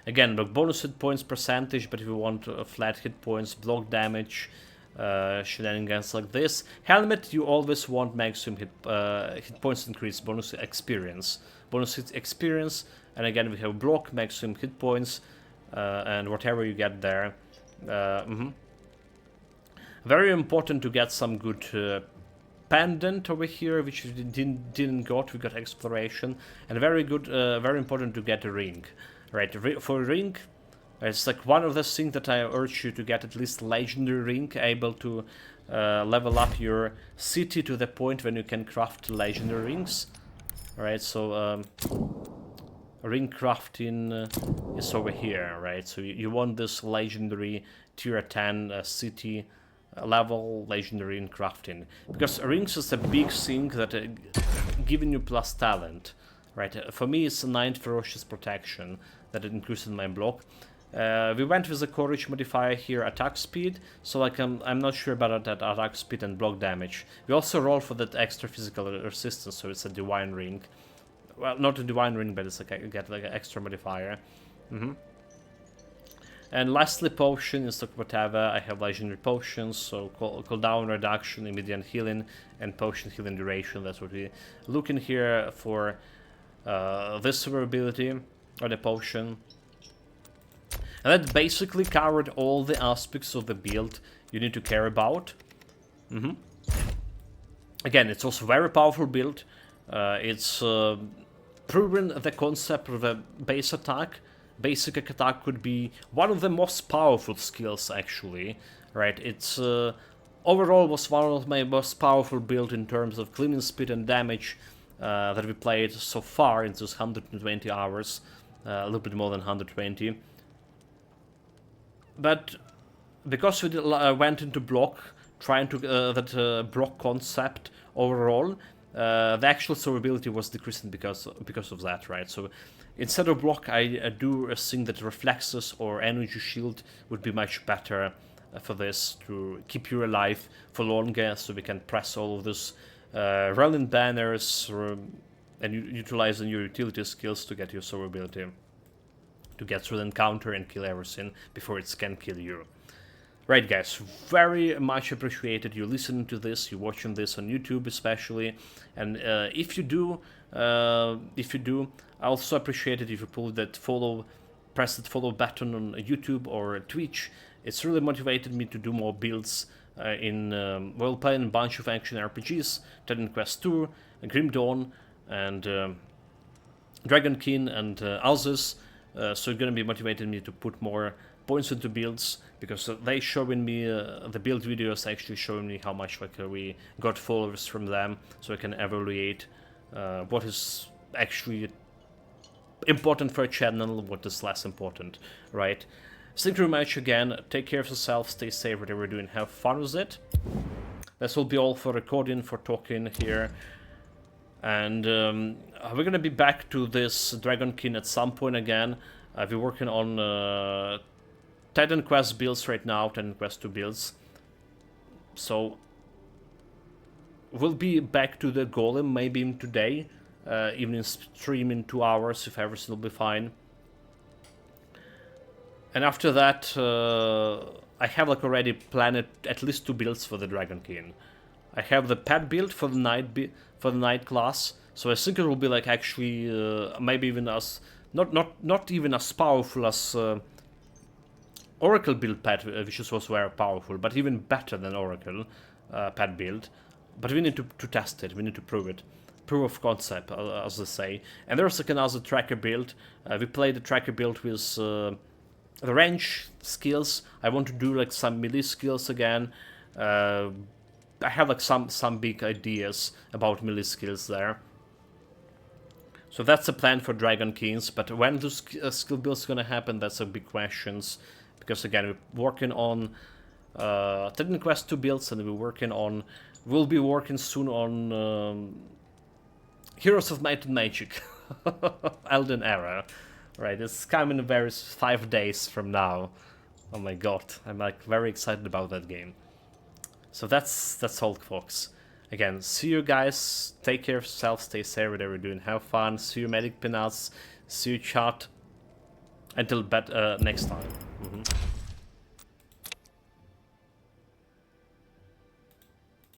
Again, the bonus hit points percentage, but if you want flat hit points, block damage, shenanigans like this. Helmet, you always want maximum hit points increase, bonus experience. Bonus hit experience, and again we have block, maximum hit points, and whatever you get there. Very important to get some good pendant over here, which we didn't got. We got exploration, and very good, very important to get a ring. Right, for a ring, it's like one of the things that I urge you to get at least legendary ring, able to level up your city to the point when you can craft legendary rings. Right, so ring crafting is over here, right? So you want this legendary tier 10 city level legendary in crafting, because rings is a big thing that giving you plus talent. Right, for me it's a 9 ferocious protection that it increases my block. We went with the courage modifier here, attack speed, so like I'm not sure about that attack speed and block damage. We also roll for that extra physical resistance, so it's a divine ring. Well, not a divine ring, but it's like I get like an extra modifier. And lastly, potion is like whatever. I have legendary potions, so cooldown reduction, immediate healing, and potion healing duration. That's what we looking here for. This survivability or the potion, and that basically covered all the aspects of the build you need to care about. Again, it's also a very powerful build. It's proven the concept of a base attack. Basic attack could be one of the most powerful skills, actually. Right? It's overall was one of my most powerful build in terms of cleaning speed and damage. That we played so far in those 120 hours, a little bit more than 120. But because we went into block, trying to that block concept overall, the actual survivability was decreasing because of that, right? So instead of block, I do think that reflexes or energy shield would be much better for this to keep you alive for longer, so we can press all of this. Rolling banners and utilizing your utility skills to get your survivability, to get through the encounter and kill everything before it can kill you. Right, guys, very much appreciated you listening to this, you watching this on YouTube especially, and if you do, I also appreciate it if you press that follow button on YouTube or Twitch. It's really motivated me to do more builds. While playing a bunch of action RPGs, Titan Quest 2, Grim Dawn, and Dragonkin, and others. So it's gonna be motivating me to put more points into builds, because they showing me the build videos actually showing me how much like we got followers from them, so I can evaluate what is actually important for a channel, what is less important, right? Thank you very much again, take care of yourself, stay safe, whatever you're doing, have fun with it. This will be all for recording, for talking here. And we're gonna be back to this Dragonkin at some point again. We're working on Titan Quest builds right now, Titan Quest 2 builds. So we'll be back to the Golem maybe today, evening stream in 2 hours if everything will be fine. And after that, I have like already planned at least 2 builds for the Dragonkin. I have the pet build for the night class, so I think it will be like actually maybe even as not even as powerful as Oracle build pet, which is also very powerful, but even better than Oracle pet build. But we need to test it. We need to prove it. Proof of concept, as they say. And there's like another tracker build. We played the tracker build with the range skills. I want to do like some melee skills again. I have like some big ideas about melee skills there. So that's the plan for Dragonkins, but when those skill builds gonna happen, that's a big questions, because again, we're working on Titan Quest 2 builds, and we'll be working soon on Heroes of Might and Magic, Elden Era. Right, it's coming in 5 days from now. Oh my god, I'm like very excited about that game. So that's all, folks. Again, see you guys. Take care of yourself. Stay safe whatever you're doing. Have fun. See you, Medic Peanuts. See you, chat. Until next time.